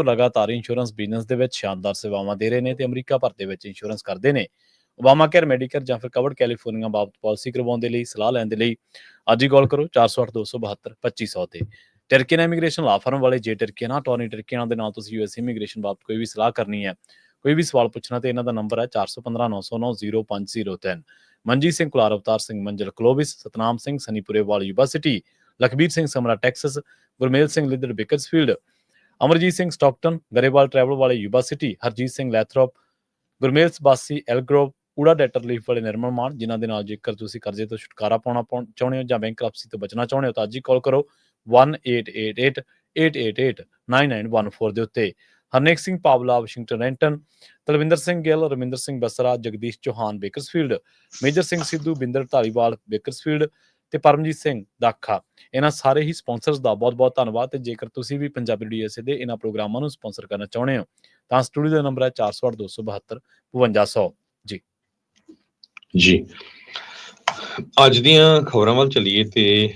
ਲਗਾਤਾਰ insurance business ਦੇ ਵਿੱਚ ਸ਼ਾਨਦਾਰ ਸੇਵਾਵਾਂ ਦੇ ਰਹੇ ਨੇ ਤੇ ਅਮਰੀਕਾ ਭਰ ਦੇ ਵਿੱਚ ਇੰਸ਼ੋਰੈਂਸ ਕਰਦੇ ਨੇ। ਓਬਾਮਾ ਕੇਅਰ, ਮੈਡੀਕੇਅਰ ਜਾਂ ਫਿਰ ਕਵਰਡ ਕੈਲੀਫੋਰਨੀਆ ਬਾਬਤ ਪਾਲਿਸੀ ਕਰਵਾਉਣ ਦੇ ਲਈ ਸਲਾਹ ਲੈਣ ਦੇ ਲਈ ਅੱਜ ਹੀ ਕਾਲ ਕਰੋ 408-272-2500 ਤੇ। ਟਰਕੀਅਨ ਇਮੀਗ੍ਰੇਸ਼ਨ ਲਾ ਫਰਮ ਵਾਲੇ ਜੇ ਟਰਕੀਅਨ ਅਟਾਰਨੀ ਟਰਕੀਅਨ ਦੇ ਨਾਲ ਤੁਸੀਂ ਯੂਐਸ ਇਮੀਗ੍ਰੇਸ਼ਨ ਬਾਬਤ ਕੋਈ ਵੀ ਸਲਾਹ ਕਰਨੀ ਹੈ, ਕੋਈ ਵੀ ਸਵਾਲ ਪੁੱਛਣਾ ਤੇ ਇਹਨਾਂ ਦਾ ਨੰਬਰ ਹੈ 415-909-0503। Manjit Singh Kular, Avtar Singh Manjal Clovis, Satnam Singh Sanipurewal Yuba City, Lakhbir Singh Samra Texas, Gurmel Singh Liddar Bakersfield, Amarjit Singh Stockton, Grewal travel ਵਾਲੇ Yuba City, Harjit Singh Lathrop, Gurmel Sabasi Elk Grove, ਊੜਾ ਡੈਟਰ ਲੀਫ ਵਾਲੇ ਨਿਰਮਲ ਮਾਨ, ਜਿਨ੍ਹਾਂ ਦੇ ਨਾਲ ਜੇਕਰ ਤੁਸੀਂ ਕਰਜ਼ੇ ਤੋਂ ਛੁਟਕਾਰਾ ਪਾਉਣਾ ਚਾਹੁੰਦੇ ਹੋ ਜਾਂ ਬੈਂਕਰਪਸੀ ਤੋਂ ਬਚਣਾ ਚਾਹੁੰਦੇ ਹੋ ਤਾਂ ਅੱਜ ਹੀ ਕਾਲ ਕਰੋ 1888-888-9914 ਦੇ ਉੱਤੇ। Harnek Singh Pawla, Washington Renton, Talwinder Singh Gill, Raminder Singh Basra, Jagdish Chauhan Bakersfield, Major Singh Sidhu, Binder Dhaliwal Bakersfield ਤੇ ਪਰਮਜੀਤ ਸਿੰਘ ਦਾਖਾ। ਇਹਨਾਂ ਸਾਰੇ ਹੀ ਸਪਾਂਸਰਸ ਦਾ ਬਹੁਤ-ਬਹੁਤ ਧੰਨਵਾਦ। ਤੇ ਜੇਕਰ ਤੁਸੀਂ ਵੀ ਪੰਜਾਬੀ ਡੀਐਸਏ ਦੇ ਇਹਨਾਂ ਪ੍ਰੋਗਰਾਮਾਂ ਨੂੰ ਸਪਾਂਸਰ ਕਰਨਾ ਚਾਹੁੰਦੇ ਹੋ ਤਾਂ ਸਟੂਡੀਓ ਦਾ ਨੰਬਰ ਹੈ 408-272-5200 ਜੀ। ਜੀ ਅੱਜ ਦੀਆਂ ਖਬਰਾਂ ਵੱਲ ਚੱਲੀਏ ਤੇ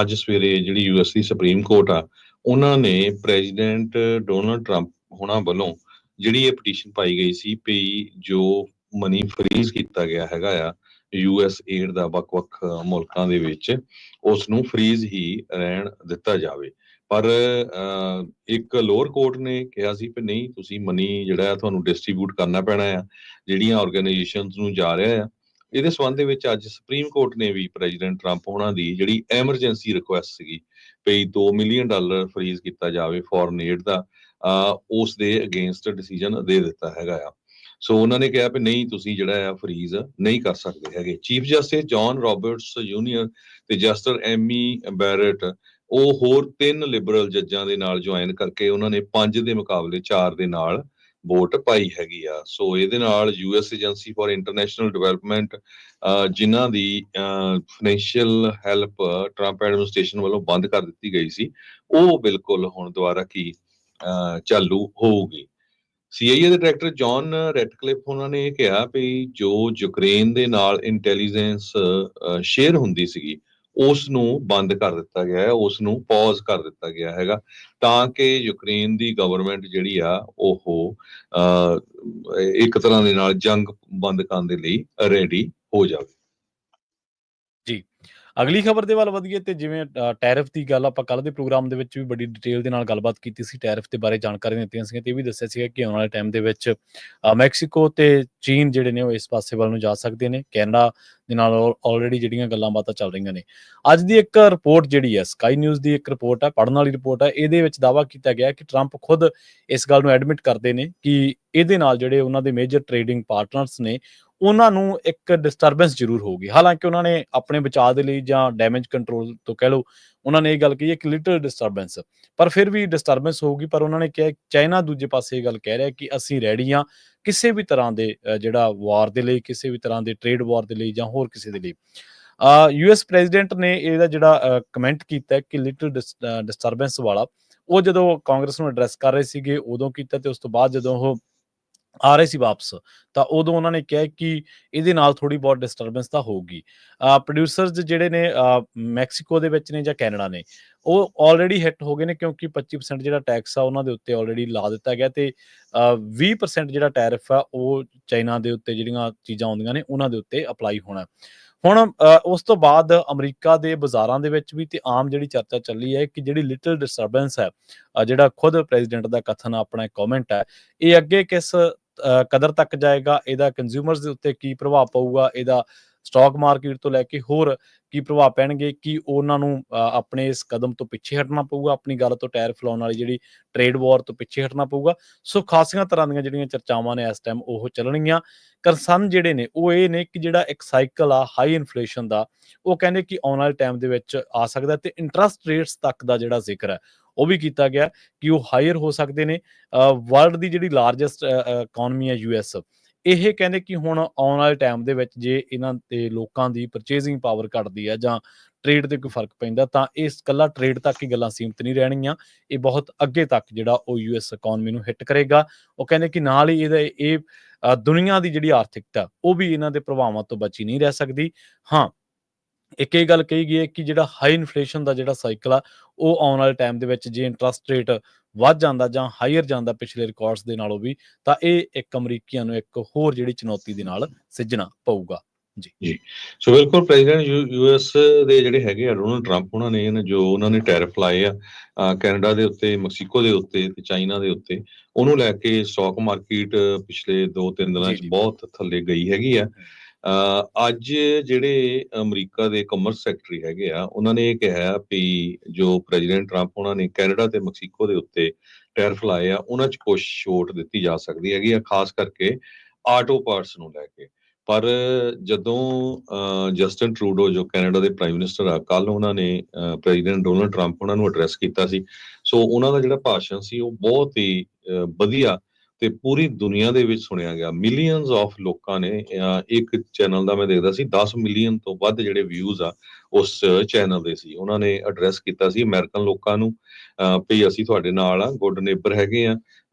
ਅੱਜ ਸਵੇਰੇ ਜਿਹੜੀ ਯੂਐਸ ਦੀ ਸੁਪਰੀਮ ਕੋਰਟ ਆ ਉਹਨਾਂ ਨੇ ਪ੍ਰੈਜ਼ੀਡੈਂਟ ਡੋਨਲਡ ਟਰੰਪ ਹੋਣਾ ਵੱਲੋਂ ਜਿਹੜੀ ਇਹ ਪਟੀਸ਼ਨ ਪਾਈ ਗਈ ਸੀ ਵੀ ਜੋ ਮਨੀ ਫਰੀਜ਼ ਕੀਤਾ ਗਿਆ ਹੈਗਾ ਆ ਯੂਐਸ ਏਡ ਦਾ ਵੱਖ-ਵੱਖ ਮੁਲਕਾਂ ਦੇ ਵਿੱਚ ਉਸ ਨੂੰ ਫਰੀਜ਼ ਹੀ ਰਹਿਣ ਦਿੱਤਾ ਜਾਵੇ। ਪਰ ਇੱਕ ਲੋਅਰ ਕੋਰਟ ਨੇ ਕਿਹਾ ਸੀ ਕਿ ਨਹੀਂ, ਤੁਸੀਂ ਮਨੀ ਜਿਹੜਾ ਆ ਤੁਹਾਨੂੰ ਡਿਸਟ੍ਰੀਬਿਊਟ ਕਰਨਾ ਪੈਣਾ ਆ ਜਿਹੜੀਆਂ ਆਰਗੇਨਾਈਜੇਸ਼ਨਸ ਨੂੰ ਜਾ ਰਿਹਾ ਆ। ਇਹਦੇ ਸੰਬੰਧ ਦੇ ਵਿੱਚ ਅੱਜ ਸੁਪਰੀਮ ਕੋਰਟ ਨੇ ਵੀ ਪ੍ਰੈਜ਼ੀਡੈਂਟ ਟਰੰਪ ਹੋਣਾ ਦੀ ਜਿਹੜੀ ਐਮਰਜੈਂਸੀ ਰਿਕੁਐਸਟ ਸੀਗੀ ਵੀ $2 ਮਿਲੀਅਨ ਫਰੀਜ਼ ਕੀਤਾ ਜਾਵੇ ਫੋਰਨ ਏਡ ਦਾ, ਉਸ ਦੇ ਅਗੇਂਸਟ ਡਿਸੀਜਨ ਦੇ ਦਿੱਤਾ ਹੈਗਾ ਆ। ਸੋ ਉਹਨਾਂ ਨੇ ਕਿਹਾ ਵੀ ਨਹੀਂ, ਤੁਸੀਂ ਜਿਹੜਾ ਆ ਫਰੀਜ਼ ਨਹੀਂ ਕਰ ਸਕਦੇ ਹੈਗੇ। Chief justice John Roberts junior ਤੇ ਜਸਟਿਸ ਐਮੀ ਬੈਰਟ ਉਹ ਹੋਰ 3 ਲਿਬਰਲ ਜੱਜਾਂ ਦੇ ਨਾਲ ਜੁਆਇਨ ਕਰਕੇ ਉਹਨਾਂ ਨੇ 5 ਦੇ ਮੁਕਾਬਲੇ 4 ਦੇ ਨਾਲ ਵੋਟ ਪਾਈ ਹੈਗੀ ਆ। ਸੋ ਇਹਦੇ ਨਾਲ US agency for international development ਜਿਨ੍ਹਾਂ ਦੀ ਫਾਈਨੈਂਸ਼ੀਅਲ ਹੈਲਪ ਟਰੰਪ ਐਡਮਿਨਿਸਟ੍ਰੇਸ਼ਨ ਵੱਲੋਂ ਬੰਦ ਕਰ ਦਿੱਤੀ ਗਈ ਸੀ, ਉਹ ਬਿਲਕੁਲ ਹੁਣ ਦੁਬਾਰਾ ਕੀ ਚਾਲੂ ਹੋਊਗੀ। ਸੀਆਈਏ ਦੇ ਡਾਇਰੈਕਟਰ ਜੌਨ ਰੈਟਕਲਿਫ ਉਹਨਾਂ ਨੇ ਇਹ ਕਿਹਾ ਵੀ ਜੋ ਯੂਕਰੇਨ ਦੇ ਨਾਲ ਇੰਟੈਲੀਜੈਂਸ ਸ਼ੇਅਰ ਹੁੰਦੀ ਸੀਗੀ ਉਸ ਨੂੰ ਬੰਦ ਕਰ ਦਿੱਤਾ ਗਿਆ ਹੈ, ਉਸ ਨੂੰ ਪੌਜ਼ ਕਰ ਦਿੱਤਾ ਗਿਆ ਹੈਗਾ ਤਾਂ ਕਿ ਯੂਕਰੇਨ ਦੀ ਗਵਰਨਮੈਂਟ ਜਿਹੜੀ ਆ ਉਹ ਇੱਕ ਤਰ੍ਹਾਂ ਦੇ ਨਾਲ ਜੰਗ ਬੰਦ ਕਰਨ ਦੇ ਲਈ ਰੈਡੀ ਹੋ ਜਾਵੇ। ਜੀ, ਅਗਲੀ ਖਬਰ ਦੇ ਵੱਲ ਵਧੀਏ ਤੇ ਜਿਵੇਂ ਟੈਰਿਫ ਦੀ ਗੱਲ ਆਪਾਂ ਕੱਲ ਦੇ ਪ੍ਰੋਗਰਾਮ ਦੇ ਵਿੱਚ ਵੀ ਬੜੀ ਡਿਟੇਲ ਦੇ ਨਾਲ ਗੱਲਬਾਤ ਕੀਤੀ ਸੀ, ਟੈਰਿਫ ਦੇ ਬਾਰੇ ਜਾਣਕਾਰੀ ਦਿੱਤੀਆਂ ਸੀਗੀਆਂ ਤੇ ਇਹ ਵੀ ਦੱਸਿਆ ਸੀਗਾ ਕਿ ਆਉਣ ਵਾਲੇ ਟਾਈਮ ਦੇ ਵਿੱਚ ਮੈਕਸੀਕੋ ਤੇ ਚੀਨ ਜਿਹੜੇ ਨੇ ਉਹ ਇਸ ਪਾਸੇ ਵੱਲ ਨੂੰ ਜਾ ਸਕਦੇ ਨੇ। ਕੈਨੇਡਾ ਦੇ ਨਾਲ ਆਲਰੇਡੀ ਜਿਹੜੀਆਂ ਗੱਲਾਂ ਬਾਤਾਂ ਚੱਲ ਰਹੀਆਂ ਨੇ। ਅੱਜ ਦੀ ਇੱਕ ਰਿਪੋਰਟ ਜਿਹੜੀ ਹੈ ਸਕਾਈ ਨਿਊਜ਼ ਦੀ ਇੱਕ ਰਿਪੋਰਟ ਹੈ, ਪੜ੍ਹਨ ਵਾਲੀ ਰਿਪੋਰਟ ਹੈ, ਇਹਦੇ ਵਿੱਚ ਦਾਅਵਾ ਕੀਤਾ ਗਿਆ ਕਿ ਟਰੰਪ ਖੁਦ ਇਸ ਗੱਲ ਨੂੰ ਐਡਮਿਟ ਕਰਦੇ ਨੇ ਕਿ ਇਹਦੇ ਨਾਲ ਜਿਹੜੇ ਉਹਨਾਂ ਦੇ ਮੇਜਰ ਟ੍ਰੇਡਿੰਗ ਪਾਰਟਨਰਸ ਨੇ ਉਹਨਾਂ ਨੂੰ ਇੱਕ ਡਿਸਟਰਬੈਂਸ ਜ਼ਰੂਰ ਹੋਊਗੀ। ਹਾਲਾਂਕਿ ਉਹਨਾਂ ਨੇ ਆਪਣੇ ਬਚਾਅ ਦੇ ਲਈ ਜਾਂ ਡੈਮੇਜ ਕੰਟਰੋਲ ਤੋਂ ਕਹਿ ਲਓ ਉਹਨਾਂ ਨੇ ਇਹ ਗੱਲ ਕਹੀ ਹੈ ਕਿ ਲਿਟਲ ਡਿਸਟਰਬੈਂਸ, ਪਰ ਫਿਰ ਵੀ ਡਿਸਟਰਬੈਂਸ ਹੋਊਗੀ। ਪਰ ਉਹਨਾਂ ਨੇ ਕਿਹਾ ਚਾਈਨਾ ਦੂਜੇ ਪਾਸੇ ਇਹ ਗੱਲ ਕਹਿ ਰਿਹਾ ਕਿ ਅਸੀਂ ਰੈਡੀ ਹਾਂ ਕਿਸੇ ਵੀ ਤਰ੍ਹਾਂ ਦੇ ਜਿਹੜਾ ਵਾਰ ਦੇ ਲਈ, ਕਿਸੇ ਵੀ ਤਰ੍ਹਾਂ ਦੇ ਟ੍ਰੇਡ ਵਾਰ ਦੇ ਲਈ ਜਾਂ ਹੋਰ ਕਿਸੇ ਦੇ ਲਈ। ਯੂਐਸ ਪ੍ਰੈਜ਼ੀਡੈਂਟ ਨੇ ਇਹਦਾ ਜਿਹੜਾ ਕਮੈਂਟ ਕੀਤਾ ਕਿ ਲਿਟਲ ਡਿਸਟਰਬੈਂਸ ਵਾਲਾ, ਉਹ ਜਦੋਂ ਕਾਂਗਰਸ ਨੂੰ ਐਡਰੈਸ ਕਰ ਰਹੇ ਸੀਗੇ ਉਦੋਂ ਕੀਤਾ ਤੇ ਉਸ ਤੋਂ ਬਾਅਦ ਜਦੋਂ ਉਹ ਆ ਰਹੇ ਸੀ ਵਾਪਸ ਤਾਂ ਉਦੋਂ ਉਹਨਾਂ ਨੇ ਕਿਹਾ ਕਿ ਇਹਦੇ ਨਾਲ ਥੋੜ੍ਹੀ ਬਹੁਤ ਡਿਸਟਰਬੈਂਸ ਤਾਂ ਹੋਊਗੀ। ਪ੍ਰੋਡਿਊਸਰਸ ਜਿਹੜੇ ਨੇ ਮੈਕਸੀਕੋ ਦੇ ਵਿੱਚ ਨੇ ਜਾਂ ਕੈਨੇਡਾ ਨੇ ਉਹ ਆਲਰੇਡੀ ਹਿੱਟ ਹੋ ਗਏ ਨੇ ਕਿਉਂਕਿ 25% ਜਿਹੜਾ ਟੈਕਸ ਆ ਉਹਨਾਂ ਦੇ ਉੱਤੇ ਆਲਰੇਡੀ ਲਾ ਦਿੱਤਾ ਗਿਆ ਤੇ 20% ਜਿਹੜਾ ਟੈਰਿਫ ਆ ਉਹ ਚਾਈਨਾ ਦੇ ਉੱਤੇ ਜਿਹੜੀਆਂ ਚੀਜ਼ਾਂ ਆਉਂਦੀਆਂ ਨੇ ਉਹਨਾਂ ਦੇ ਉੱਤੇ ਅਪਲਾਈ ਹੋਣਾ। ਹੁਣ ਉਸ ਤੋਂ ਬਾਅਦ ਅਮਰੀਕਾ ਦੇ ਬਾਜ਼ਾਰਾਂ ਦੇ ਵਿੱਚ ਵੀ ਤੇ ਆਮ ਜਿਹੜੀ ਚਰਚਾ ਚੱਲੀ ਹੈ ਕਿ ਜਿਹੜੀ ਲਿਟਲ ਡਿਸਟਰਬੈਂਸ ਹੈ, ਜਿਹੜਾ ਖੁਦ ਪ੍ਰੈਜ਼ੀਡੈਂਟ ਦਾ ਕਥਨ ਆਪਣਾ ਕਮੈਂਟ ਹੈ, ਇਹ ਅੱਗੇ ਕਿਸ ਕਦਰ ਤੱਕ ਜਾਏਗਾ, ਇਹਦਾ ਕੰਜ਼ਿਊਮਰਸ ਦੇ ਉੱਤੇ ਕੀ ਪ੍ਰਭਾਵ ਪਊਗਾ, ਇਹਦਾ ਸਟਾਕ ਮਾਰਕੀਟ ਤੋਂ ਲੈ ਕੇ ਹੋਰ ਕੀ ਪ੍ਰਭਾਵ ਪੈਣਗੇ, ਕਿ ਉਹਨਾਂ ਨੂੰ ਆਪਣੇ ਇਸ ਕਦਮ ਤੋਂ ਪਿੱਛੇ ਹਟਣਾ ਪਊਗਾ, ਆਪਣੀ ਗੱਲ ਤੋਂ ਟੈਰਿਫ ਲਾਉਣ ਵਾਲੀ ਜਿਹੜੀ ਟ੍ਰੇਡ ਵਾਰ ਤੋਂ ਪਿੱਛੇ ਹਟਣਾ ਪਊਗਾ। ਸੋ ਖਾਸੀਆਂ ਤਰ੍ਹਾਂ ਦੀਆਂ ਜਿਹੜੀਆਂ ਚਰਚਾਵਾਂ ਨੇ ਇਸ ਟਾਈਮ ਉਹ ਚੱਲਣਗੀਆਂ। ਕੰਸਰਨ ਜਿਹੜੇ ਨੇ ਉਹ ਇਹ ਨੇ ਕਿ ਜਿਹੜਾ ਇੱਕ ਸਾਈਕਲ ਆ ਹਾਈ ਇਨਫਲੇਸ਼ਨ ਦਾ, ਉਹ ਕਹਿੰਦੇ ਕਿ ਆਉਣ ਵਾਲੇ ਟਾਈਮ ਦੇ ਵਿੱਚ ਆ ਸਕਦਾ ਤੇ ਇੰਟਰਸਟ ਰੇਟਸ ਤੱਕ ਦਾ ਜਿਹੜਾ ਜ਼ਿਕਰ ਹੈ ਉਹ ਵੀ ਕੀਤਾ ਗਿਆ ਕਿ ਉਹ ਹਾਇਰ ਹੋ ਸਕਦੇ ਨੇ। ਵਰਲਡ ਦੀ ਜਿਹੜੀ ਲਾਰਜੈਸਟ ਇਕਨੋਮੀ ਹੈ ਯੂਐਸ, ਇਹ ਕਹਿੰਦੇ ਕਿ ਹੁਣ ਆਉਣ ਵਾਲੇ ਟਾਈਮ ਦੇ ਵਿੱਚ ਜੇ ਇਹਨਾਂ ਤੇ ਲੋਕਾਂ ਦੀ ਪਰਚੇਜ਼ਿੰਗ ਪਾਵਰ ਘਟਦੀ ਹੈ ਜਾਂ ਟ੍ਰੇਡ ਤੇ ਕੋਈ ਫਰਕ ਪੈਂਦਾ ਤਾਂ ਇਸ ਇਕੱਲਾ ਟ੍ਰੇਡ ਤੱਕ ਹੀ ਗੱਲਾਂ ਸੀਮਿਤ ਨਹੀਂ ਰਹਿਣਗੀਆਂ, ਇਹ ਬਹੁਤ ਅੱਗੇ ਤੱਕ ਜਿਹੜਾ ਉਹ ਯੂਐਸ ਇਕਨੋਮੀ ਨੂੰ ਹਿੱਟ ਕਰੇਗਾ। ਉਹ ਕਹਿੰਦੇ ਕਿ ਨਾਲ ਹੀ ਇਹ ਦੁਨੀਆ ਦੀ ਜਿਹੜੀ ਆਰਥਿਕਤਾ ਉਹ ਵੀ ਇਹਨਾਂ ਦੇ ਪ੍ਰਭਾਵਾਂ ਤੋਂ ਬਚੀ ਨਹੀਂ ਰਹਿ ਸਕਦੀ। ਹਾਂ, ਇੱਕ ਇਹ ਗੱਲ ਕਹੀ ਗਈ ਹੈ ਕਿ ਜਿਹੜਾ ਹਾਈ ਇਨਫਲੇਸ਼ਨ ਦਾ ਜਿਹੜਾ ਸਾਈਕਲ ਆ ਉਹ ਆਉਣ ਵਾਲੇ ਟਾਈਮ ਦੇ ਵਿੱਚ ਜੇ ਇੰਟਰਸਟ ਰੇਟ ਵੱਧ ਜਾਂਦਾ ਜਾਂ ਹਾਇਰ ਜਾਂਦਾ ਪਿਛਲੇ ਰਿਕਾਰਡਸ ਦੇ ਨਾਲੋਂ ਵੀ, ਤਾਂ ਇਹ ਇੱਕ ਅਮਰੀਕੀਆਂ ਨੂੰ ਇੱਕ ਹੋਰ ਜਿਹੜੀ ਚੁਣੌਤੀ ਦੇ ਨਾਲ ਸਿੱਝਣਾ ਪਊਗਾ। ਜੀ ਜੀ ਸੋ ਬਿਲਕੁਲ ਪ੍ਰੈਜ਼ੀਡੈਂਟ ਯੂਐਸ ਦੇ ਜਿਹੜੇ ਹੈਗੇ ਆ ਡੋਨਲਡ ਟਰੰਪ ਉਹਨਾਂ ਨੇ ਜੋ ਉਹਨਾਂ ਨੇ ਟੈਰਿਫ ਲਾਏ ਆ ਕੈਨੇਡਾ ਦੇ ਉੱਤੇ, ਮੈਕਸੀਕੋ ਦੇ ਉੱਤੇ ਤੇ ਚਾਈਨਾ ਦੇ ਉੱਤੇ, ਉਹਨੂੰ ਲੈ ਕੇ ਸਟਾਕ ਮਾਰਕੀਟ ਪਿਛਲੇ 2-3 ਦਿਨਾਂ ਜੀ 'ਚ ਜੀ ਬਹੁਤ ਥੱਲੇ ਗਈ ਹੈਗੀ ਆ। ਅੱਜ ਜਿਹੜੇ ਅਮਰੀਕਾ ਦੇ ਕਾਮਰਸ ਸੈਕਟਰੀ ਹੈਗੇ ਆ ਉਹਨਾਂ ਨੇ ਇਹ ਕਿਹਾ ਵੀ ਜੋ ਪ੍ਰੈਜ਼ੀਡੈਂਟ ਟਰੰਪ ਉਹਨਾਂ ਨੇ ਕੈਨੇਡਾ ਤੇ ਮੈਕਸੀਕੋ ਦੇ ਉੱਤੇ ਟੈਰਿਫ ਲਾਏ ਆ ਉਹਨਾਂ 'ਚ ਕੁਛ ਛੋਟ ਦਿੱਤੀ ਜਾ ਸਕਦੀ ਹੈਗੀ ਆ, ਖਾਸ ਕਰਕੇ ਆਟੋ ਪਾਰਟਸ ਨੂੰ ਲੈ ਕੇ। ਪਰ ਜਦੋਂ ਜਸਟਿਨ ਟਰੂਡੋ ਜੋ ਕੈਨੇਡਾ ਦੇ ਪ੍ਰਾਈਮ ਮਿਨਿਸਟਰ ਆ, ਕੱਲ ਉਹਨਾਂ ਨੇ ਪ੍ਰੈਜ਼ੀਡੈਂਟ ਡੋਨਲਡ ਟਰੰਪ ਉਹਨਾਂ ਨੂੰ ਐਡਰੈਸ ਕੀਤਾ ਸੀ। ਸੋ ਉਹਨਾਂ ਦਾ ਜਿਹੜਾ ਭਾਸ਼ਣ ਸੀ ਉਹ ਬਹੁਤ ਹੀ ਵਧੀਆ ਤੇ ਪੂਰੀ ਦੁਨੀਆ ਦੇ ਵਿੱਚ ਸੁਣਿਆ ਗਿਆ। ਮਿਲੀਅਨਸ ਆਫ ਲੋਕਾਂ ਨੇ ਇੱਕ ਚੈਨਲ ਦਾ ਮੈਂ ਦੇਖਦਾ ਸੀ 10 ਮਿਲੀਅਨ ਤੋਂ ਵੱਧ ਜਿਹੜੇ ਵਿਊਜ਼ ਆ ਉਸ ਚੈਨਲ ਦੇ ਸੀ। ਉਹਨਾਂ ਨੇ ਐਡਰੈਸ ਕੀਤਾ ਸੀ ਅਮਰੀਕਨ ਲੋਕਾਂ ਨੂੰ ਵੀ ਅਸੀਂ ਤੁਹਾਡੇ ਨਾਲ ਆ, ਗੁੱਡ ਨੇਬਰ ਹੈਗੇ ਆ,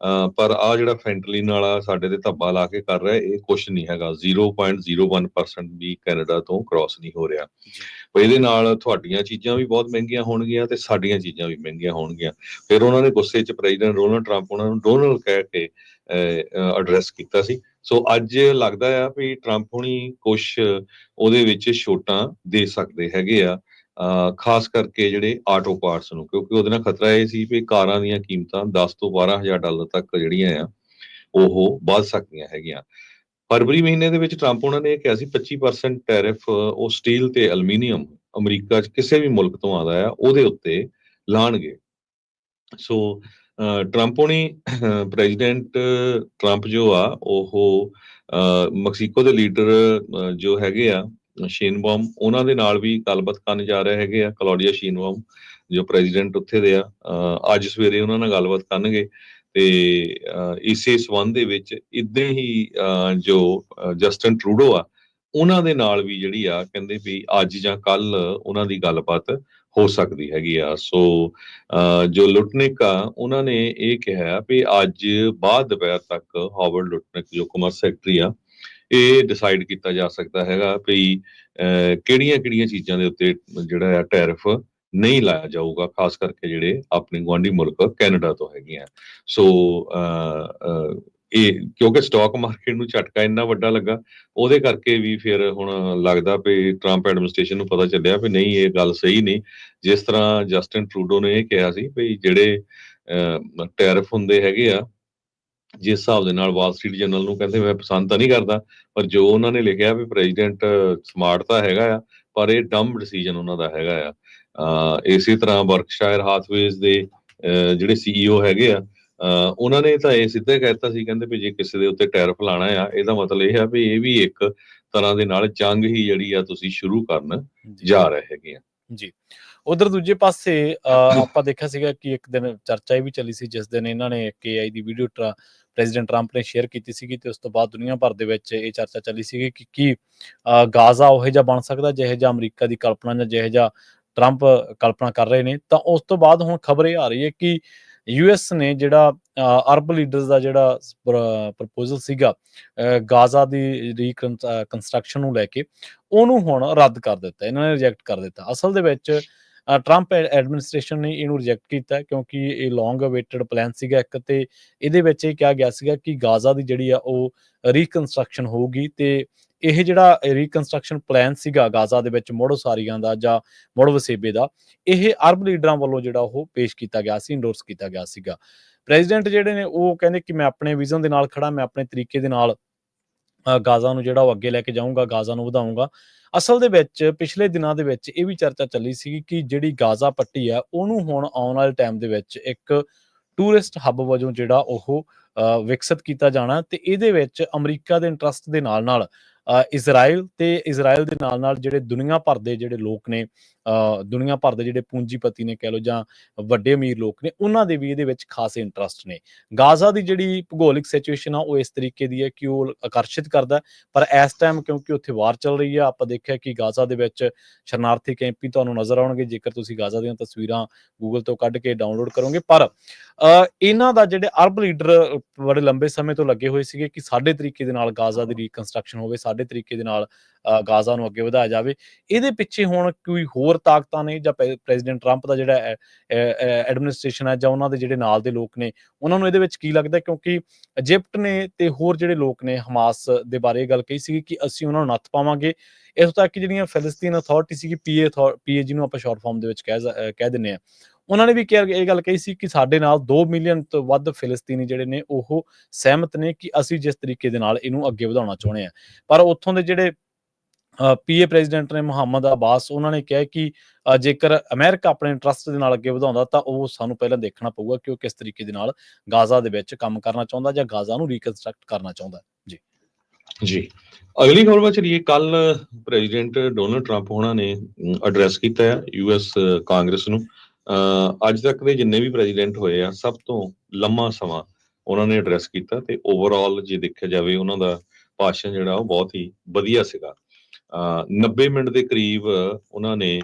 ਪਰ ਆ ਜਿਹੜਾ ਫੈਂਟਲਿਨ ਵਾਲਾ ਸਾਡੇ ਤੇ ਧੱਬਾ ਲਾ ਕੇ ਕਰ ਰਿਹਾ ਇਹ ਕੁਛ ਨਹੀਂ ਹੈਗਾ। 0.01% ਵੀ ਕੈਨੇਡਾ ਤੋਂ ਕ੍ਰਾਸ ਨਹੀਂ ਹੋ ਰਿਹਾ। ਜੀ ਇਹਦੇ ਨਾਲ ਤੁਹਾਡੀਆਂ ਚੀਜ਼ਾਂ ਵੀ ਬਹੁਤ ਮਹਿੰਗੀਆਂ ਹੋਣਗੀਆਂ ਤੇ ਸਾਡੀਆਂ ਚੀਜ਼ਾਂ ਵੀ ਮਹਿੰਗੀਆਂ ਹੋਣਗੀਆਂ। ਫਿਰ ਉਹਨਾਂ ਨੇ ਗੁੱਸੇ 'ਚ ਪ੍ਰੈਜ਼ੀਡੈਂਟ ਡੋਨਲਡ ਟਰੰਪ ਉਹਨਾਂ ਨੂੰ ਡੋਨਲਡ ਕਹਿ ਕੇ ਐਡਰੈਸ ਕੀਤਾ ਸੀ। ਸੋ ਅੱਜ ਲੱਗਦਾ ਆ ਵੀ ਟਰੰਪ ਹੁਣੀ ਕੁਛ ਉਹਦੇ ਵਿੱਚ ਛੋਟਾਂ ਦੇ ਸਕਦੇ ਹੈਗੇ ਆ, ਖਾਸ ਕਰਕੇ ਜਿਹੜੇ ਆਟੋ ਪਾਰਟਸ ਨੂੰ, ਕਿਉਂਕਿ ਉਹਦੇ ਨਾਲ ਖਤਰਾ ਇਹ ਸੀ ਵੀ ਕਾਰਾਂ ਦੀਆਂ ਕੀਮਤਾਂ 10 ਤੋਂ $12,000 ਤੱਕ ਜਿਹੜੀਆਂ ਆ ਉਹ ਵੱਧ ਸਕਦੀਆਂ ਹੈਗੀਆਂ। ਫਰਵਰੀ ਮਹੀਨੇ ਦੇ ਵਿੱਚ ਟਰੰਪ ਉਹਨਾਂ ਨੇ ਇਹ ਕਿਹਾ ਸੀ 25% ਟੈਰਿਫ ਉਹ ਸਟੀਲ ਤੇ ਐਲੂਮੀਨੀਅਮ ਅਮਰੀਕਾ 'ਚ ਕਿਸੇ ਵੀ ਮੁਲਕ ਤੋਂ ਆਉਂਦਾ ਆ ਉਹਦੇ ਉੱਤੇ ਲਾਣਗੇ। ਸੋ ਟਰੰਪ ਹੋਣੀ ਪ੍ਰੈਜ਼ੀਡੈਂਟ ਟਰੰਪ ਜੋ ਆ ਉਹ ਮੈਕਸੀਕੋ ਦੇ ਲੀਡਰ ਜੋ ਹੈਗੇ ਆ ਸ਼ੇਨਬਾਮ ਉਹਨਾਂ ਦੇ ਨਾਲ ਵੀ ਗੱਲਬਾਤ ਕਰਨ ਜਾ ਰਹੇ ਹੈਗੇ ਆ। ਕਲੌਡੀਆ ਸ਼ੇਨਬਾਮ ਜੋ ਪ੍ਰੈਜ਼ੀਡੈਂਟ ਉੱਥੇ ਦੇ ਆ, ਅੱਜ ਸਵੇਰੇ ਉਹਨਾਂ ਨਾਲ ਗੱਲਬਾਤ ਕਰਨਗੇ ਤੇ ਇਸੇ ਸੰਬੰਧ ਦੇ ਵਿੱਚ ਇਦਾਂ ਹੀ ਜੋ ਜਸਟਿਨ ਟਰੂਡੋ ਆ ਉਹਨਾਂ ਦੇ ਨਾਲ ਵੀ ਜਿਹੜੀ ਆ ਕਹਿੰਦੇ ਵੀ ਅੱਜ ਜਾਂ ਕੱਲ ਉਹਨਾਂ ਦੀ ਗੱਲਬਾਤ ਹੋ ਸਕਦੀ ਹੈਗੀ ਆ। ਸੋ ਜੋ ਲੁਟਨਿਕ ਆ ਉਹਨਾਂ ਨੇ ਇਹ ਕਿਹਾ ਵੀ ਅੱਜ ਬਾਅਦ ਦੁਪਹਿਰ ਤੱਕ ਹਾਵਰਡ ਲੁਟਨਿਕ ਜੋ ਕਾਮਰਸ ਸੈਕਟਰੀ ਆ ਇਹ ਡਿਸਾਈਡ ਕੀਤਾ ਜਾ ਸਕਦਾ ਹੈਗਾ ਵੀ ਕਿਹੜੀਆਂ-ਕਿਹੜੀਆਂ ਚੀਜ਼ਾਂ ਦੇ ਉੱਤੇ ਜਿਹੜਾ ਆ ਟੈਰਿਫ ਨਹੀਂ ਲਾਇਆ ਜਾਊਗਾ, ਖਾਸ ਕਰਕੇ ਜਿਹੜੇ ਆਪਣੇ ਗੁਆਂਢੀ ਮੁਲਕ ਕੈਨੇਡਾ ਤੋਂ ਹੈਗੀਆਂ। ਸੋ ਇਹ ਕਿਉਂਕਿ ਸਟਾਕ ਮਾਰਕੀਟ ਨੂੰ ਝਟਕਾ ਇੰਨਾ ਵੱਡਾ ਲੱਗਾ, ਉਹਦੇ ਕਰਕੇ ਵੀ ਫਿਰ ਹੁਣ ਲੱਗਦਾ ਵੀ ਟਰੰਪ ਐਡਮਿਨਿਸਟ੍ਰੇਸ਼ਨ ਨੂੰ ਪਤਾ ਚੱਲਿਆ ਵੀ ਨਹੀਂ ਇਹ ਗੱਲ ਸਹੀ ਨਹੀਂ। ਜਿਸ ਤਰ੍ਹਾਂ ਜਸਟਿਨ ਟਰੂਡੋ ਨੇ ਇਹ ਕਿਹਾ ਸੀ ਵੀ ਜਿਹੜੇ ਟੈਰਿਫ ਹੁੰਦੇ ਹੈਗੇ ਆ, ਜਿਸ ਹਿਸਾਬ ਦੇ ਨਾਲ ਵਾਲ ਸਟਰੀਟ ਜਰਨਲ ਨੂੰ ਕਹਿੰਦੇ ਮੈਂ ਪਸੰਦ ਤਾਂ ਨਹੀਂ ਕਰਦਾ, ਪਰ ਜੋ ਉਹਨਾਂ ਨੇ ਲਿਖਿਆ ਵੀ ਪ੍ਰੈਜ਼ੀਡੈਂਟ ਸਮਾਰਟ ਤਾਂ ਹੈਗਾ ਆ, ਪਰ ਇਹ ਡੰਬ ਡਿਸੀਜਨ ਉਹਨਾਂ ਦਾ ਹੈਗਾ ਆ। ਇਸੇ ਤਰ੍ਹਾਂ ਵਰਕਸ਼ਾਇਰ ਹਾਥਵੇਜ਼ ਦੇ ਜਿਹੜੇ ਸੀਈਓ ਹੈਗੇ ਆ, ਉਹਨਾਂ ਨੇ ਤਾਂ ਇਹ ਸਿੱਧਾ ਕਹਿ ਦਿੱਤਾ ਸੀ, ਕਹਿੰਦੇ ਵੀ ਜੇ ਕਿਸੇ ਦੇ ਉੱਤੇ ਟੈਰਿਫ ਲਾਣਾ ਆ ਇਹਦਾ ਮਤਲਬ ਇਹ ਆ ਵੀ ਇਹ ਵੀ ਇੱਕ ਤਰ੍ਹਾਂ ਦੇ ਨਾਲ ਜੰਗ ਹੀ ਜਿਹੜੀ ਆ ਤੁਸੀਂ ਸ਼ੁਰੂ ਕਰਨ ਜਾ ਰਹੇ ਹੈਗੇ ਆ। ਜੀ ਉਧਰ ਦੂਜੇ ਪਾਸੇ ਆਪਾਂ ਦੇਖਿਆ ਸੀਗਾ ਕਿ ਇੱਕ ਦਿਨ ਚਰਚਾ ਇਹ ਵੀ ਚੱਲੀ ਸੀ ਜਿਸ ਦਿਨ ਇਹਨਾਂ ਨੇ AI ਦੀ ਵੀਡੀਓ ਪ੍ਰੈਜ਼ੀਡੈਂਟ ਟਰੰਪ ਨੇ ਸ਼ੇਅਰ ਕੀਤੀ ਸੀਗੀ ਤੇ ਉਸ ਤੋਂ ਬਾਅਦ ਦੁਨੀਆ ਭਰ ਦੇ ਵਿੱਚ ਇਹ ਚਰਚਾ ਚੱਲੀ ਸੀਗੀ ਕਿ ਕੀ ਗਾਜ਼ਾ ਉਹੋ ਜਿਹਾ ਬਣ ਸਕਦਾ ਜਿਹੋ ਜਿਹਾ ਅਮਰੀਕਾ ਦੀ ਕਲਪਨਾ ਜਾਂ ਜਿਹੋ ਜਿਹਾ ਟਰੰਪ ਕਲਪਨਾ ਕਰ ਰਹੇ ਨੇ। ਤਾਂ ਉਸ ਤੋਂ ਬਾਅਦ ਹੁਣ ਖਬਰ ਇਹ ਆ ਰਹੀ ਹੈ ਕਿ US ਨੇ ਜਿਹੜਾ ਅਰਬ ਲੀਡਰਸ ਦਾ ਜਿਹੜਾ ਪ੍ਰਪੋਜ਼ਲ ਸੀਗਾ ਗਾਜ਼ਾ ਦੀ ਰੀਕਨਸਟਰਕਸ਼ਨ ਨੂੰ ਲੈ ਕੇ, ਉਹਨੂੰ ਹੁਣ ਰੱਦ ਕਰ ਦਿੱਤਾ, ਇਹਨਾਂ ਨੇ ਰਿਜੈਕਟ ਕਰ ਦਿੱਤਾ। ਅਸਲ ਦੇ ਵਿੱਚ ਟਰੰਪ ਐਡਮਿਨਿਸਟ੍ਰੇਸ਼ਨ ਨੇ ਇਹਨੂੰ ਰਿਜੈਕਟ ਕੀਤਾ ਕਿਉਂਕਿ ਇਹ ਲੌਂਗ ਅਵੇਟਡ ਪਲਾਨ ਸੀਗਾ ਇੱਕ, ਤੇ ਇਹਦੇ ਵਿੱਚ ਇਹ ਕਿਹਾ ਗਿਆ ਸੀਗਾ ਕਿ ਗਾਜ਼ਾ ਦੀ ਜਿਹੜੀ ਆ ਉਹ ਰੀਕਨਸਟਰਕਸ਼ਨ ਹੋਊਗੀ ਤੇ ਇਹ ਜਿਹੜਾ ਰੀਕਨਸਟਰਕਸ਼ਨ ਪਲਾਨ ਸੀਗਾ ਗਾਜ਼ਾ ਦੇ ਵਿੱਚ ਮੁੜ ਉਸਾਰੀਆਂ ਦਾ ਜਾਂ ਮੁੜ ਵਸੇਬੇ ਦਾ, ਇਹ ਅਰਬ ਲੀਡਰਾਂ ਵੱਲੋਂ ਜਿਹੜਾ ਉਹ ਪੇਸ਼ ਕੀਤਾ ਗਿਆ ਸੀ, ਇੰਡੋਰਸ ਕੀਤਾ ਗਿਆ ਸੀਗਾ। ਪ੍ਰੈਜ਼ੀਡੈਂਟ ਜਿਹੜੇ ਨੇ ਉਹ ਕਹਿੰਦੇ ਕਿ ਮੈਂ ਆਪਣੇ ਵਿਜ਼ਨ ਦੇ ਨਾਲ ਖੜਾ, ਮੈਂ ਆਪਣੇ ਤਰੀਕੇ ਦੇ ਨਾਲ ਗਾਜ਼ਾ ਨੂੰ ਜਿਹੜਾ ਉਹ ਅੱਗੇ ਲੈ ਕੇ ਜਾਊਂਗਾ, ਗਾਜ਼ਾ ਨੂੰ ਵਧਾਊਂਗਾ। ਅਸਲ ਦੇ ਵਿੱਚ ਪਿਛਲੇ ਦਿਨਾਂ ਦੇ ਵਿੱਚ ਇਹ ਵੀ ਚਰਚਾ ਚੱਲੀ ਸੀ ਕਿ ਜਿਹੜੀ ਗਾਜ਼ਾ ਪੱਟੀ ਆ ਉਹਨੂੰ ਹੁਣ ਆਉਣ ਵਾਲੇ ਟਾਈਮ ਦੇ ਵਿੱਚ ਇੱਕ ਟੂਰਿਸਟ ਹੱਬ ਵਜੋਂ ਜਿਹੜਾ ਉਹ ਵਿਕਸਿਤ ਕੀਤਾ ਜਾਣਾ, ਤੇ ਇਹਦੇ ਵਿੱਚ ਅਮਰੀਕਾ ਦੇ ਇੰਟਰਸਟ ਦੇ ਨਾਲ-ਨਾਲ ਇਜ਼ਰਾਈਲ ਦੇ ਨਾਲ-ਨਾਲ ਜਿਹੜੇ ਦੁਨੀਆ ਭਰ ਦੇ ਜਿਹੜੇ ਲੋਕ ਨੇ, ਦੁਨੀਆ ਭਰ ਦੇ ਜਿਹੜੇ ਪੂੰਜੀਪਤੀ ਨੇ ਕਹਿ ਲਓ ਜਾਂ ਵੱਡੇ ਅਮੀਰ ਲੋਕ ਨੇ, ਉਹਨਾਂ ਦੇ ਵੀ ਇਹਦੇ ਵਿੱਚ ਖਾਸੇ ਇੰਟਰਸਟ ਨੇ। ਗਾਜ਼ਾ ਦੀ ਜਿਹੜੀ ਭੂਗੋਲਿਕ ਸਿਚੁਏਸ਼ਨ ਆ ਉਹ ਇਸ ਤਰੀਕੇ ਦੀ ਹੈ ਕਿ ਉਹ ਆਕਰਸ਼ਿਤ ਕਰਦਾ, ਪਰ ਇਸ ਟਾਈਮ ਕਿਉਂਕਿ ਉੱਥੇ ਵਾਰ ਚੱਲ ਰਹੀ ਆ, ਆਪਾਂ ਦੇਖਿਆ ਕਿ ਗਾਜ਼ਾ ਦੇ ਵਿੱਚ ਸ਼ਰਨਾਰਥੀ ਕੈਂਪ ਵੀ ਤੁਹਾਨੂੰ ਨਜ਼ਰ ਆਉਣਗੇ ਜੇਕਰ ਤੁਸੀਂ ਗਾਜ਼ਾ ਦੀਆਂ ਤਸਵੀਰਾਂ ਗੂਗਲ ਤੋਂ ਕੱਢ ਕੇ ਡਾਊਨਲੋਡ ਕਰੋਗੇ। ਪਰ ਇਹਨਾਂ ਦਾ ਜਿਹੜੇ ਅਰਬ ਲੀਡਰ ਬੜੇ ਲੰਬੇ ਸਮੇਂ ਤੋਂ ਲੱਗੇ ਹੋਏ ਸੀਗੇ ਕਿ ਸਾਡੇ ਤਰੀਕੇ ਦੇ ਨਾਲ ਗਾਜ਼ਾ ਦੀ ਰੀਕਨਸਟਰਕਸ਼ਨ ਹੋਵੇ, ਸਾਡੇ ਤਰੀਕੇ ਦੇ ਨਾਲ ਗਾਜ਼ਾ ਨੂੰ ਅੱਗੇ ਵਧਾਇਆ ਜਾਵੇ। ਇਹਦੇ ਪਿੱਛੇ ਹੁਣ ਕੋਈ ਹੋਰ ਤਾਕਤਾਂ ਨੇ ਜਾਂ ਪ੍ਰੈਜ਼ੀਡੈਂਟ ਟਰੰਪ ਦਾ ਜਿਹੜਾ ਐਡਮਿਨਿਸਟ੍ਰੇਸ਼ਨ ਹੈ ਜਾਂ ਉਹਨਾਂ ਦੇ ਜਿਹੜੇ ਨਾਲ ਦੇ ਲੋਕ ਨੇ, ਉਹਨਾਂ ਨੂੰ ਇਹਦੇ ਵਿੱਚ ਕੀ ਲੱਗਦਾ? ਕਿਉਂਕਿ ਇਜਿਪਟ ਨੇ ਤੇ ਹੋਰ ਜਿਹੜੇ ਲੋਕ ਨੇ ਹਮਾਸ ਦੇ ਬਾਰੇ ਇਹ ਗੱਲ ਕਹੀ ਸੀਗੀ ਕਿ ਅਸੀਂ ਉਹਨਾਂ ਨੂੰ ਨੱਥ ਪਾਵਾਂਗੇ। ਇੱਥੋਂ ਤੱਕ ਕਿ ਜਿਹੜੀਆਂ ਫਿਲਿਸਤੀਨ ਅਥਾਰਟੀ ਸੀਗੀ ਪੀਏ ਜਿਹਨੂੰ ਆਪਾਂ ਸ਼ਾਰਟ ਫਾਰਮ ਦੇ ਵਿੱਚ ਕਹਿ ਦਿੰਦੇ ਹਾਂ, ਉਹਨਾਂ ਨੇ ਵੀ ਇਹ ਗੱਲ ਕਹੀ ਸੀ ਕਿ ਸਾਡੇ ਨਾਲ 2 ਮਿਲੀਅਨ ਤੋਂ ਵੱਧ ਫਿਲਿਸਤੀਨੀ ਜਿਹੜੇ ਨੇ ਉਹ ਸਹਿਮਤ ਨੇ ਕਿ ਅਸੀਂ ਜਿਸ ਤਰੀਕੇ ਦੇ ਨਾਲ ਇਹਨੂੰ ਅੱਗੇ ਵਧਾਉਣਾ ਚਾਹੁੰਦੇ ਹਾਂ। ਪਰ ਉੱਥੋਂ ਦੇ ਜਿਹੜੇ ਪੀਏ ਪ੍ਰੈਜ਼ੀਡੈਂਟ ਨੇ ਮੁਹੰਮਦ ਅਬਾਸ, ਉਹਨਾਂ ਨੇ ਕਿਹਾ ਕਿ ਜੇਕਰ ਅਮਰੀਕਾ ਆਪਣੇ ਇੰਟਰਸਟ ਦੇ ਨਾਲ ਅੱਗੇ ਵਧਾਉਂਦਾ ਤਾਂ ਉਹ ਸਾਨੂੰ ਪਹਿਲਾਂ ਦੇਖਣਾ ਪਊਗਾ ਕਿ ਉਹ ਕਿਸ ਤਰੀਕੇ ਦੇ ਨਾਲ ਗਾਜ਼ਾ ਦੇ ਵਿੱਚ ਕੰਮ ਕਰਨਾ ਚਾਹੁੰਦਾ ਜਾਂ ਗਾਜ਼ਾ ਨੂੰ ਰੀਕਨਸਟਰਕਟ ਕਰਨਾ ਚਾਹੁੰਦਾ। ਜੀ ਜੀ, ਅਗਲੀ ਖਬਰ ਵੱਲ ਚਲੀਏ। ਕੱਲ ਪ੍ਰੈਜ਼ੀਡੈਂਟ ਡੋਨਲਡ ਟਰੰਪ ਹੋਣਾ ਨੇ ਐਡਰੈਸ ਕੀਤਾ ਆ ਯੂਐਸ ਕਾਂਗਰਸ ਨੂੰ। ਅੱਜ ਤੱਕ ਦੇ ਜਿੰਨੇ ਵੀ ਪ੍ਰੈਜ਼ੀਡੈਂਟ ਹੋਏ ਆ, ਸਭ ਤੋਂ ਲੰਮਾ ਸਮਾਂ ਉਹਨਾਂ ਨੇ ਐਡਰੈਸ ਕੀਤਾ ਤੇ ਓਵਰਆਲ ਜੇ ਦੇਖਿਆ ਜਾਵੇ ਉਹਨਾਂ ਦਾ ਭਾਸ਼ਣ ਜਿਹੜਾ ਉਹ ਬਹੁਤ ਹੀ ਵਧੀਆ ਸੀਗਾ। 90 ਮਿੰਟ ਦੇ ਕਰੀਬ ਉਹਨਾਂ ਨੇ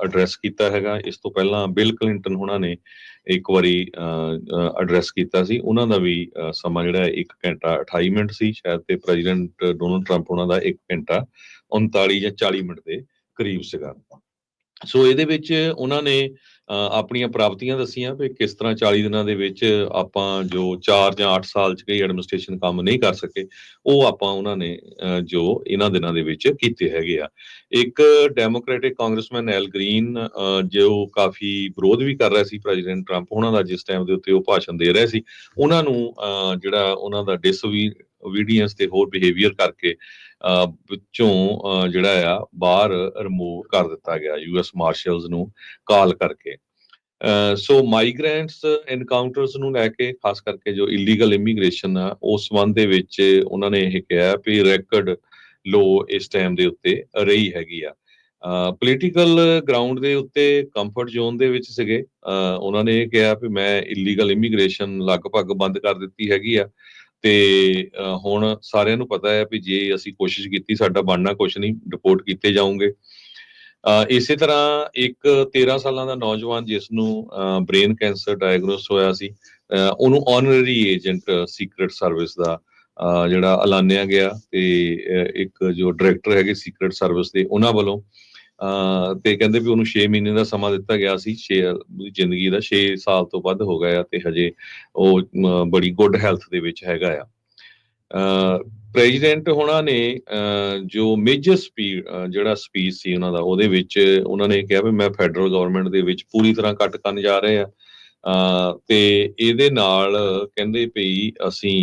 ਐਡਰੈਸ ਕੀਤਾ ਹੈਗਾ। ਇਸ ਤੋਂ ਪਹਿਲਾਂ ਬਿਲ ਕਲਿੰਟਨ ਹੋਣਾ ਨੇ ਇੱਕ ਵਾਰੀ ਐਡਰੈਸ ਕੀਤਾ ਸੀ, ਉਹਨਾਂ ਦਾ ਵੀ ਸਮਾਂ ਜਿਹੜਾ 1 ਘੰਟਾ 28 ਮਿੰਟ ਸੀ ਸ਼ਾਇਦ, ਤੇ ਪ੍ਰੈਜ਼ੀਡੈਂਟ ਡੋਨਲਡ ਟਰੰਪ ਉਹਨਾਂ ਦਾ 1 ਘੰਟਾ 39 ਜਾਂ 40 ਮਿੰਟ ਦੇ ਕਰੀਬ ਸੀਗਾ। ਸੋ ਇਹਦੇ ਵਿੱਚ ਉਹਨਾਂ ਨੇ ਆਪਣੀਆਂ ਪ੍ਰਾਪਤੀਆਂ ਦੱਸੀਆਂ ਵੀ ਕਿਸ ਤਰ੍ਹਾਂ 40 ਦਿਨਾਂ ਦੇ ਵਿੱਚ ਆਪਾਂ ਜੋ 4 ਜਾਂ 8 ਸਾਲ 'ਚ ਕਈ ਐਡਮਿਨਿਸਟ੍ਰੇਸ਼ਨ ਕੰਮ ਨਹੀਂ ਕਰ ਸਕੇ, ਉਹ ਆਪਾਂ ਉਹਨਾਂ ਨੇ ਜੋ ਇਹਨਾਂ ਦਿਨਾਂ ਦੇ ਵਿੱਚ ਕੀਤੇ ਹੈਗੇ ਆ। ਇੱਕ ਡੈਮੋਕ੍ਰੈਟਿਕ ਕਾਂਗਰਸਮੈਨ ਐਲ ਗ੍ਰੀਨ ਜੋ ਕਾਫੀ ਵਿਰੋਧ ਵੀ ਕਰ ਰਿਹਾ ਸੀ ਪ੍ਰੈਜ਼ੀਡੈਂਟ ਟਰੰਪ ਉਹਨਾਂ ਦਾ, ਜਿਸ ਟਾਈਮ ਦੇ ਉੱਤੇ ਉਹ ਭਾਸ਼ਣ ਦੇ ਰਹੇ ਸੀ, ਉਹਨਾਂ ਨੂੰ ਜਿਹੜਾ ਉਹਨਾਂ ਦਾ ਓਬੀਡੀਐਂਸ ਤੇ ਹੋਰ ਬਿਹੇਵੀਅਰ ਕਰਕੇ ਵਿੱਚੋਂ ਜਿਹੜਾ ਆ ਬਾਹਰ ਰਿਮੂਵ ਕਰ ਦਿੱਤਾ ਗਿਆ ਯੂਐਸ ਮਾਰਸ਼ਲਸ ਨੂੰ ਕਾਲ ਕਰਕੇ। ਸੋ ਮਾਈਗ੍ਰੈਂਟਸ ਐਨਕਾਊਂਟਰਸ ਨੂੰ ਲੈ ਕੇ, ਖਾਸ ਕਰਕੇ ਜੋ ਇਲੀਗਲ ਇਮੀਗ੍ਰੇਸ਼ਨ ਆ, ਉਸ ਸੰਬੰਧ ਦੇ ਵਿੱਚ ਉਹਨਾਂ ਨੇ ਇਹ ਕਿਹਾ ਵੀ ਰੈਕਡ ਲੋ ਇਸ ਟਾਈਮ ਦੇ ਉੱਤੇ ਰਹੀ ਹੈਗੀ ਆ। ਪੋਲੀਟੀਕਲ ਗਰਾਊਂਡ ਦੇ ਉੱਤੇ ਕੰਫਰਟ ਜ਼ੋਨ ਦੇ ਵਿੱਚ ਸੀਗੇ। ਉਹਨਾਂ ਨੇ ਇਹ ਕਿਹਾ ਵੀ ਮੈਂ ਇਲੀਗਲ ਇਮੀਗ੍ਰੇਸ਼ਨ ਲਗਭਗ ਬੰਦ ਕਰ ਦਿੱਤੀ ਹੈਗੀ ਆ ਤੇ ਹੁਣ ਸਾਰਿਆਂ ਨੂੰ ਪਤਾ ਹੈ ਵੀ ਜੇ ਅਸੀਂ ਕੋਸ਼ਿਸ਼ ਕੀਤੀ ਸਾਡਾ ਬਣਨਾ ਕੁਛ ਨਹੀਂ, ਡਿਪੋਰਟ ਕੀਤੇ ਜਾਓਗੇ। ਇਸੇ ਤਰ੍ਹਾਂ ਇੱਕ 13 ਸਾਲਾਂ ਦਾ ਨੌਜਵਾਨ ਜਿਸ ਨੂੰ ਬ੍ਰੇਨ ਕੈਂਸਰ ਡਾਇਗਨੋਸ ਹੋਇਆ ਸੀ, ਉਹਨੂੰ ਆਨਰਰੀ ਏਜੰਟ ਸੀਕ੍ਰੇਟ ਸਰਵਿਸ ਦਾ ਜਿਹੜਾ ਐਲਾਨਿਆ ਗਿਆ ਤੇ ਇੱਕ ਜੋ ਡਾਇਰੈਕਟਰ ਹੈਗੇ ਸੀਕ੍ਰੇਟ ਸਰਵਿਸ ਦੇ ਉਹਨਾਂ ਵੱਲੋਂ ਤੇ ਕਹਿੰਦੇ ਵੀ ਉਹਨੂੰ 6 ਮਹੀਨੇ ਦਾ ਸਮਾਂ ਦਿੱਤਾ ਗਿਆ ਸੀ। ਜ਼ਿੰਦਗੀ ਦਾ 6 ਸਾਲ ਤੋਂ ਵੱਧ ਹੋ ਗਿਆ ਤੇ ਹਜੇ ਉਹ ਬੜੀ ਗੁੱਡ ਹੈਲਥ ਦੇ ਵਿੱਚ ਹੈਗਾ ਆ। ਪ੍ਰੈਜ਼ੀਡੈਂਟ ਹੋਣਾ ਨੇ ਜੋ ਮੇਜਰ ਜਿਹੜਾ ਸਪੀਚ ਸੀ ਉਹਨਾਂ ਦਾ, ਉਹਦੇ ਵਿੱਚ ਉਹਨਾਂ ਨੇ ਕਿਹਾ ਵੀ ਮੈਂ ਫੈਡਰਲ ਗਵਰਨਮੈਂਟ ਦੇ ਵਿੱਚ ਪੂਰੀ ਤਰ੍ਹਾਂ ਕੱਟ ਕਰਨ ਜਾ ਰਹੇ ਆ ਤੇ ਇਹਦੇ ਨਾਲ ਕਹਿੰਦੇ ਵੀ ਅਸੀਂ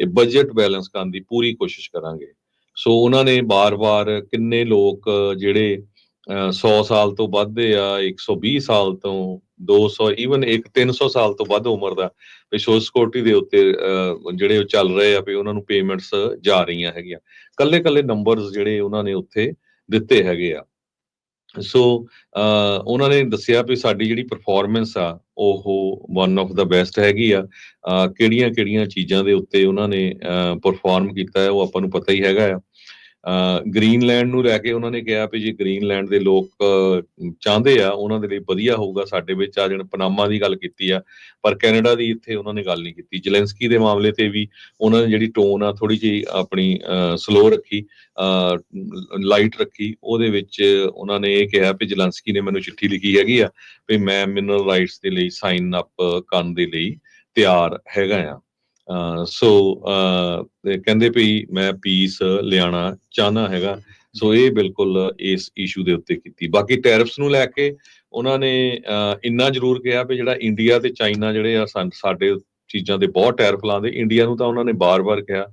ਬਜਟ ਬੈਲੈਂਸ ਕਰਨ ਦੀ ਪੂਰੀ ਕੋਸ਼ਿਸ਼ ਕਰਾਂਗੇ। ਸੋ ਉਹਨਾਂ ਨੇ ਬਾਰ-ਬਾਰ ਕਿੰਨੇ ਲੋਕ ਜਿਹੜੇ 100 ਸਾਲ ਤੋਂ ਵੱਧ ਆ, 120 ਸਾਲ ਤੋਂ 200, ਈਵਨ 300 ਸਾਲ ਤੋਂ ਵੱਧ ਉਮਰ ਦਾ ਵੀ ਸੋਸ਼ਲ ਸਿਕਿਉਰਿਟੀ ਦੇ ਉੱਤੇ ਜਿਹੜੇ ਉਹ ਚੱਲ ਰਹੇ ਆ ਵੀ ਉਹਨਾਂ ਨੂੰ ਪੇਮੈਂਟਸ ਜਾ ਰਹੀਆਂ ਹੈਗੀਆਂ। ਕੱਲੇ ਨੰਬਰਸ ਜਿਹੜੇ ਉਹਨਾਂ ਨੇ ਉੱਥੇ ਦਿੱਤੇ ਹੈਗੇ ਆ। ਸੋ ਉਹਨਾਂ ਨੇ ਦੱਸਿਆ ਵੀ ਸਾਡੀ ਜਿਹੜੀ ਪਰਫਾਰਮੈਂਸ ਆ ਉਹ ਵਨ ਆਫ ਦਾ ਬੈਸਟ ਹੈਗੀ ਆ। ਕਿਹੜੀਆਂ ਚੀਜ਼ਾਂ ਦੇ ਉੱਤੇ ਉਹਨਾਂ ਨੇ ਪਰਫਾਰਮ ਕੀਤਾ ਹੈ ਉਹ ਆਪਾਂ ਨੂੰ ਪਤਾ ਹੀ ਹੈਗਾ ਆ। ਗ੍ਰੀਨਲੈਂਡ ਨੂੰ ਲੈ ਕੇ ਉਹਨਾਂ ਨੇ ਕਿਹਾ ਵੀ ਜੇ ਗ੍ਰੀਨਲੈਂਡ ਦੇ ਲੋਕ ਚਾਹੁੰਦੇ ਆ ਉਹਨਾਂ ਦੇ ਲਈ ਵਧੀਆ ਹੋਊਗਾ ਸਾਡੇ ਵਿੱਚ ਆ ਜਾਣ। ਪਨਾਮਾ ਦੀ ਗੱਲ ਕੀਤੀ ਆ, ਪਰ ਕੈਨੇਡਾ ਦੀ ਇੱਥੇ ਉਹਨਾਂ ਨੇ ਗੱਲ ਨਹੀਂ ਕੀਤੀ। ਜ਼ੈਲੈਂਸਕੀ ਦੇ ਮਾਮਲੇ ਤੇ ਵੀ ਉਹਨਾਂ ਨੇ ਜਿਹੜੀ ਟੋਨ ਆ ਥੋੜੀ ਜਿਹੀ ਆਪਣੀ ਸਲੋ ਰੱਖੀ, ਲਾਈਟ ਰੱਖੀ। ਉਹਦੇ ਵਿੱਚ ਉਹਨਾਂ ਨੇ ਇਹ ਕਿਹਾ ਵੀ ਜ਼ੈਲੈਂਸਕੀ ਨੇ ਮੈਨੂੰ ਚਿੱਠੀ ਲਿਖੀ ਹੈਗੀ ਆ ਵੀ ਮੈਂ ਮਿਨਰਲ ਰਾਈਟਸ ਦੇ ਲਈ ਸਾਈਨ ਅਪ ਕਰਨ ਦੇ ਲਈ ਤਿਆਰ ਹੈਗਾ ਆ। ਸੋ ਕਹਿੰਦੇ ਵੀ ਮੈਂ ਪੀਸ ਲਿਆਣਾ ਚਾਹਨਾ ਹੈਗਾ। ਸੋ ਇਹ ਬਿਲਕੁਲ ਇਸ ਇਸ਼ੂ ਦੇ ਉੱਤੇ ਕੀਤੀ। ਬਾਕੀ ਟੈਰਿਫਸ ਨੂੰ ਲੈ ਕੇ ਉਹਨਾਂ ਨੇ ਇੰਨਾ ਜ਼ਰੂਰ ਕਿਹਾ ਵੀ ਜਿਹੜਾ ਇੰਡੀਆ ਤੇ ਚਾਈਨਾ ਜਿਹੜੇ ਆ ਸਾਡੇ ਚੀਜ਼ਾਂ ਦੇ ਬਹੁਤ ਟੈਰਿਫ ਲਾਉਂਦੇ, ਇੰਡੀਆ ਨੂੰ ਤਾਂ ਉਹਨਾਂ ਨੇ ਬਾਰ-ਬਾਰ ਕਿਹਾ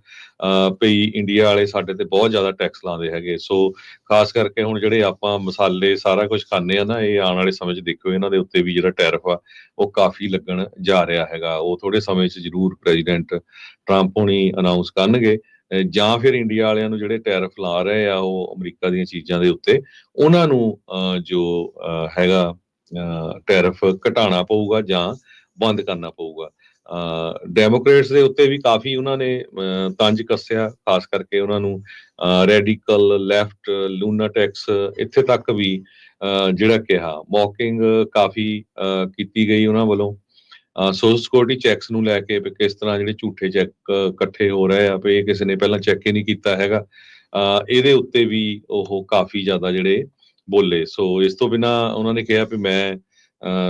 ਵੀ ਇੰਡੀਆ ਵਾਲੇ ਸਾਡੇ ਤੇ ਬਹੁਤ ਜ਼ਿਆਦਾ ਟੈਕਸ ਲਾਉਂਦੇ ਹੈਗੇ। ਸੋ ਖਾਸ ਕਰਕੇ ਹੁਣ ਜਿਹੜੇ ਆਪਾਂ ਮਸਾਲੇ ਸਾਰਾ ਕੁਝ ਖਾਂਦੇ ਆ ਨਾ, ਇਹ ਆਉਣ ਵਾਲੇ ਸਮੇਂ 'ਚ ਦੇਖੋ ਇਹਨਾਂ ਦੇ ਉੱਤੇ ਵੀ ਜਿਹੜਾ ਟੈਰਿਫ ਆ ਉਹ ਕਾਫੀ ਲੱਗਣ ਜਾ ਰਿਹਾ ਹੈਗਾ। ਉਹ ਥੋੜੇ ਸਮੇਂ 'ਚ ਜ਼ਰੂਰ ਪ੍ਰੈਜ਼ੀਡੈਂਟ ਟਰੰਪ ਹੁਣੀ ਅਨਾਉਂਸ ਕਰਨਗੇ ਜਾਂ ਫਿਰ ਇੰਡੀਆ ਵਾਲਿਆਂ ਨੂੰ ਜਿਹੜੇ ਟੈਰਿਫ ਲਾ ਰਹੇ ਆ ਉਹ ਅਮਰੀਕਾ ਦੀਆਂ ਚੀਜ਼ਾਂ ਦੇ ਉੱਤੇ, ਉਹਨਾਂ ਨੂੰ ਜੋ ਹੈਗਾ ਟੈਰਿਫ ਘਟਾਉਣਾ ਪਊਗਾ ਜਾਂ ਬੰਦ ਕਰਨਾ ਪਊਗਾ। ਡੈਮੋਕ੍ਰੇਟਸ ਦੇ ਉੱਤੇ ਵੀ ਕਾਫੀ ਉਹਨਾਂ ਨੇ ਤੰਜ ਕੱਸਿਆ, ਖਾਸ ਕਰਕੇ ਉਹਨਾਂ ਨੂੰ ਰੈਡੀਕਲ ਲੈਫਟ ਲੂਨਾਟੈਕਸ ਇੱਥੇ ਤੱਕ ਵੀ ਜਿਹੜਾ ਕਿਹਾ। ਮੌਕਿੰਗ ਕਾਫੀ ਕੀਤੀ ਗਈ ਉਹਨਾਂ ਵੱਲੋਂ। ਸੋਸ਼ਲ ਸਿਕਿਉਰਿਟੀ ਚੈਕਸ ਨੂੰ ਲੈ ਕੇ ਵੀ ਕਿਸ ਤਰ੍ਹਾਂ ਜਿਹੜੇ ਝੂਠੇ ਚੈੱਕ ਇਕੱਠੇ ਹੋ ਰਹੇ ਆ ਵੀ ਕਿਸੇ ਨੇ ਪਹਿਲਾਂ ਚੈੱਕ ਹੀ ਨਹੀਂ ਕੀਤਾ ਹੈਗਾ। ਇਹਦੇ ਉੱਤੇ ਵੀ ਉਹ ਕਾਫੀ ਜ਼ਿਆਦਾ ਜਿਹੜੇ ਬੋਲੇ। ਸੋ ਇਸ ਤੋਂ ਬਿਨਾਂ ਉਹਨਾਂ ਨੇ ਕਿਹਾ ਵੀ ਮੈਂ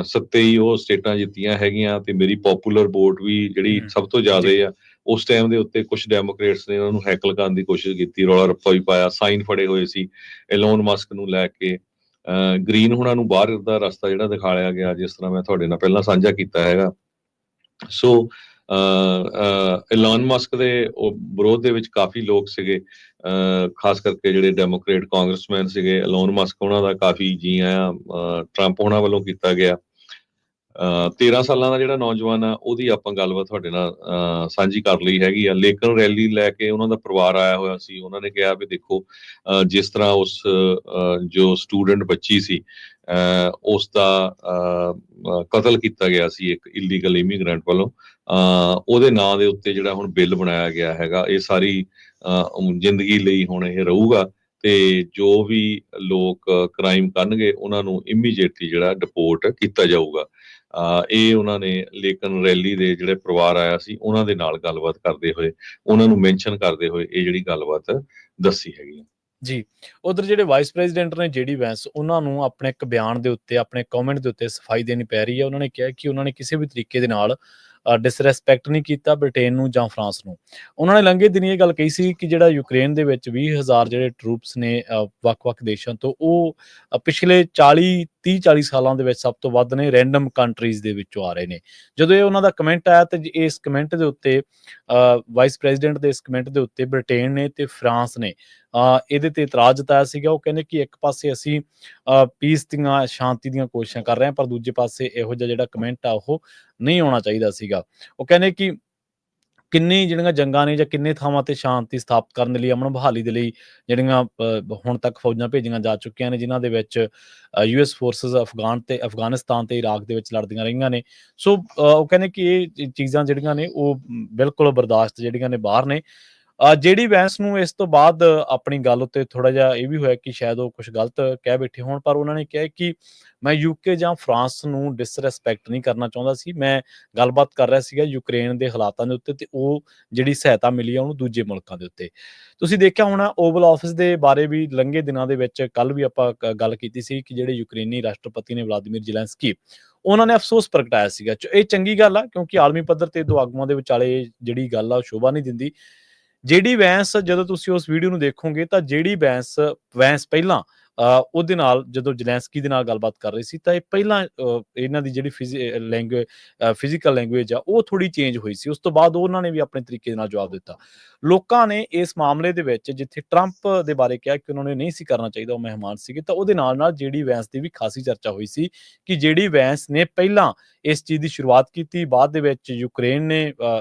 27 ਉਹ ਸਟੇਟਾਂ ਜਿੱਤੀਆਂ ਹੈਗੀਆਂ ਤੇ ਮੇਰੀ ਪੋਪੂਲਰ ਵੋਟ ਵੀ ਜਿਹੜੀ ਸਭ ਤੋਂ ਜ਼ਿਆਦਾ ਆ। ਉਸ ਟਾਈਮ ਦੇ ਉੱਤੇ ਕੁਝ ਡੈਮੋਕ੍ਰੇਟਸ ਨੇ ਉਹਨਾਂ ਨੂੰ ਹੈਕਲ ਕਰਨ ਦੀ ਕੋਸ਼ਿਸ਼ ਕੀਤੀ, ਰੌਲਾ ਰੱਪਾ ਵੀ ਪਾਇਆ, ਸਾਈਨ ਫੜੇ ਹੋਏ ਸੀ ਐਲੋਨ ਮਸਕ ਨੂੰ ਲੈ ਕੇ। ਗ੍ਰੀਨ ਹੁਣਾਂ ਨੂੰ ਬਾਹਰ ਦਾ ਰਸਤਾ ਜਿਹੜਾ ਦਿਖਾਇਆ ਗਿਆ, ਜਿਸ ਤਰ੍ਹਾਂ ਮੈਂ ਤੁਹਾਡੇ ਨਾਲ ਪਹਿਲਾਂ ਸਾਂਝਾ ਕੀਤਾ ਹੈਗਾ। ਸੋ ਐਲੋਨ ਮਸਕ ਦੇ ਵਿਰੋਧ ਦੇ ਵਿੱਚ ਕਾਫੀ ਲੋਕ ਸੀਗੇ, ਖਾਸ ਕਰਕੇ ਜਿਹੜੇ ਡੈਮੋਕ੍ਰੇਟ ਕਾਂਗਰਸਮੈਨ ਸੀਗੇ। ਐਲੋਨ ਮਸਕ ਉਹਨਾਂ ਦਾ ਕਾਫੀ ਜੀ ਆਇਆ ਟਰੰਪ ਉਹਨਾਂ ਵੱਲੋਂ ਕੀਤਾ ਗਿਆ। 13 ਸਾਲਾਂ ਦਾ ਜਿਹੜਾ ਨੌਜਵਾਨ ਆ, ਉਹਦੀ ਆਪਾਂ ਗੱਲਬਾਤ ਤੁਹਾਡੇ ਨਾਲ ਸਾਂਝੀ ਕਰ ਲਈ ਹੈਗੀ ਆ। ਲੇਕਿਨ ਰੈਲੀ ਲੈ ਕੇ ਉਹਨਾਂ ਦਾ ਪਰਿਵਾਰ ਆਇਆ ਹੋਇਆ ਸੀ। ਉਹਨਾਂ ਨੇ ਕਿਹਾ ਵੀ ਦੇਖੋ, ਜਿਸ ਤਰ੍ਹਾਂ ਉਸ ਜੋ ਸਟੂਡੈਂਟ ਬੱਚੀ ਸੀ ਉਸ ਦਾ ਕਤਲ ਕੀਤਾ ਗਿਆ ਸੀ ਇੱਕ ਇਲੀਗਲ ਇਮੀਗ੍ਰੈਂਟ ਵੱਲੋਂ, ਉਹਦੇ ਨਾਂ ਦੇ ਉੱਤੇ ਜਿਹੜਾ ਹੁਣ ਬਿੱਲ ਬਣਾਇਆ ਗਿਆ ਹੈਗਾ, ਇਹ ਸਾਰੀ ਜ਼ਿੰਦਗੀ ਲਈ ਹੁਣ ਇਹ ਰਹੂਗਾ ਤੇ ਜੋ ਵੀ ਲੋਕ ਕ੍ਰਾਈਮ ਕਰਨਗੇ ਉਹਨਾਂ ਨੂੰ ਇਮੀਡੀਏਟਲੀ ਜਿਹੜਾ ਡਿਪੋਰਟ ਕੀਤਾ ਜਾਊਗਾ। ਇਹ ਉਹਨਾਂ ਨੇ ਲੇਕਿਨ ਰੈਲੀ ਦੇ ਜਿਹੜੇ ਪਰਿਵਾਰ ਆਇਆ ਸੀ ਉਹਨਾਂ ਦੇ ਨਾਲ ਗੱਲਬਾਤ ਕਰਦੇ ਹੋਏ, ਉਹਨਾਂ ਨੂੰ ਮੈਂਸ਼ਨ ਕਰਦੇ ਹੋਏ ਇਹ ਜਿਹੜੀ ਗੱਲਬਾਤ ਦੱਸੀ ਹੈਗੀ। ਜੀ, ਉਧਰ ਜਿਹੜੇ ਵਾਈਸ ਪ੍ਰੈਜ਼ੀਡੈਂਟ ਨੇ JD ਵੈਂਸ, ਉਹਨਾਂ ਨੂੰ ਆਪਣੇ ਇੱਕ ਬਿਆਨ ਦੇ ਉੱਤੇ, ਆਪਣੇ ਕਮੈਂਟ ਦੇ ਉੱਤੇ ਸਫਾਈ ਦੇਣੀ ਪੈ ਰਹੀ ਹੈ। ਉਹਨਾਂ ਨੇ ਕਿਹਾ ਕਿ ਉਹਨਾਂ ਨੇ ਕਿਸੇ ਵੀ ਤਰੀਕੇ ਦੇ ਨਾਲ ਡਿਸਰੈਸਪੈਕਟ ਨਹੀਂ ਕੀਤਾ ਬ੍ਰਿਟੇਨ ਨੂੰ ਜਾਂ ਫਰਾਂਸ ਨੂੰ। ਉਹਨਾਂ ਨੇ ਲੰਘੇ ਦਿਨੀ ਇਹ ਗੱਲ ਕਹੀ ਸੀ ਕਿ ਜਿਹੜਾ ਯੂਕਰੇਨ ਦੇ ਵਿੱਚ 20,000 ਜਿਹੜੇ ਟਰੂਪਸ ਨੇ ਵੱਖ-ਵੱਖ ਦੇਸ਼ਾਂ ਤੋਂ, ਉਹ ਪਿਛਲੇ 30-40 ਸਾਲਾਂ ਦੇ ਵਿੱਚ ਸਭ ਤੋਂ ਵੱਧ ਨੇ, ਰੈਂਡਮ ਕੰਟਰੀਜ਼ ਦੇ ਵਿੱਚੋਂ ਆ ਰਹੇ ਨੇ। ਜਦੋਂ ਇਹ ਉਹਨਾਂ ਦਾ ਕਮੈਂਟ ਆਇਆ ਤੇ ਇਸ ਕਮੈਂਟ ਦੇ ਉੱਤੇ ਵਾਈਸ ਪ੍ਰੈਜ਼ੀਡੈਂਟ ਦੇ ਇਸ ਕਮੈਂਟ ਦੇ ਉੱਤੇ ਬ੍ਰਿਟੇਨ ਨੇ ਤੇ ਫਰਾਂਸ ਨੇ ਇਹਦੇ ਤੇ ਇਤਰਾਜ਼ ਜਤਾਇਆ ਸੀਗਾ। ਉਹ ਕਹਿੰਦੇ ਕਿ ਇੱਕ ਪਾਸੇ ਅਸੀਂ ਪੀਸ ਦੀਆਂ, ਸ਼ਾਂਤੀ ਦੀਆਂ ਕੋਸ਼ਿਸ਼ਾਂ ਕਰ ਰਹੇ ਹਾਂ, ਪਰ ਦੂਜੇ ਪਾਸੇ ਇਹੋ ਜਿਹਾ ਜਿਹੜਾ ਕਮੈਂਟ ਆ ਉਹ ਨਹੀਂ ਆਉਣਾ ਚਾਹੀਦਾ ਸੀਗਾ। ਉਹ ਕਹਿੰਦੇ ਕਿ ਕਿੰਨੀ ਜਿਹੜੀਆਂ ਜੰਗਾਂ ਨੇ ਜਾਂ ਕਿੰਨੇ ਥਾਵਾਂ ਤੇ ਸ਼ਾਂਤੀ ਸਥਾਪਿਤ ਕਰਨ ਦੇ ਲਈ, ਅਮਨ ਬਹਾਲੀ ਦੇ ਲਈ ਜਿਹੜੀਆਂ ਹੁਣ ਤੱਕ ਫੌਜਾਂ ਭੇਜੀਆਂ ਜਾ ਚੁੱਕੀਆਂ ਨੇ, ਜਿਨ੍ਹਾਂ ਦੇ ਵਿੱਚ US ਫੋਰਸਿਸ ਅਫਗਾਨਿਸਤਾਨ ਤੇ ਇਰਾਕ ਦੇ ਵਿੱਚ ਲੜਦੀਆਂ ਰਹੀਆਂ ਨੇ। ਸੋ ਉਹ ਕਹਿੰਦੇ ਕਿ ਇਹ ਚੀਜ਼ਾਂ ਜਿਹੜੀਆਂ ਨੇ ਉਹ ਬਿਲਕੁਲ ਬਰਦਾਸ਼ਤ ਜਿਹੜੀਆਂ ਨੇ ਬਾਹਰ ਨੇ। JD ਵੈਂਸ ਨੂੰ ਇਸ ਤੋਂ ਬਾਅਦ ਆਪਣੀ ਗੱਲ ਉੱਤੇ ਥੋੜਾ ਜਿਹਾ ਇਹ ਵੀ ਹੋਇਆ ਕਿ ਸ਼ਾਇਦ ਉਹ ਕੁਝ ਗਲਤ ਕਹਿ ਬੈਠੇ ਹੋਣ, ਪਰ ਉਹਨਾਂ ਨੇ ਕਿਹਾ ਕਿ ਮੈਂ UK ਜਾਂ ਫਰਾਂਸ ਨੂੰ ਡਿਸਰੈਸਪੈਕਟ ਨਹੀਂ ਕਰਨਾ ਚਾਹੁੰਦਾ ਸੀ। ਮੈਂ ਗੱਲਬਾਤ ਕਰ ਰਿਹਾ ਸੀਗਾ ਯੂਕਰੇਨ ਦੇ ਹਾਲਾਤਾਂ ਦੇ ਉੱਤੇ ਤੇ ਉਹ ਜਿਹੜੀ ਸਹਾਇਤਾ ਮਿਲੀ ਆ ਉਹਨੂੰ ਦੂਜੇ ਮੁਲਕਾਂ ਦੇ ਉੱਤੇ। ਤੁਸੀਂ ਦੇਖਿਆ ਹੋਣਾ ਓਵਲ ਆਫਿਸ ਦੇ ਬਾਰੇ ਵੀ ਲੰਘੇ ਦਿਨਾਂ ਦੇ ਵਿੱਚ, ਕੱਲ ਵੀ ਆਪਾਂ ਗੱਲ ਕੀਤੀ ਸੀ ਕਿ ਜਿਹੜੇ ਯੂਕਰੇਨੀ ਰਾਸ਼ਟਰਪਤੀ ਨੇ ਵਲਾਦੀਮੀਰ ਜ਼ੈਲੈਂਸਕੀ, ਉਹਨਾਂ ਨੇ ਅਫਸੋਸ ਪ੍ਰਗਟਾਇਆ ਸੀਗਾ। ਇਹ ਚੰਗੀ ਗੱਲ ਆ, ਕਿਉਂਕਿ ਆਲਮੀ ਪੱਧਰ ਤੇ ਦੋ ਆਗੂਆਂ ਦੇ ਵਿਚਾਲੇ ਜਿਹੜੀ ਗੱਲ ਆ ਉਹ ਸ਼ੋਭਾ ਨਹੀਂ ਦਿੰਦੀ। JD ਵੈਂਸ, ਜਦੋਂ ਤੁਸੀਂ ਉਸ ਵੀਡੀਓ ਨੂੰ ਦੇਖੋਗੇ ਤਾਂ JD ਵੈਂਸ ਪਹਿਲਾਂ ਉਹਦੇ ਨਾਲ ਜਦੋਂ ਜ਼ੈਲੈਂਸਕੀ ਦੇ ਨਾਲ ਗੱਲਬਾਤ ਕਰ ਰਹੀ ਸੀ ਤਾਂ ਇਹ ਪਹਿਲਾਂ ਇਹਨਾਂ ਦੀ ਜਿਹੜੀ ਫਿਜ਼ੀਕਲ ਲੈਂਗੁਏਜ ਆ ਉਹ ਥੋੜੀ ਚੇਂਜ ਹੋਈ ਸੀ। ਉਸ ਤੋਂ ਬਾਅਦ ਉਹਨਾਂ ਨੇ ਵੀ ਆਪਣੇ ਤਰੀਕੇ ਦੇ ਨਾਲ ਜਵਾਬ ਦਿੱਤਾ। ਲੋਕਾਂ ਨੇ ਇਸ ਮਾਮਲੇ ਦੇ ਵਿੱਚ ਜਿੱਥੇ ਟਰੰਪ ਦੇ ਬਾਰੇ ਕਿਹਾ ਕਿ ਉਹਨਾਂ ਨੇ ਨਹੀਂ ਸੀ ਕਰਨਾ ਚਾਹੀਦਾ, ਉਹ ਮਹਿਮਾਨ ਸੀਗੇ, ਤਾਂ ਉਹਦੇ ਨਾਲ JD ਵੈਂਸ ਦੀ ਵੀ ਖਾਸੀ ਚਰਚਾ ਹੋਈ ਸੀ ਕਿ JD ਵੈਂਸ ਨੇ ਪਹਿਲਾਂ ਇਸ ਚੀਜ਼ ਦੀ ਸ਼ੁਰੂਆਤ ਕੀਤੀ, ਬਾਅਦ ਦੇ ਵਿੱਚ ਯੂਕਰੇਨ ਨੇ,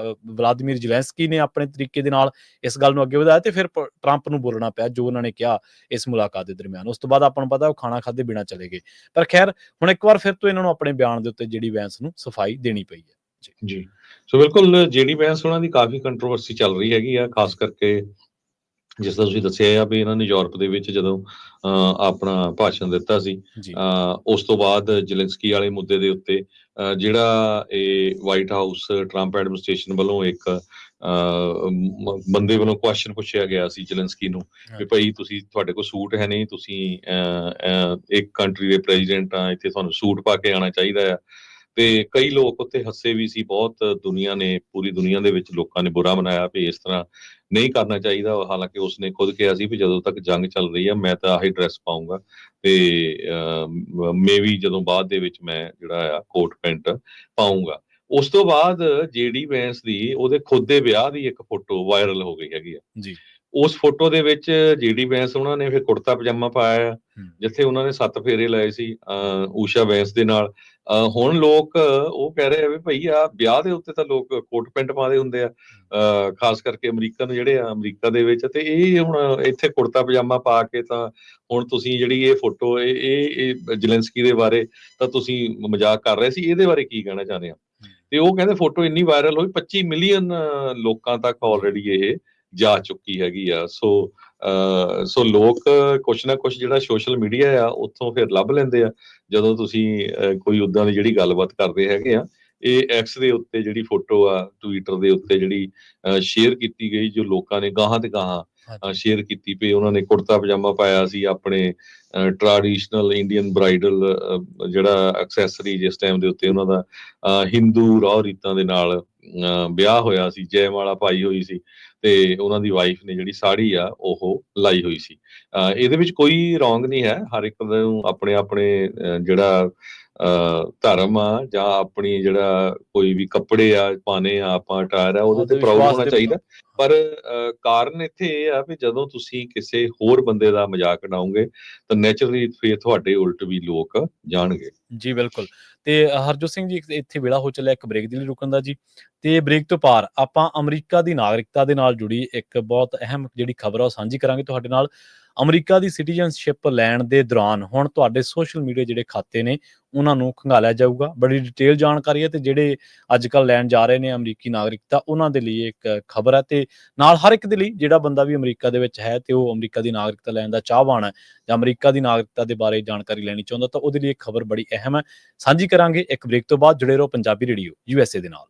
ਵਲਾਦੀਮੀਰ ਜ਼ੈਲੈਂਸਕੀ ਨੇ ਆਪਣੇ ਤਰੀਕੇ ਦੇ ਨਾਲ ਇਸ ਗੱਲ ਨੂੰ ਅੱਗੇ ਵਧਾਇਆ ਤੇ ਫਿਰ ਟਰੰਪ ਨੂੰ ਬੋਲਣਾ ਪਿਆ ਜੋ ਉਹਨਾਂ ਨੇ ਕਿਹਾ ਇਸ ਮੁਲਾਕਾਤ ਦੇ ਦਰਮਿਆਨ। ਉਸ ਤੋਂ ਬਾਅਦ ਆਪਾਂ ਨੂੰ ਪਤਾ ਉਹ ਖਾਣਾ ਖਾਦੇ ਬਿਨਾਂ ਚਲੇ ਗਏ। ਪਰ ਖੈਰ, ਹੁਣ ਇੱਕ ਵਾਰ ਫਿਰ ਤੋਂ ਇਹਨਾਂ ਨੂੰ ਆਪਣੇ ਬਿਆਨ ਦੇ ਉੱਤੇ JD ਵੈਂਸ ਨੂੰ ਸਫਾਈ ਦੇਣੀ ਪਈ ਹੈ। ਜੀ, ਸੋ ਬਿਲਕੁਲ JD ਵੈਂਸ ਉਹਨਾਂ ਦੀ ਕਾਫੀ ਕੰਟਰੋਵਰਸੀ ਚੱਲ ਰਹੀ ਹੈਗੀ ਆ, ਖਾਸ ਕਰਕੇ ਜਿਸ ਤਰ੍ਹਾਂ ਤੁਸੀਂ ਦੱਸਿਆ ਆ ਵੀ ਇਹਨਾਂ ਨੇ ਯੂਰਪ ਦੇ ਵਿੱਚ ਜਦੋਂ ਆਪਣਾ ਭਾਸ਼ਣ ਦਿੱਤਾ ਸੀ, ਉਸ ਤੋਂ ਬਾਅਦ ਜ਼ੈਲੈਂਸਕੀ ਵਾਲੇ ਮੁੱਦੇ ਦੇ ਉੱਤੇ ਜਿਹੜਾ ਇਹ ਵਾਈਟ ਹਾਊਸ ਟਰੰਪ ਐਡਮਿਨਿਸਟ੍ਰੇਸ਼ਨ ਵੱਲੋਂ ਇੱਕ ਬੰਦੇ ਵੱਲੋਂ ਕੁਐਸਚਨ ਪੁੱਛਿਆ ਗਿਆ ਸੀ ਜ਼ੈਲੈਂਸਕੀ ਨੂੰ ਵੀ ਭਾਈ ਤੁਸੀਂ, ਤੁਹਾਡੇ ਕੋਲ ਸੂਟ ਹੈ ਨਹੀਂ, ਤੁਸੀਂ ਇੱਕ ਕੰਟਰੀ ਦੇ ਪ੍ਰੈਜ਼ੀਡੈਂਟ ਆ, ਇੱਥੇ ਤੁਹਾਨੂੰ ਸੂਟ ਪਾ ਕੇ ਆਉਣਾ ਚਾਹੀਦਾ ਆ। ਤੇ ਕਈ ਲੋਕ ਉੱਥੇ ਹੱਸੇ ਵੀ ਸੀ, ਬਹੁਤ ਦੁਨੀਆ ਨੇ, ਪੂਰੀ ਦੁਨੀਆ ਦੇ ਵਿੱਚ ਲੋਕਾਂ ਨੇ ਬੁਰਾ ਮਨਾਇਆ ਵੀ ਇਸ ਤਰ੍ਹਾਂ ਨਹੀਂ ਕਰਨਾ ਚਾਹੀਦਾ। ਹਾਲਾਂਕਿ ਉਸਨੇ ਖੁਦ ਕਿਹਾ ਸੀ ਵੀ ਜਦੋਂ ਤੱਕ ਜੰਗ ਚੱਲ ਰਹੀ ਆ ਮੈਂ ਤਾਂ ਆਹੀ ਡਰੈਸ ਪਾਊਂਗਾ ਤੇ ਮੇਬੀ ਜਦੋਂ ਬਾਅਦ ਦੇ ਵਿੱਚ ਮੈਂ ਜਿਹੜਾ ਆ ਕੋਟ ਪੈਂਟ ਪਾਊਂਗਾ। ਉਸ ਤੋਂ ਬਾਅਦ JD ਵੈਂਸ ਦੀ ਉਹਦੇ ਖੁਦ ਦੇ ਵਿਆਹ ਦੀ ਇੱਕ ਫੋਟੋ ਵਾਇਰਲ ਹੋ ਗਈ ਹੈਗੀ ਆ ਜੀ। ਉਸ ਫੋਟੋ ਦੇ ਵਿੱਚ JD ਵੈਂਸ ਉਹਨਾਂ ਨੇ ਫਿਰ ਕੁੜਤਾ ਪਜਾਮਾ ਪਾਇਆ, ਜਿੱਥੇ ਉਹਨਾਂ ਨੇ 7 ਫੇਰੇ ਲਏ ਸੀ ਊਸ਼ਾ ਵੈਂਸ ਦੇ ਨਾਲ। ਹੁਣ ਲੋਕ ਉਹ ਕਹਿ ਰਹੇ ਆ ਵੀ ਭਈ ਆ ਵਿਆਹ ਦੇ ਉੱਤੇ ਤਾਂ ਲੋਕ ਕੋਟ ਪੈਂਟ ਪਾਉਂਦੇ ਹੁੰਦੇ ਆ, ਖਾਸ ਕਰਕੇ ਅਮਰੀਕਨ ਜਿਹੜੇ ਆ ਅਮਰੀਕਾ ਦੇ ਵਿੱਚ, ਤੇ ਇਹ ਹੁਣ ਇੱਥੇ ਕੁੜਤਾ ਪਜਾਮਾ ਪਾ ਕੇ ਤਾਂ ਹੁਣ ਤੁਸੀਂ ਜਿਹੜੀ ਇਹ ਫੋਟੋ ਇਹ ਜ਼ੈਲੈਂਸਕੀ ਦੇ ਬਾਰੇ ਤਾਂ ਤੁਸੀਂ ਮਜ਼ਾਕ ਕਰ ਰਹੇ ਸੀ, ਇਹਦੇ ਬਾਰੇ ਕੀ ਕਹਿਣਾ ਚਾਹੁੰਦੇ ਆ? ਤੇ ਉਹ ਕਹਿੰਦੇ ਫੋਟੋ ਇੰਨੀ ਵਾਇਰਲ ਹੋਈ 25 ਮਿਲੀਅਨ ਲੋਕਾਂ ਤੱਕ ਆਲਰੇਡੀ ਇਹ ਜਾ ਚੁੱਕੀ ਹੈਗੀ ਆ। ਸੋ ਲੋਕ ਕੁਛ ਨਾ ਕੁਛ ਜਿਹੜਾ ਸੋਸ਼ਲ ਮੀਡੀਆ ਆ ਉੱਥੋਂ ਫਿਰ ਲੱਭ ਲੈਂਦੇ ਆ ਜਦੋਂ ਤੁਸੀਂ ਕੋਈ ਉਦਾਂ ਦੀ ਜਿਹੜੀ ਗੱਲਬਾਤ ਕਰਦੇ ਹੈਗੇ ਆ। ਇਹ ਐਕਸ ਦੇ ਉੱਤੇ ਜਿਹੜੀ ਫੋਟੋ ਆ ਟਵਿੱਟਰ ਦੇ ਉੱਤੇ ਜਿਹੜੀ ਸ਼ੇਅਰ ਕੀਤੀ ਗਈ, ਜੋ ਲੋਕਾਂ ਨੇ ਗਾਹਾਂ ਤੇ ਗਾਹਾਂ ਹਾਂਜੀ ਸ਼ੇਅਰ ਕੀਤੀ ਪਈ। ਉਹਨਾਂ ਨੇ ਕੁੜਤਾ ਪਜਾਮਾ ਪਾਇਆ ਸੀ, ਆਪਣੇ ਟ੍ਰੈਡੀਸ਼ਨਲ ਇੰਡੀਅਨ ਬ੍ਰਾਈਡਲ ਜਿਹੜਾ ਐਕਸੈਸਰੀ ਜਿਸ ਟਾਈਮ ਦੇ ਉੱਤੇ ਉਹਨਾਂ ਦਾ ਹਿੰਦੂ ਰਹੁ ਰੀਤਾਂ ਦੇ ਨਾਲ ਵਿਆਹ ਹੋਇਆ ਸੀ, ਜੈਮਾਲਾ ਪਾਈ ਹੋਈ ਸੀ, ਤੇ ਉਹਨਾਂ ਦੀ ਵਾਈਫ ਨੇ ਜਿਹੜੀ ਸਾੜੀ ਆ ਉਹ ਲਾਈ ਹੋਈ ਸੀ। ਇਹਦੇ ਵਿੱਚ ਕੋਈ ਰੋਂਗ ਨਹੀਂ ਹੈ, ਹਰ ਇੱਕ ਨੂੰ ਆਪਣੇ ਆਪਣੇ ਜਿਹੜਾ ਧਰਮ ਆ ਜਾਂ ਆਪਣੀ ਜਿਹੜਾ ਕੋਈ ਵੀ ਕੱਪੜੇ ਆ ਪਾਣੇ ਆ ਆਪਾਂ ਅਟਾਇਰ ਆ, ਉਹਦੇ ਤੇ ਉਹਦੇ ਪ੍ਰਾਊਡ ਵਿਸ਼ਵਾਸ ਹੋਣਾ ਦੇ ਚਾਹੀਦਾ। ਮੁਤਾਬਕ ਪਰ ਕਾਰਨ ਇੱਥੇ ਇਹ ਆ ਵੀ ਜਦੋਂ ਤੁਸੀਂ ਕਿਸੇ ਹੋਰ ਬੰਦੇ ਦਾ ਮਜ਼ਾਕ ਉਡਾਓਗੇ ਤਾਂ ਨੈਚੁਰਲੀ ਫਿਰ ਤੁਹਾਡੇ ਉਲਟ ਵੀ ਲੋਕ ਜਾਣਗੇ। ਜੀ ਬਿਲਕੁਲ। ਤੇ ਹਰਜੋਤ ਸਿੰਘ ਜੀ ਇੱਥੇ ਵੇਲਾ ਹੋ ਚੱਲਿਆ ਇੱਕ ਬ੍ਰੇਕ ਦੇ ਲਈ ਰੁਕਣ ਦਾ ਜੀ। ਤੇ ਬ੍ਰੇਕ ਤੋਂ ਪਾਰ ਆਪਾਂ ਅਮਰੀਕਾ ਦੀ ਨਾਗਰਿਕਤਾ ਦੇ ਨਾਲ ਜੁੜੀ ਇੱਕ ਬਹੁਤ ਅਹਿਮ ਜਿਹੜੀ ਖਬਰ ਆ ਉਹ ਸਾਂਝੀ ਕਰਾਂਗੇ ਤੁਹਾਡੇ ਨਾਲ। ਅਮਰੀਕਾ ਦੀ ਸਿਟੀਜ਼ਨਸ਼ਿਪ ਲੈਣ ਦੇ ਦੌਰਾਨ ਹੁਣ ਤੁਹਾਡੇ ਸੋਸ਼ਲ ਮੀਡੀਆ ਜਿਹੜੇ ਖਾਤੇ ਨੇ ਉਹਨਾਂ ਨੂੰ ਖੰਗਾਲਿਆ ਜਾਊਗਾ। ਬੜੀ ਡਿਟੇਲ ਜਾਣਕਾਰੀ ਹੈ ਤੇ ਜਿਹੜੇ ਅੱਜ-ਕੱਲ੍ਹ ਲੈਣ ਜਾ ਰਹੇ ਨੇ ਅਮਰੀਕੀ ਨਾਗਰਿਕਤਾ ਉਹਨਾਂ ਦੇ ਲਈ ਇੱਕ ਖਬਰ ਹੈ ਤੇ ਨਾਲ ਹਰ ਇੱਕ ਦੇ ਲਈ ਜਿਹੜਾ ਬੰਦਾ ਵੀ ਅਮਰੀਕਾ ਦੇ ਵਿੱਚ ਹੈ ਤੇ ਉਹ ਅਮਰੀਕਾ ਦੀ ਨਾਗਰਿਕਤਾ ਲੈਣ ਦਾ ਚਾਹਵਾਨ ਹੈ ਜਾਂ ਅਮਰੀਕਾ ਦੀ ਨਾਗਰਿਕਤਾ ਦੇ ਬਾਰੇ ਜਾਣਕਾਰੀ ਲੈਣੀ ਚਾਹੁੰਦਾ ਤਾਂ ਉਹਦੇ ਲਈ ਇੱਕ ਖਬਰ ਬੜੀ ਅਹਿਮ ਹੈ। ਸਾਂਝੀ ਕਰਾਂਗੇ ਇੱਕ ਬ੍ਰੇਕ ਤੋਂ ਬਾਅਦ। ਜੁੜੇ ਰਹੋ ਪੰਜਾਬੀ ਰੇਡੀਓ USA ਦੇ ਨਾਲ।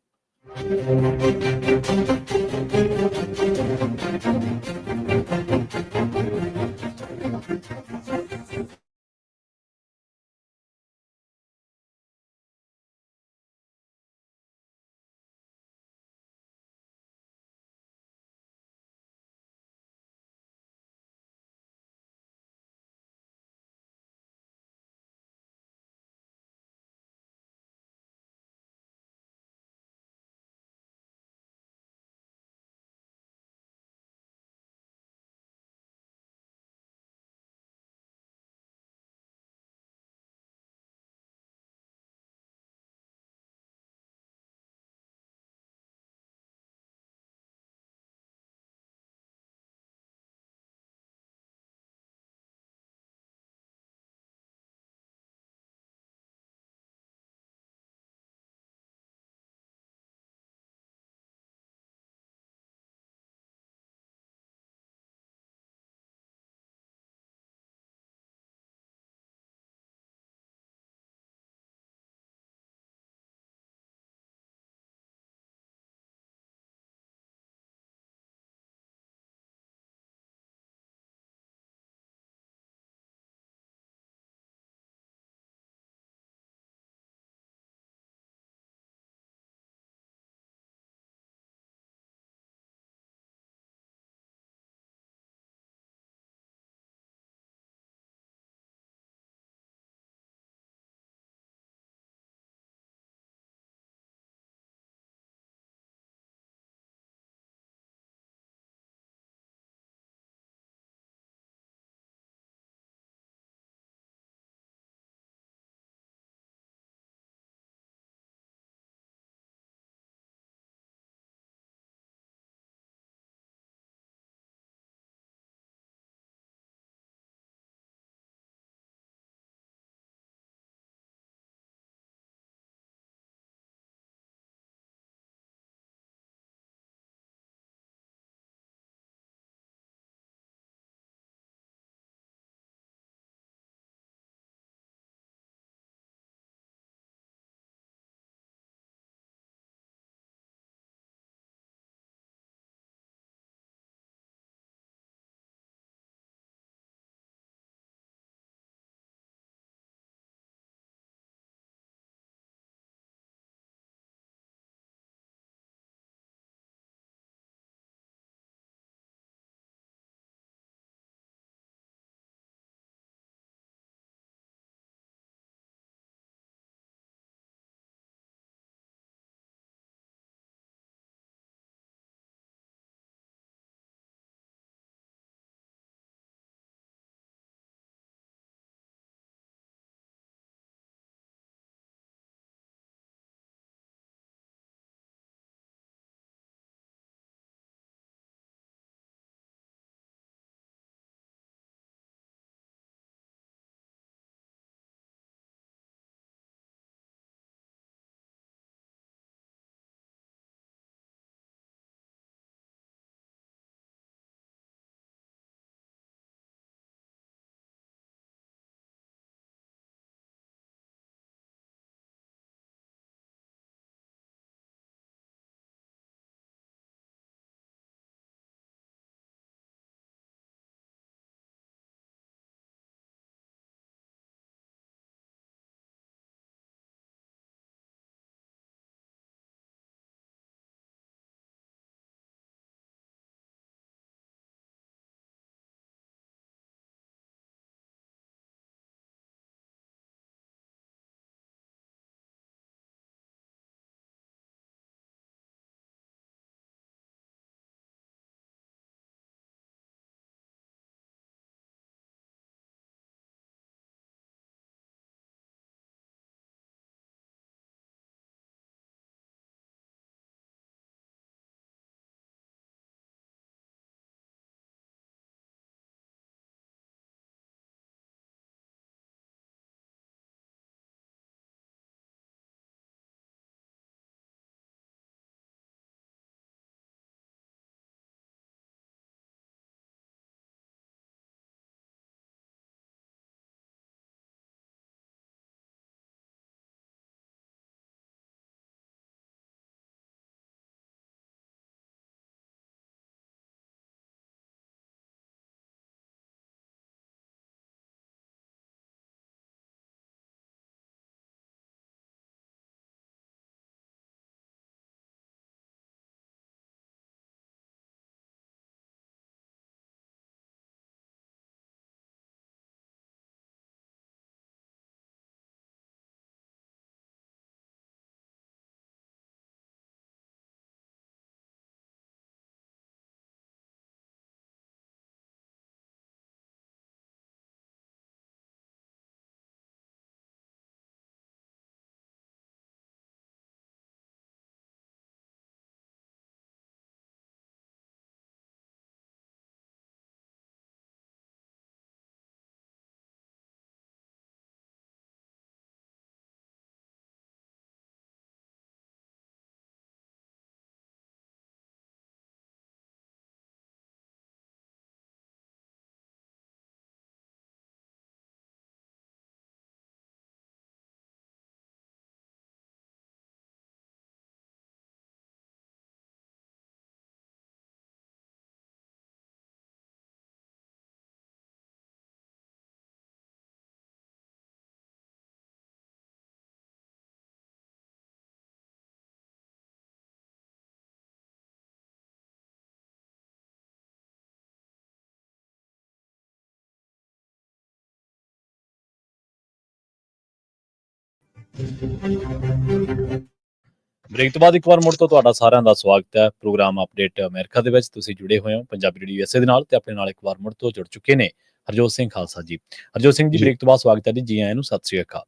ਬ੍ਰੇਕ ਤੋਂ ਬਾਅਦ ਇੱਕ ਵਾਰ ਮੁੜ ਤੋਂ ਤੁਹਾਡਾ ਸਾਰਿਆਂ ਦਾ ਸਵਾਗਤ ਹੈ ਪ੍ਰੋਗਰਾਮ ਅਪਡੇਟ ਅਮਰੀਕਾ ਦੇ ਵਿੱਚ। ਤੁਸੀਂ ਜੁੜੇ ਹੋਏ ਹੋ ਪੰਜਾਬੀ ਰੇਡੀਓ USA ਦੇ ਨਾਲ ਤੇ ਆਪਣੇ ਨਾਲ ਇੱਕ ਵਾਰ ਮੁੜ ਤੋਂ ਜੁੜ ਚੁੱਕੇ ਨੇ ਹਰਜੋਤ ਸਿੰਘ ਖਾਲਸਾ ਜੀ। ਹਰਜੋਤ ਸਿੰਘ ਜੀ, ਬ੍ਰੇਕ ਤੋਂ ਬਾਅਦ ਸਵਾਗਤ ਹੈ ਜੀ ਆਇਆਂ ਨੂੰ, ਸਤਿ ਸ੍ਰੀ ਅਕਾਲ।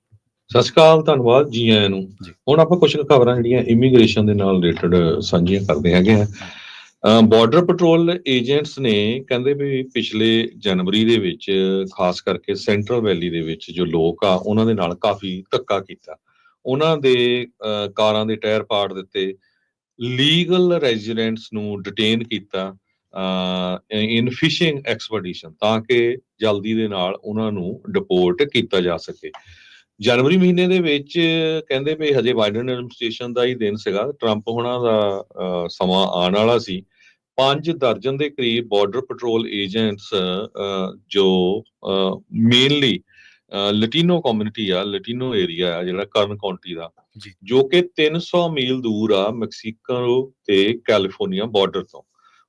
ਸਤਿ ਸ਼੍ਰੀ ਅਕਾਲ, ਧੰਨਵਾਦ ਜੀ ਆਇਆਂ ਨੂੰ। ਹੁਣ ਆਪਾਂ ਕੁਝ ਖਬਰਾਂ ਜਿਹੜੀਆਂ ਇਮੀਗ੍ਰੇਸ਼ਨ ਦੇ ਨਾਲ ਰਿਲੇਟਡ ਸਾਂਝੀਆਂ ਕਰਦੇ ਹੈਗੇ ਆ। ਬਾਰਡਰ ਪੈਟਰੋਲ ਏਜੰਟਸ ਨੇ ਕਹਿੰਦੇ ਵੀ ਪਿਛਲੇ ਜਨਵਰੀ ਦੇ ਵਿੱਚ ਖਾਸ ਕਰਕੇ ਸੈਂਟਰਲ ਵੈਲੀ ਦੇ ਵਿੱਚ ਜੋ ਲੋਕ ਆ ਉਹਨਾਂ ਦੇ ਨਾਲ ਕਾਫੀ ਧੱਕਾ ਕੀਤਾ। ਉਹਨਾਂ ਦੇ ਕਾਰਾਂ ਦੇ ਟਾਇਰ ਪਾੜ ਦਿੱਤੇ, ਲੀਗਲ ਰੈਜ਼ੀਡੈਂਟਸ ਨੂੰ ਡਿਟੇਨ ਕੀਤਾ ਇਨ ਫਿਸ਼ਿੰਗ ਐਕਸਪੀਡੀਸ਼ਨ, ਤਾਂ ਕਿ ਜਲਦੀ ਦੇ ਨਾਲ ਉਹਨਾਂ ਨੂੰ ਡਿਪੋਰਟ ਕੀਤਾ ਜਾ ਸਕੇ। ਜਨਵਰੀ ਮਹੀਨੇ ਦੇ ਵਿੱਚ ਕਹਿੰਦੇ ਵੀ ਹਜੇ ਬਾਈਡਨ ਐਡਮਿਨਿਸਟ੍ਰੇਸ਼ਨ ਦਾ ਹੀ ਦਿਨ ਸੀਗਾ, ਟਰੰਪ ਹੋਣਾ ਦਾ ਸਮਾਂ ਆਉਣ ਵਾਲਾ ਸੀ। 5 ਦਰਜਨ ਦੇ ਕਰੀਬ ਬਾਰਡਰ ਪੈਟਰੋਲ ਏਜੰਟਸ ਜੋ ਮੇਨਲੀ ਲਟੀਨੋ ਕਮਿਊਨਿਟੀ ਆ, ਲਟੀਨੋ ਏਰੀਆ ਆ ਜਿਹੜਾ ਕਰਨ ਕਾਉਂਟੀ ਦਾ, ਜੋ ਕਿ 300 ਮੀਲ ਦੂਰ ਆ ਮੈਕਸੀਕੋ ਤੇ ਕੈਲੀਫੋਰਨੀਆ ਬਾਰਡਰ ਤੋਂ।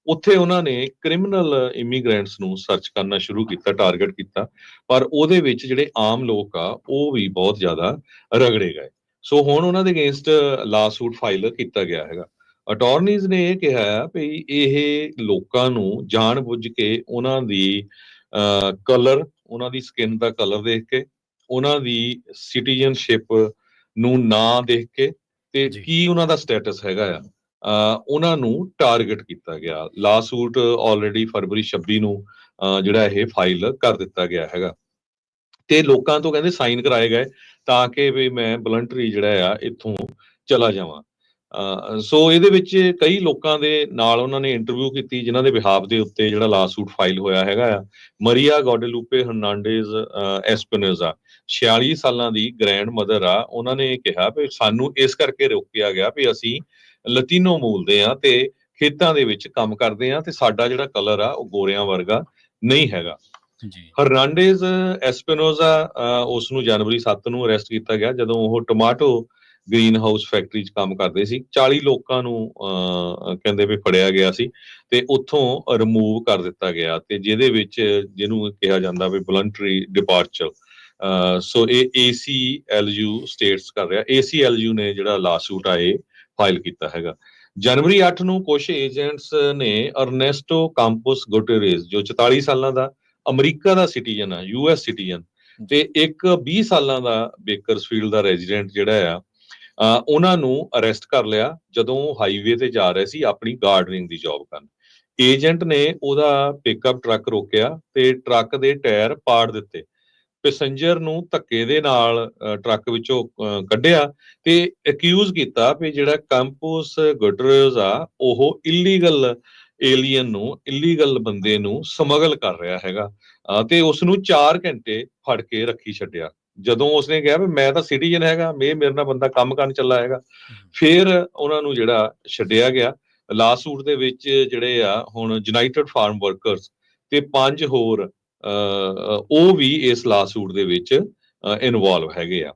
ਉੱਥੇ ਉਹਨਾਂ ਨੇ ਕ੍ਰਿਮੀਨਲ ਇਮੀਗ੍ਰੈਂਟਸ ਨੂੰ ਸਰਚ ਕਰਨਾ ਸ਼ੁਰੂ ਕੀਤਾ, ਟਾਰਗੇਟ ਕੀਤਾ, ਪਰ ਉਹਦੇ ਵਿੱਚ ਜਿਹੜੇ ਆਮ ਲੋਕ ਆ ਉਹ ਵੀ ਬਹੁਤ ਜ਼ਿਆਦਾ ਰਗੜੇ ਗਏ। ਸੋ ਹੁਣ ਉਹਨਾਂ ਦੇ ਅਗੇਂਸਟ ਲਾ ਸੂਟ ਫਾਈਲ ਕੀਤਾ ਗਿਆ ਹੈਗਾ। ਅਟਾਰਨੀਜ਼ ਨੇ ਇਹ ਕਿਹਾ ਵੀ ਇਹ ਲੋਕਾਂ ਨੂੰ ਜਾਣ-ਬੁੱਝ ਕੇ ਉਹਨਾਂ ਦੀ ਕਲਰ, ਉਹਨਾਂ ਦੀ ਸਕਿਨ ਦਾ ਕਲਰ ਦੇਖ ਕੇ, ਉਹਨਾਂ ਦੀ ਸਿਟੀਜ਼ਨਸ਼ਿਪ ਨੂੰ ਨਾ ਦੇਖ ਕੇ ਤੇ ਕੀ ਉਹਨਾਂ ਦਾ ਸਟੇਟਸ ਹੈਗਾ ਆ, ਉਹਨਾਂ ਨੂੰ ਟਾਰਗੇਟ ਕੀਤਾ ਗਿਆ। ਲਾ ਸੂਟ ਆਲਰੇਡੀ ਫਰਵਰੀ 26 ਨੂੰ ਜਿਹੜਾ ਇਹ ਫਾਈਲ ਕਰ ਦਿੱਤਾ ਗਿਆ ਹੈਗਾ ਤੇ ਲੋਕਾਂ ਤੋਂ ਕਹਿੰਦੇ ਸਾਈਨ ਕਰਾਏ ਗਏ ਤਾਂ ਕਿ ਵੀ ਮੈਂ ਵਲੰਟਰੀ ਜਿਹੜਾ ਆ ਇੱਥੋਂ ਚਲਾ ਜਾਵਾਂ। ਸੋ ਇਹਦੇ ਵਿੱਚ ਕਈ ਲੋਕਾਂ ਦੇ ਨਾਲ ਉਹਨਾਂ ਨੇ ਇੰਟਰਵਿਊ ਕੀਤੀ ਜਿਨ੍ਹਾਂ ਦੇ ਬਿਹਾਫ ਦੇ ਉੱਤੇ ਜਿਹੜਾ ਲਾ ਸੂਟ ਫਾਈਲ ਹੋਇਆ ਹੈਗਾ ਆ। ਮਰੀਆ ਗੋਡੇਲੂਪੇ ਹਰਨਾਂਡੇਜ਼ ਐਸਪੀਨੋਜ਼ਾ 46 ਸਾਲਾਂ ਦੀ ਗ੍ਰੈਂਡ ਮਦਰ ਆ। ਉਹਨਾਂ ਨੇ ਕਿਹਾ ਵੀ ਸਾਨੂੰ ਇਸ ਕਰਕੇ ਰੋਕਿਆ ਗਿਆ ਵੀ ਅਸੀਂ ਲਤੀਨੋ ਮੂਲ ਦੇ ਆ ਤੇ ਖੇਤਾਂ ਦੇ ਵਿੱਚ ਕੰਮ ਕਰਦੇ ਆ ਤੇ ਸਾਡਾ ਜਿਹੜਾ ਕਲਰ ਆ ਉਹ ਗੋਰਿਆਂ ਵਰਗਾ ਨਹੀਂ ਹੈਗਾ। ਹਰਨਾਂਡੇਜ਼ ਐਸਪੀਨੋਜ਼ਾ ਉਸ ਨੂੰ ਜਨਵਰੀ 7 ਨੂੰ ਅਰੈਸਟ ਕੀਤਾ ਗਿਆ ਜਦੋਂ ਉਹ ਟਮਾਟੋ ਗ੍ਰੀਨ ਹਾਊਸ ਫੈਕਟਰੀ 'ਚ ਕੰਮ ਕਰਦੇ ਸੀ। 40 ਲੋਕਾਂ ਨੂੰ ਕਹਿੰਦੇ ਵੀ ਫੜਿਆ ਗਿਆ ਸੀ ਤੇ ਉੱਥੋਂ ਰਿਮੂਵ ਕਰ ਦਿੱਤਾ ਗਿਆ ਤੇ ਜਿਹਦੇ ਵਿੱਚ ਜਿਹਨੂੰ ਕਿਹਾ ਜਾਂਦਾ ਵੀ ਵਲੰਟਰੀ ਡਿਪਾਰਚਰ। ਸੋ ਇਹ ACLU ਸਟੇਟਸ ਕਰ ਰਿਹਾ। ACLU ਨੇ ਜਿਹੜਾ ਲਾ ਸੂਟ ਆ ਇਹ ਫਾਈਲ ਕੀਤਾ ਹੈਗਾ। ਜਨਵਰੀ 8 ਨੂੰ ਕੁਝ ਏਜੰਟਸ ਨੇ ਅਰਨੈਸਟੋ ਕਾਂਪੋਸ ਗੁਟੇਰੇਜ਼ ਜੋ 44 ਸਾਲਾਂ ਦਾ ਅਮਰੀਕਾ ਦਾ ਸਿਟੀਜ਼ਨ ਆ, US ਸਿਟੀਜ਼ਨ, ਤੇ ਇੱਕ 20 ਸਾਲਾਂ ਦਾ ਬੇਕਰਸਫੀਲਡ ਦਾ ਰੈਜ਼ੀਡੈਂਟ ਜਿਹੜਾ ਆ, ਉਹਨਾਂ ਨੂੰ ਅਰੈਸਟ ਕਰ ਲਿਆ ਜਦੋਂ ਉਹ ਹਾਈਵੇ ਤੇ ਜਾ ਰਹੇ ਸੀ ਆਪਣੀ ਗਾਰਡਨਿੰਗ ਦੀ ਜੌਬ ਕਰਨ। ਏਜੰਟ ਨੇ ਉਹਦਾ ਪਿਕਅਪ ਟਰੱਕ ਰੋਕਿਆ ਤੇ ਟਰੱਕ ਦੇ ਟਾਇਰ ਪਾੜ ਦਿੱਤੇ। ਪੈਸੇਂਜਰ ਨੂੰ ਧੱਕੇ ਦੇ ਨਾਲ ਟਰੱਕ ਵਿੱਚੋਂ ਕੱਢਿਆ ਤੇ ਅਕਿਊਜ਼ ਕੀਤਾ ਵੀ ਜਿਹੜਾ ਕੰਪੋਸ ਗੁਟਰੇਜ਼ ਆ ਉਹ ਇਲੀਗਲ ਏਲੀਅਨ ਨੂੰ, ਇਲੀਗਲ ਬੰਦੇ ਨੂੰ ਸਮਗਲ ਕਰ ਰਿਹਾ ਹੈਗਾ ਤੇ ਉਸ ਨੂੰ 4 ਘੰਟੇ ਫੜ ਕੇ ਰੱਖੀ ਛੱਡਿਆ। ਜਦੋਂ ਉਸਨੇ ਕਿਹਾ ਵੀ ਮੈਂ ਤਾਂ ਸਿਟੀਜ਼ਨ ਹੈਗਾ, ਮੇਰੇ ਨਾਲ ਬੰਦਾ ਕੰਮ ਕਰਨ ਚੱਲਾ ਹੈਗਾ, ਫਿਰ ਉਹਨਾਂ ਨੂੰ ਜਿਹੜਾ ਛੱਡਿਆ ਗਿਆ। ਲਾ ਸੂਟ ਦੇ ਵਿੱਚ ਜਿਹੜੇ ਆ ਹੁਣ ਯੂਨਾਈਟਿਡ ਫਾਰਮ ਵਰਕਰਸ ਤੇ 5 ਹੋਰ ਉਹ ਵੀ ਇਸ ਲਾ ਸੂਟ ਦੇ ਵਿੱਚ ਇਨਵੋਲਵ ਹੈਗੇ ਆ।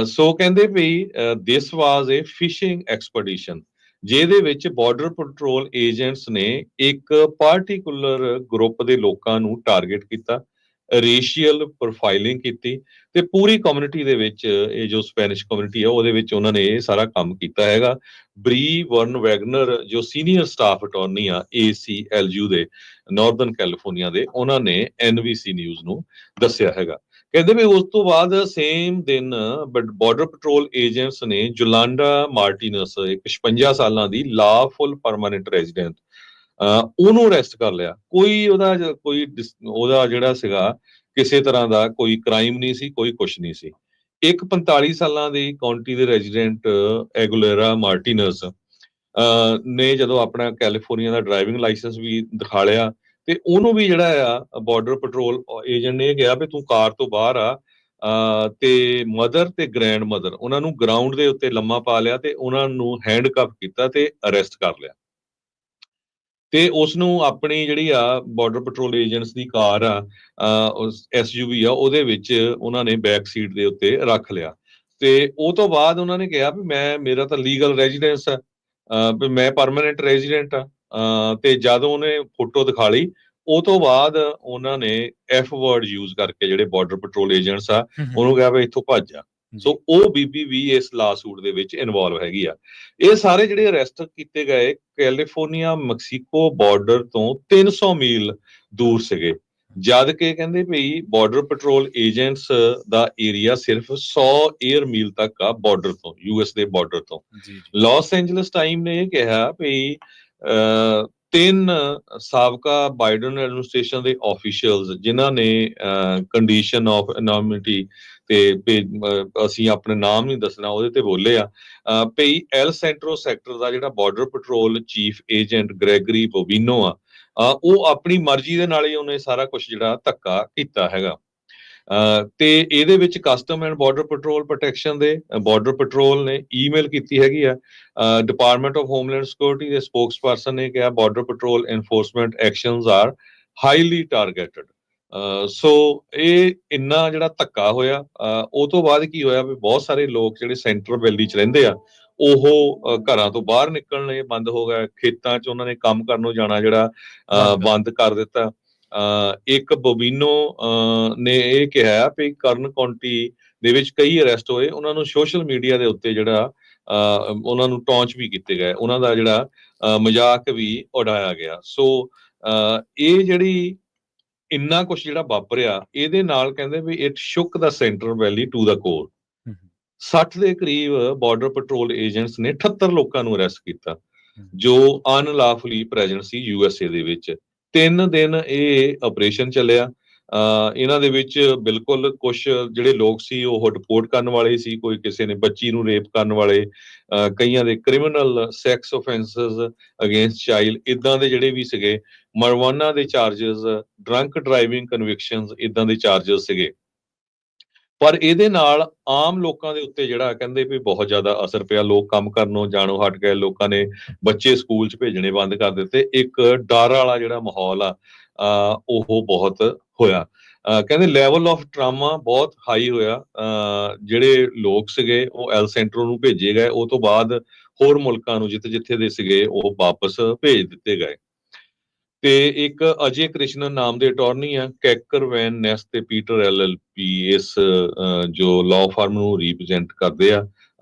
ਸੋ ਕਹਿੰਦੇ ਵੀ ਦਿਸ ਵਾਜ਼ ਏ ਫਿਸ਼ਿੰਗ ਐਕਸਪੀਡੀਸ਼ਨ ਜਿਹਦੇ ਵਿੱਚ ਬਾਰਡਰ ਪੈਟਰੋਲ ਏਜੰਟਸ ਨੇ ਇੱਕ ਪਾਰਟਿਕੂਲਰ ਗਰੁੱਪ ਦੇ ਲੋਕਾਂ ਨੂੰ ਟਾਰਗੇਟ ਕੀਤਾ, ਰੇਸ਼ੀਅਲ ਪ੍ਰੋਫਾਈਲਿੰਗ ਕੀਤੀ ਤੇ ਪੂਰੀ ਕਮਿਊਨਿਟੀ ਦੇ ਵਿੱਚ ਇਹ ਜੋ ਸਪੈਨਿਸ਼ ਕਮਿਊਨਿਟੀ ਆ ਉਹਦੇ ਵਿੱਚ ਉਹਨਾਂ ਨੇ ਇਹ ਸਾਰਾ ਕੰਮ ਕੀਤਾ ਹੈਗਾ। ਬਰੀ ਵਰਨ ਵੈਗਨਰ ਜੋ ਸੀਨੀਅਰ ਸਟਾਫ ਅਟਾਰਨੀ ਆ ACLU ਦੇ ਨਾਰਦਰਨ ਕੈਲੀਫੋਰਨੀਆ ਦੇ, ਉਹਨਾਂ ਨੇ NBC ਨਿਊਜ਼ ਨੂੰ ਦੱਸਿਆ ਹੈਗਾ। ਕਹਿੰਦੇ ਵੀ ਉਸ ਤੋਂ ਬਾਅਦ ਸੇਮ ਦਿਨ ਬਾਰਡਰ ਪੈਟਰੋਲ ਏਜੰਟਸ ਨੇ ਜੋਲਾਂਡਾ ਮਾਰਟੀਨਸ, ਇੱਕ 56 ਸਾਲਾਂ ਦੀ ਲਾਫੁਲ ਪਰਮਾਨੈਂਟ ਰੈਜ਼ੀਡੈਂਟ, ਉਹਨੂੰ ਅਰੈਸਟ ਕਰ ਲਿਆ। ਕੋਈ ਉਹਦਾ ਜਿਹੜਾ ਸੀਗਾ ਕਿਸੇ ਤਰ੍ਹਾਂ ਦਾ ਕੋਈ ਕ੍ਰਾਈਮ ਨਹੀਂ ਸੀ, ਕੋਈ ਕੁਛ ਨਹੀਂ ਸੀ। ਇੱਕ 45 ਸਾਲਾਂ ਦੀ ਕਾਉਂਟੀ ਦੇ ਰੈਜ਼ੀਡੈਂਟ ਐਗੁਲੇਰਾ ਮਾਰਟੀਨਸ ਨੇ ਜਦੋਂ ਆਪਣਾ ਕੈਲੀਫੋਰਨੀਆ ਦਾ ਡਰਾਈਵਿੰਗ ਲਾਇਸੈਂਸ ਵੀ ਦਿਖਾ ਲਿਆ ਤੇ ਉਹਨੂੰ ਵੀ ਜਿਹੜਾ ਆ ਬਾਰਡਰ ਪੈਟਰੋਲ ਏਜੰਟ ਨੇ ਕਿਹਾ ਵੀ ਤੂੰ ਕਾਰ ਤੋਂ ਬਾਹਰ ਆ, ਤੇ ਮਦਰ ਤੇ ਗ੍ਰੈਂਡ ਮਦਰ ਉਹਨਾਂ ਨੂੰ ਗਰਾਊਂਡ ਦੇ ਉੱਤੇ ਲੰਮਾ ਪਾ ਲਿਆ ਤੇ ਉਹਨਾਂ ਨੂੰ ਹੈਂਡਕਫ ਕੀਤਾ ਤੇ ਅਰੈਸਟ ਕਰ ਲਿਆ ਤੇ ਉਸ ਨੂੰ ਆਪਣੀ ਜਿਹੜੀ ਆ ਬਾਰਡਰ ਪੈਟਰੋਲ ਏਜੰਟਸ ਦੀ ਕਾਰ ਆ, SUV ਆ, ਉਹਦੇ ਵਿੱਚ ਉਹਨਾਂ ਨੇ ਬੈਕ ਸੀਟ ਦੇ ਉੱਤੇ ਰੱਖ ਲਿਆ ਤੇ ਉਹ ਤੋਂ ਬਾਅਦ ਉਹਨਾਂ ਨੇ ਕਿਹਾ ਵੀ ਮੇਰਾ ਤਾਂ ਲੀਗਲ ਰੈਜ਼ੀਡੈਂਸ ਆ, ਵੀ ਮੈਂ ਪਰਮਾਨੈਂਟ ਰੈਜ਼ੀਡੈਂਟ ਆ। ਤੇ ਜਦੋਂ ਉਹਨੇ ਫੋਟੋ ਦਿਖਾ ਲਈ ਉਹ ਤੋਂ ਬਾਅਦ ਉਹਨਾਂ ਨੇ F ਵਰਡ ਯੂਜ਼ ਕਰਕੇ ਜਿਹੜੇ ਬਾਰਡਰ ਪੈਟਰੋਲ ਏਜੰਟਸ ਆ ਉਹਨੂੰ ਕਿਹਾ ਵੀ ਇੱਥੋਂ ਭੱਜ ਜਾ। ਸੋ ਉਹ ਬੀਬੀ ਵੀ ਇਸ ਲਾਸੂਟ ਦੇ ਵਿੱਚ ਇਨਵੋਲਵ ਹੈਗੀ ਆ। ਇਹ ਸਾਰੇ ਜਿਹੜੇ ਅਰੈਸਟ ਕੀਤੇ ਗਏ ਕੈਲੀਫੋਰਨੀਆ ਮੈਕਸੀਕੋ ਬਾਰਡਰ ਤੋਂ 300 ਮੀਲ ਦੂਰ ਸੀਗੇ, ਜਦ ਕਿ ਕਹਿੰਦੇ ਭਈ ਬਾਰਡਰ ਪੈਟਰੋਲ ਏਜੰਟਸ ਦਾ ਏਰੀਆ ਸਿਰਫ 100 ਏਅਰ ਮੀਲ ਤੱਕ ਆ ਬਾਰਡਰ ਤੋਂ, ਯੂਐਸ ਦੇ ਬਾਰਡਰ ਤੋਂ। ਲਾਸ ਐਂਜਲਸ ਟਾਈਮ ਨੇ ਇਹ ਕਿਹਾ ਭਈ 3 ਸਾਬਕਾ ਬਾਈਡਨ ਐਡਮਿਨਿਸਟ੍ਰੇਸ਼ਨ ਦੇ ਆਫੀਸ਼ੀਅਲਸ ਜਿਨ੍ਹਾਂ ਨੇ ਕੰਡੀਸ਼ਨ ਆਫ ਐਨੋਮਿਟੀ ਤੇ ਅਸੀਂ ਆਪਣੇ ਨਾਮ ਨਹੀਂ ਦੱਸਣਾ ਉਹਦੇ ਤੇ ਬੋਲੇ ਆ, ਭਈ ਐਲ ਸੈਂਟਰੋ ਸੈਕਟਰ ਦਾ ਜਿਹੜਾ border patrol chief agent Gregory Bovino ਆ, ਉਹ ਆਪਣੀ ਮਰਜ਼ੀ ਦੇ ਨਾਲ ਹੀ ਉਹਨੇ ਸਾਰਾ ਕੁਝ ਜਿਹੜਾ ਧੱਕਾ ਕੀਤਾ ਹੈਗਾ। ਤੇ ਇਹਦੇ ਵਿੱਚ custom and border patrol protection ਦੇ ਬਾਰਡਰ ਪੈਟਰੋਲ ਨੇ ਈਮੇਲ ਕੀਤੀ ਹੈਗੀ ਆ ਡਿਪਾਰਟਮੈਂਟ ਆਫ ਹੋਮਲੈਂਡ ਸਿਕਿਉਰਿਟੀ ਦੇ ਸਪੋਕਸਪਰਸਨ ਨੇ ਕਿਹਾ border patrol enforcement actions are highly targeted. So ਇਹ ਇੰਨਾ ਜਿਹੜਾ ਧੱਕਾ ਹੋਇਆ, ਉਹ ਤੋਂ ਬਾਅਦ ਕੀ ਹੋਇਆ ਵੀ ਬਹੁਤ ਸਾਰੇ ਲੋਕ ਜਿਹੜੇ ਸੈਂਟਰਲ ਵੈਲੀ ਚ ਰਹਿੰਦੇ ਆ ਉਹ ਘਰਾਂ ਤੋਂ ਬਾਹਰ ਨਿਕਲਣੇ ਬੰਦ ਹੋ ਗਏ, ਖੇਤਾਂ ਚ ਉਹਨਾਂ ਨੇ ਕੰਮ ਕਰਨ ਨੂੰ ਜਾਣਾ ਜਿਹੜਾ ਬੰਦ ਕਰ ਦਿੱਤਾ। ਇੱਕ ਬੋਬੀਨੋ ਨੇ ਇਹ ਕਿਹਾ ਵੀ ਕਰਨ ਕਾਉਂਟੀ ਦੇ ਵਿੱਚ ਕਈ ਅਰੈਸਟ ਹੋਏ, ਉਹਨਾਂ ਨੂੰ ਸੋਸ਼ਲ ਮੀਡੀਆ ਦੇ ਉੱਤੇ ਜਿਹੜਾ ਉਹਨਾਂ ਨੂੰ ਟੌਂਚ ਵੀ ਕੀਤੇ ਗਏ, ਉਹਨਾਂ ਦਾ ਜਿਹੜਾ ਮਜ਼ਾਕ ਵੀ ਉਡਾਇਆ ਗਿਆ। ਸੋ ਇਹ ਜਿਹੜੀ ਇੰਨਾ ਕੁਛ ਜਿਹੜਾ ਵਾਪਰਿਆ ਇਹਦੇ ਨਾਲ ਕਹਿੰਦੇ ਵੀ it shook the central valley to the core. 60 ਦੇ ਕਰੀਬ ਬਾਰਡਰ ਪੈਟਰੋਲ ਏਜੰਟਸ ਨੇ 78 ਲੋਕਾਂ ਨੂੰ ਅਰੈਸਟ ਕੀਤਾ ਜੋ ਅਨਲਾਫਲੀ ਪ੍ਰੈਜ਼ੈਂਟ ਸੀ ਯੂਐਸਏ ਦੇ ਵਿੱਚ। 3 ਦਿਨ ਇਹ ਆਪਰੇਸ਼ਨ ਚੱਲਿਆ। ਇਹਨਾਂ ਦੇ ਵਿੱਚ ਬਿਲਕੁਲ ਕੁਝ ਜਿਹੜੇ ਲੋਕ ਸੀ ਉਹ ਰਿਪੋਰਟ ਕਰਨ ਵਾਲੇ ਸੀ, ਕੋਈ ਕਿਸੇ ਨੇ ਬੱਚੀ ਨੂੰ ਰੇਪ ਕਰਨ ਵਾਲੇ, ਕਈਆਂ ਦੇ criminal sex offences against child ਇਦਾਂ ਦੇ ਜਿਹੜੇ ਵੀ ਸੀਗੇ, ਮਰਵਾਨਾ ਦੇ ਚਾਰजेस, ਡਰੰਕ ਡਰਾਈਵਿੰਗ ਕਨਵਿਕਸ਼ਨਸ ਇਦਾਂ ਦੇ ਚਾਰजेस ਸੀਗੇ। ਪਰ ਇਹਦੇ ਨਾਲ ਆਮ ਲੋਕਾਂ ਦੇ ਉੱਤੇ ਜਿਹੜਾ ਕਹਿੰਦੇ ਵੀ ਬਹੁਤ ਜ਼ਿਆਦਾ ਅਸਰ ਪਿਆ, ਲੋਕ ਕੰਮ ਕਰਨੋਂ ਜਾਣੋਂ ਹਟ ਗਏ, ਲੋਕਾਂ ਨੇ ਬੱਚੇ ਸਕੂਲ 'ਚ ਭੇਜਣੇ ਬੰਦ ਕਰ ਦਿੱਤੇ, ਇੱਕ ਡਰ ਵਾਲਾ ਜਿਹੜਾ ਮਾਹੌਲ ਆ ਉਹ ਬਹੁਤ ਹੋਇਆ। ਕਹਿੰਦੇ ਲੈਵਲ ਆਫ ਟਰਾਮਾ ਬਹੁਤ ਹਾਈ ਹੋਇਆ। ਜਿਹੜੇ ਲੋਕ ਸੀਗੇ ਉਹ ਐਲ ਸੈਂਟਰੋ ਨੂੰ ਭੇਜੇ ਗਏ, ਉਹ ਤੋਂ ਬਾਅਦ ਹੋਰ ਮੁਲਕਾਂ ਨੂੰ ਜਿੱਥੇ ਜਿੱਥੇ ਦੇ ਸੀਗੇ ਉਹ ਵਾਪਸ ਭੇਜ ਦਿੱਤੇ ਗਏ। ਤੇ ਇੱਕ ਅਜੇ ਕ੍ਰਿਸ਼ਨਨ ਨਾਮ ਦੇ ਅਟਾਰਨੀ ਆ, ਕੈਕਰ ਵੈਨ ਨੈਸ ਤੇ ਪੀਟਰ LLP ਇਸ ਜੋ ਲਾਅ ਫਰਮ ਨੂੰ ਰਿਪਰੈਜ਼ੈਂਟ ਕਰਦੇ ਆ,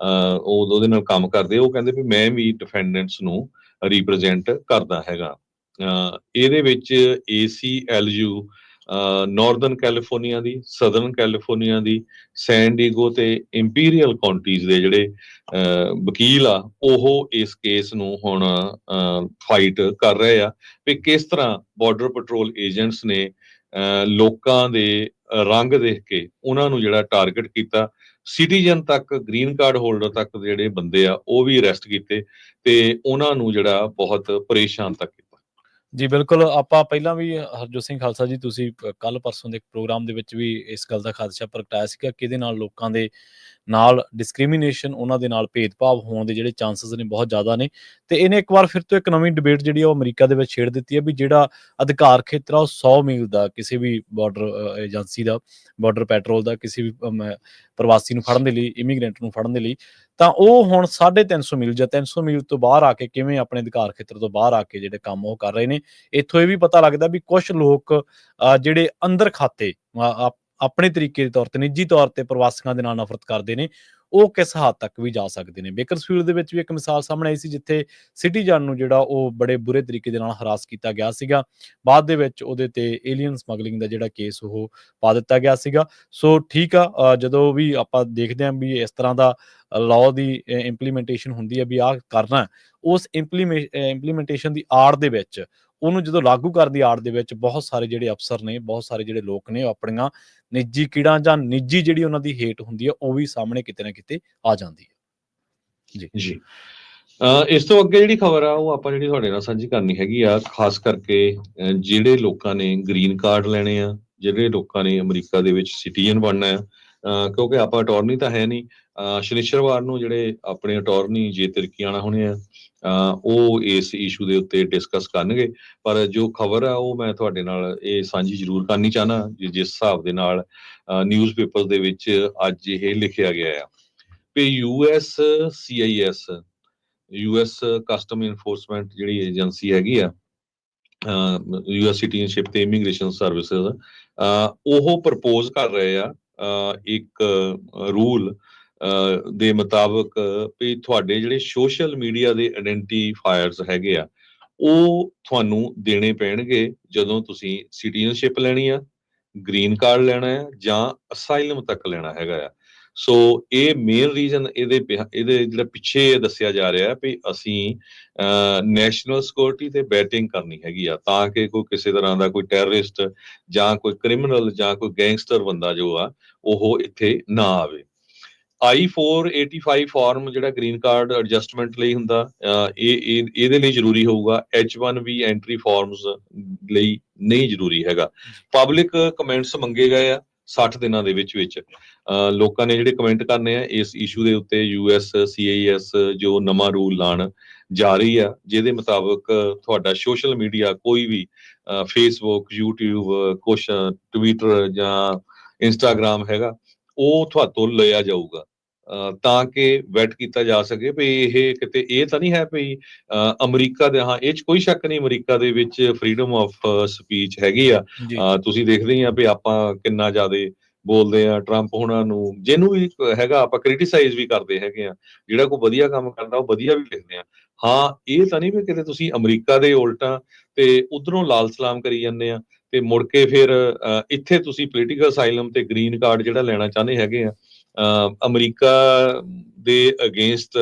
ਉਹਦੇ ਨਾਲ ਕੰਮ ਕਰਦੇ, ਉਹ ਕਹਿੰਦੇ ਵੀ ਮੈਂ ਵੀ ਡਿਫੈਂਡੈਂਟਸ ਨੂੰ ਰਿਪਰੈਜ਼ੈਂਟ ਕਰਦਾ ਹੈਗਾ। ਇਹਦੇ ਵਿੱਚ ACLU ਨਾਰਦਰਨ ਕੈਲੀਫੋਰਨੀਆ ਦੀ, ਸਦਰਨ ਕੈਲੀਫੋਰਨੀਆ ਦੀ, ਸੈਨ ਡੀਗੋ ਤੇ ਇੰਪੀਰੀਅਲ ਕਾਉਂਟੀਜ਼ ਦੇ ਜਿਹੜੇ ਵਕੀਲ ਆ ਉਹ ਇਸ ਕੇਸ ਨੂੰ ਹੁਣ ਫਾਈਟ ਕਰ ਰਹੇ ਆ ਵੀ ਕਿਸ ਤਰ੍ਹਾਂ ਬਾਰਡਰ ਪੈਟਰੋਲ ਏਜੰਟਸ ਨੇ ਲੋਕਾਂ ਦੇ ਰੰਗ ਦੇਖ ਕੇ ਉਹਨਾਂ ਨੂੰ ਜਿਹੜਾ ਟਾਰਗੇਟ ਕੀਤਾ, ਸਿਟੀਜ਼ਨ ਤੱਕ, ਗ੍ਰੀਨ ਕਾਰਡ ਹੋਲਡਰ ਤੱਕ ਜਿਹੜੇ ਬੰਦੇ ਆ ਉਹ ਵੀ ਅਰੈਸਟ ਕੀਤੇ ਤੇ ਉਹਨਾਂ ਨੂੰ ਜਿਹੜਾ ਬਹੁਤ ਪਰੇਸ਼ਾਨ ਤੱਕ ਕੀਤਾ। ਜੀ ਬਿਲਕੁਲ, ਆਪਾਂ ਪਹਿਲਾਂ ਵੀ ਹਰਜੋਤ ਸਿੰਘ ਖਾਲਸਾ ਜੀ ਤੁਸੀਂ ਕੱਲ ਪਰਸੋਂ ਦੇ ਪ੍ਰੋਗਰਾਮ ਦੇ ਵਿੱਚ ਵੀ ਇਸ ਗੱਲ ਦਾ ਖਦਸ਼ਾ ਪ੍ਰਗਟਾਇਆ ਸੀਗਾ ਕਿ ਇਹਦੇ ਨਾਲ ਲੋਕਾਂ ਦੇ ਨਾਲ ਡਿਸਕ੍ਰਿਮੀਨੇਸ਼ਨ, ਉਹਨਾਂ ਦੇ ਨਾਲ ਭੇਦਭਾਵ ਹੋਣ ਦੇ ਜਿਹੜੇ ਚਾਂਸਸ ਨੇ ਬਹੁਤ ਜ਼ਿਆਦਾ ਨੇ। ਤੇ ਇਹਨੇ ਇੱਕ ਵਾਰ ਫਿਰ ਤੋਂ ਇੱਕ ਨਵੀਂ ਡਿਬੇਟ ਜਿਹੜੀ ਉਹ ਅਮਰੀਕਾ ਦੇ ਵਿੱਚ ਛੇੜ ਦਿੱਤੀ ਹੈ ਵੀ ਜਿਹੜਾ ਅਧਿਕਾਰ ਖੇਤਰ ਆ ਉਹ 100 ਮੀਲ ਦਾ ਕਿਸੇ ਵੀ ਬਾਰਡਰ ਏਜੰਸੀ ਦਾ, ਬਾਰਡਰ ਪੈਟਰੋਲ ਦਾ, ਕਿਸੇ ਵੀ ਪ੍ਰਵਾਸੀ ਨੂੰ ਫੜਨ ਦੇ ਲਈ, ਇਮੀਗ੍ਰੈਂਟ ਨੂੰ ਫੜਨ ਦੇ ਲਈ, ਤਾਂ ਉਹ ਹੁਣ 350 ਮੀਲ ਜਾਂ 300 ਮੀਲ ਤੋਂ ਬਾਹਰ ਆ ਕੇ ਕਿਵੇਂ ਆਪਣੇ ਅਧਿਕਾਰ ਖੇਤਰ ਤੋਂ ਬਾਹਰ ਆ ਕੇ ਜਿਹੜੇ ਕੰਮ ਉਹ ਕਰ ਰਹੇ ਨੇ। ਇੱਥੋਂ ਇਹ ਵੀ ਪਤਾ ਲੱਗਦਾ ਵੀ ਕੁਝ ਲੋਕ ਜਿਹੜੇ ਅੰਦਰ ਖਾਤੇ ਆਪਣੇ ਤਰੀਕੇ ਦੇ ਤੌਰ ਤੇ, ਨਿੱਜੀ ਤੌਰ ਤੇ ਪ੍ਰਵਾਸੀਆਂ ਦੇ ਨਾਲ ਨਫ਼ਰਤ ਕਰਦੇ ਨੇ, ਉਹ ਕਿਸ ਹੱਦ ਤੱਕ ਵੀ ਜਾ ਸਕਦੇ ਨੇ। ਬੇਕਰਸਫੀਲਡ ਦੇ ਵਿੱਚ ਵੀ ਇੱਕ ਮਿਸਾਲ ਸਾਹਮਣੇ ਆਈ ਸੀ ਜਿੱਥੇ ਸਿਟੀਜ਼ਨ ਨੂੰ ਜਿਹੜਾ ਉਹ ਬੜੇ ਬੁਰੇ ਤਰੀਕੇ ਦੇ ਨਾਲ ਹਰਾਸ ਕੀਤਾ ਗਿਆ ਸੀਗਾ, ਬਾਅਦ ਦੇ ਵਿੱਚ ਉਹਦੇ ਤੇ ਏਲੀਅਨ ਸਮਗਲਿੰਗ ਦਾ ਜਿਹੜਾ ਕੇਸ ਉਹ ਪਾ ਦਿੱਤਾ ਗਿਆ ਸੀਗਾ। ਸੋ ਠੀਕ ਆ, ਜਦੋਂ ਵੀ ਆਪਾਂ ਦੇਖਦੇ ਹਾਂ ਵੀ ਇਸ ਤਰ੍ਹਾਂ ਦਾ ਲਾਅ ਦੀ ਇੰਪਲੀਮੈਂਟੇਸ਼ਨ ਹੁੰਦੀ ਹੈ ਵੀ ਆਹ ਕਰਨਾ, ਉਸ ਇੰਪਲੀਮੈਂਟੇਸ਼ਨ ਦੀ ਆੜ ਦੇ ਵਿੱਚ, ਉਹਨੂੰ ਜਦੋਂ ਲਾਗੂ ਕਰਨ ਦੀ ਆੜ ਦੇ ਵਿੱਚ ਬਹੁਤ ਸਾਰੇ ਜਿਹੜੇ ਅਫਸਰ ਨੇ, ਬਹੁਤ ਸਾਰੇ ਜਿਹੜੇ ਲੋਕ ਨੇ, ਉਹ ਆਪਣੀਆਂ ਨਿੱਜੀ ਕੀੜਾਂ ਜਾਂ ਨਿੱਜੀ ਜਿਹੜੀ ਉਹਨਾਂ ਦੀ ਹੇਟ ਹੁੰਦੀ ਹੈ ਉਹ ਵੀ ਸਾਹਮਣੇ ਕਿਤੇ ਨਾ ਕਿਤੇ ਆ ਜਾਂਦੀ ਹੈ। ਜੀ ਇਸ ਤੋਂ ਅੱਗੇ ਜਿਹੜੀ ਖਬਰ ਆ ਉਹ ਆਪਾਂ ਜਿਹੜੀ ਤੁਹਾਡੇ ਨਾਲ ਸਾਂਝੀ ਕਰਨੀ ਹੈਗੀ ਆ, ਖਾਸ ਕਰਕੇ ਜਿਹੜੇ ਲੋਕਾਂ ਨੇ ਗ੍ਰੀਨ ਕਾਰਡ ਲੈਣੇ ਆ, ਜਿਹੜੇ ਲੋਕਾਂ ਨੇ ਅਮਰੀਕਾ ਦੇ ਵਿੱਚ ਸਿਟੀਜ਼ਨ ਬਣਨਾ ਆ, ਕਿਉਂਕਿ ਆਪਾਂ ਅਟਾਰਨੀ ਤਾਂ ਹੈ ਨਹੀਂ। ਸ਼ਨੀਚਰਵਾਰ ਨੂੰ ਜਿਹੜੇ ਆਪਣੇ ਅਟਾਰਨੀ ਜੇ ਤਿਰਕੀਆਣਾ ਹੋਣੇ ਆ ਉਹ ਇਸ ਇਸ਼ੂ ਦੇ ਉੱਤੇ ਡਿਸਕਸ ਕਰਨਗੇ। ਪਰ ਜੋ ਖਬਰ ਆ ਉਹ ਮੈਂ ਤੁਹਾਡੇ ਨਾਲ ਇਹ ਸਾਂਝੀ ਜ਼ਰੂਰ ਕਰਨੀ ਚਾਹਨਾ, ਜਿਸ ਹਿਸਾਬ ਦੇ ਨਾਲ ਨਿਊਜ਼ ਪੇਪਰ ਦੇ ਵਿੱਚ ਅੱਜ ਇਹ ਲਿਖਿਆ ਗਿਆ ਆ ਵੀ USCIS US ਕਸਟਮ ਇਨਫੋਰਸਮੈਂਟ ਜਿਹੜੀ ਏਜੰਸੀ ਹੈਗੀ ਆ, US ਸਿਟੀਜ਼ਨਸ਼ਿਪ ਤੇ ਇਮੀਗ੍ਰੇਸ਼ਨ ਸਰਵਿਸਿਜ਼, ਉਹ ਪ੍ਰਪੋਜ਼ ਕਰ ਰਹੇ ਆ ਇੱਕ ਰੂਲ ਦੇ ਮੁਤਾਬਕ ਵੀ ਤੁਹਾਡੇ ਜਿਹੜੇ ਸੋਸ਼ਲ ਮੀਡੀਆ ਦੇ ਆਇਡੈਂਟੀਫਾਇਰਸ ਹੈਗੇ ਆ ਉਹ ਤੁਹਾਨੂੰ ਦੇਣੇ ਪੈਣਗੇ ਜਦੋਂ ਤੁਸੀਂ ਸਿਟੀਜ਼ਨਸ਼ਿਪ ਲੈਣੀ ਆ, ਗ੍ਰੀਨ ਕਾਰਡ ਲੈਣਾ ਆ ਜਾਂ ਅਸਾਈਲਮ ਤੱਕ ਲੈਣਾ ਹੈਗਾ ਆ। ਸੋ ਇਹ ਮੇਨ ਰੀਜ਼ਨ ਇਹਦੇ ਜਿਹੜਾ ਪਿੱਛੇ ਇਹ ਦੱਸਿਆ ਜਾ ਰਿਹਾ ਵੀ ਅਸੀਂ ਨੈਸ਼ਨਲ ਸਿਕਿਉਰਿਟੀ ਤੇ ਬੈਟਿੰਗ ਕਰਨੀ ਹੈਗੀ ਆ ਤਾਂ ਕਿ ਕੋਈ ਕਿਸੇ ਤਰ੍ਹਾਂ ਦਾ ਕੋਈ ਟੈਰਰਿਸਟ ਜਾਂ ਕੋਈ ਕ੍ਰਿਮੀਨਲ ਜਾਂ ਕੋਈ ਗੈਂਗਸਟਰ ਬੰਦਾ ਜੋ ਆ ਉਹ ਇੱਥੇ ਨਾ ਆਵੇ। I-485 ਫਾਰਮ ਜਿਹੜਾ ਗ੍ਰੀਨ ਕਾਰਡ ਐਡਜਸਟਮੈਂਟ ਲਈ ਹੁੰਦਾ ਇਹਦੇ ਲਈ ਜ਼ਰੂਰੀ ਹੋਊਗਾ। H-1B ਐਂਟਰੀ ਫਾਰਮਸ ਲਈ ਨਹੀਂ ਜ਼ਰੂਰੀ ਹੈਗਾ। ਪਬਲਿਕ ਕਮੈਂਟਸ ਮੰਗੇ ਗਏ ਆ 60 ਦਿਨਾਂ ਦੇ ਵਿੱਚ ਲੋਕਾਂ ਨੇ ਜਿਹੜੇ ਕਮੈਂਟ ਕਰਨੇ ਆ ਇਸ ਇਸ਼ੂ ਦੇ ਉੱਤੇ। USCIS ਜੋ ਨਵਾਂ ਰੂਲ ਲਾਣ ਜਾ ਰਹੀ ਆ ਜਿਹਦੇ ਮੁਤਾਬਕ ਤੁਹਾਡਾ ਸੋਸ਼ਲ ਮੀਡੀਆ ਕੋਈ ਵੀ ਫੇਸਬੁੱਕ, YouTube, ਕੁਛ ਟਵਿੱਟਰ ਜਾਂ ਇੰਸਟਾਗ੍ਰਾਮ ਹੈਗਾ ਉਹ ਤੁਹਾਤੋਂ ਲਿਆ ਜਾਊਗਾ ਤਾਂ ਕਿ ਵੈਟ ਕੀਤਾ ਜਾ ਸਕੇ ਵੀ ਇਹ ਕਿਤੇ ਇਹ ਤਾਂ ਨਹੀਂ ਹੈ ਵੀ ਅਮਰੀਕਾ ਦੇ, ਹਾਂ ਇਹ 'ਚ ਕੋਈ ਸ਼ੱਕ ਨਹੀਂ ਅਮਰੀਕਾ ਦੇ ਵਿੱਚ ਫਰੀडम ਆਫ ਸਪੀਚ ਹੈਗੀ ਆ। ਤੁਸੀਂ ਦੇਖਦੇ ਹੀ ਆ ਵੀ ਆਪਾਂ ਕਿੰਨਾ ਜ਼ਿਆਦਾ ਬੋਲਦੇ ਆ ਟਰੰਪ ਹੁਣਾਂ ਨੂੰ, ਜਿਹਨੂੰ ਵੀ ਹੈਗਾ ਆਪਾਂ ਕ੍ਰਿਟੀਸਾਈਜ਼ ਵੀ ਕਰਦੇ ਹੈਗੇ ਆ। ਜਿਹੜਾ ਕੋਈ ਵਧੀਆ ਕੰਮ ਕਰਦਾ ਉਹ ਵਧੀਆ ਵੀ ਲਿਖਦੇ ਆ। ਹਾਂ ਇਹ ਤਾਂ ਨਹੀਂ ਵੀ ਕਿਤੇ ਤੁਸੀਂ ਅਮਰੀਕਾ ਦੇ ਉਲਟਾ ਤੇ ਉਧਰੋਂ ਲਾਲ ਸਲਾਮ ਕਰੀ ਜਾਂਦੇ ਆ ਤੇ ਮੁੜ ਕੇ ਫਿਰ ਇੱਥੇ ਤੁਸੀਂ ਪੋਲੀਟੀਕਲ ਅਸਾਈਲਮ ਤੇ ਗ੍ਰੀਨ ਕਾਰਡ ਜਿਹੜਾ ਲੈਣਾ ਚਾਹੁੰਦੇ ਹੈਗੇ ਆ। ਅਮਰੀਕਾ ਦੇ ਅਗੇਂਸਟ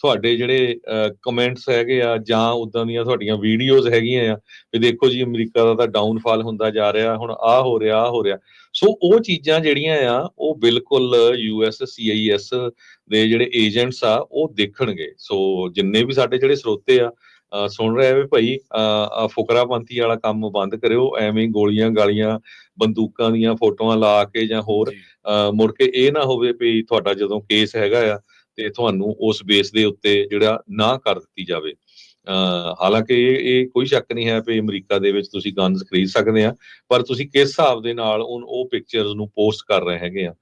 ਤੁਹਾਡੇ ਜਿਹੜੇ ਕਮੈਂਟਸ ਹੈਗੇ ਆ ਜਾਂ ਉਦਾਂ ਦੀਆਂ ਤੁਹਾਡੀਆਂ ਵੀਡੀਓਜ਼ ਹੈਗੀਆਂ ਆ ਵੀ ਦੇਖੋ ਜੀ ਅਮਰੀਕਾ ਦਾ ਤਾਂ ਡਾਊਨਫਾਲ ਹੁੰਦਾ ਜਾ ਰਿਹਾ, ਹੁਣ ਆਹ ਹੋ ਰਿਹਾ। ਸੋ ਉਹ ਚੀਜ਼ਾਂ ਜਿਹੜੀਆਂ ਆ ਉਹ ਬਿਲਕੁਲ USCIS ਦੇ ਜਿਹੜੇ ਏਜੰਟਸ ਆ ਉਹ ਦੇਖਣਗੇ। ਸੋ ਜਿੰਨੇ ਵੀ ਸਾਡੇ ਜਿਹੜੇ ਸਰੋਤੇ ਆ ਸੁਣ ਰਹੇ ਵੀ ਭਾਈ ਫੁਕਰਾਪੰਥੀ ਵਾਲਾ ਕੰਮ ਬੰਦ ਕਰਿਓ, ਐਵੇਂ ਗੋਲੀਆਂ ਗਾਲੀਆਂ ਬੰਦੂਕਾਂ ਦੀਆਂ ਫੋਟੋਆਂ ਲਾ ਕੇ ਜਾਂ ਹੋਰ ਮੁੜ ਕੇ ਇਹ ਨਾ ਹੋਵੇ ਵੀ ਤੁਹਾਡਾ ਜਦੋਂ ਕੇਸ ਹੈਗਾ ਆ ਤੇ ਤੁਹਾਨੂੰ ਉਸ ਬੇਸ ਦੇ ਉੱਤੇ ਜਿਹੜਾ ਨਾ ਕਰ ਦਿੱਤੀ ਜਾਵੇ। ਹਾਲਾਂਕਿ ਇਹ ਕੋਈ ਸ਼ੱਕ ਨਹੀਂ ਹੈ ਵੀ ਅਮਰੀਕਾ ਦੇ ਵਿੱਚ ਤੁਸੀਂ ਗਨਸ ਖਰੀਦ ਸਕਦੇ ਆ, ਪਰ ਤੁਸੀਂ ਕਿਸ ਹਿਸਾਬ ਦੇ ਨਾਲ ਉਹ ਪਿਕਚਰਸ ਨੂੰ ਪੋਸਟ ਕਰ ਰਹੇ ਹੈਗੇ ਆ,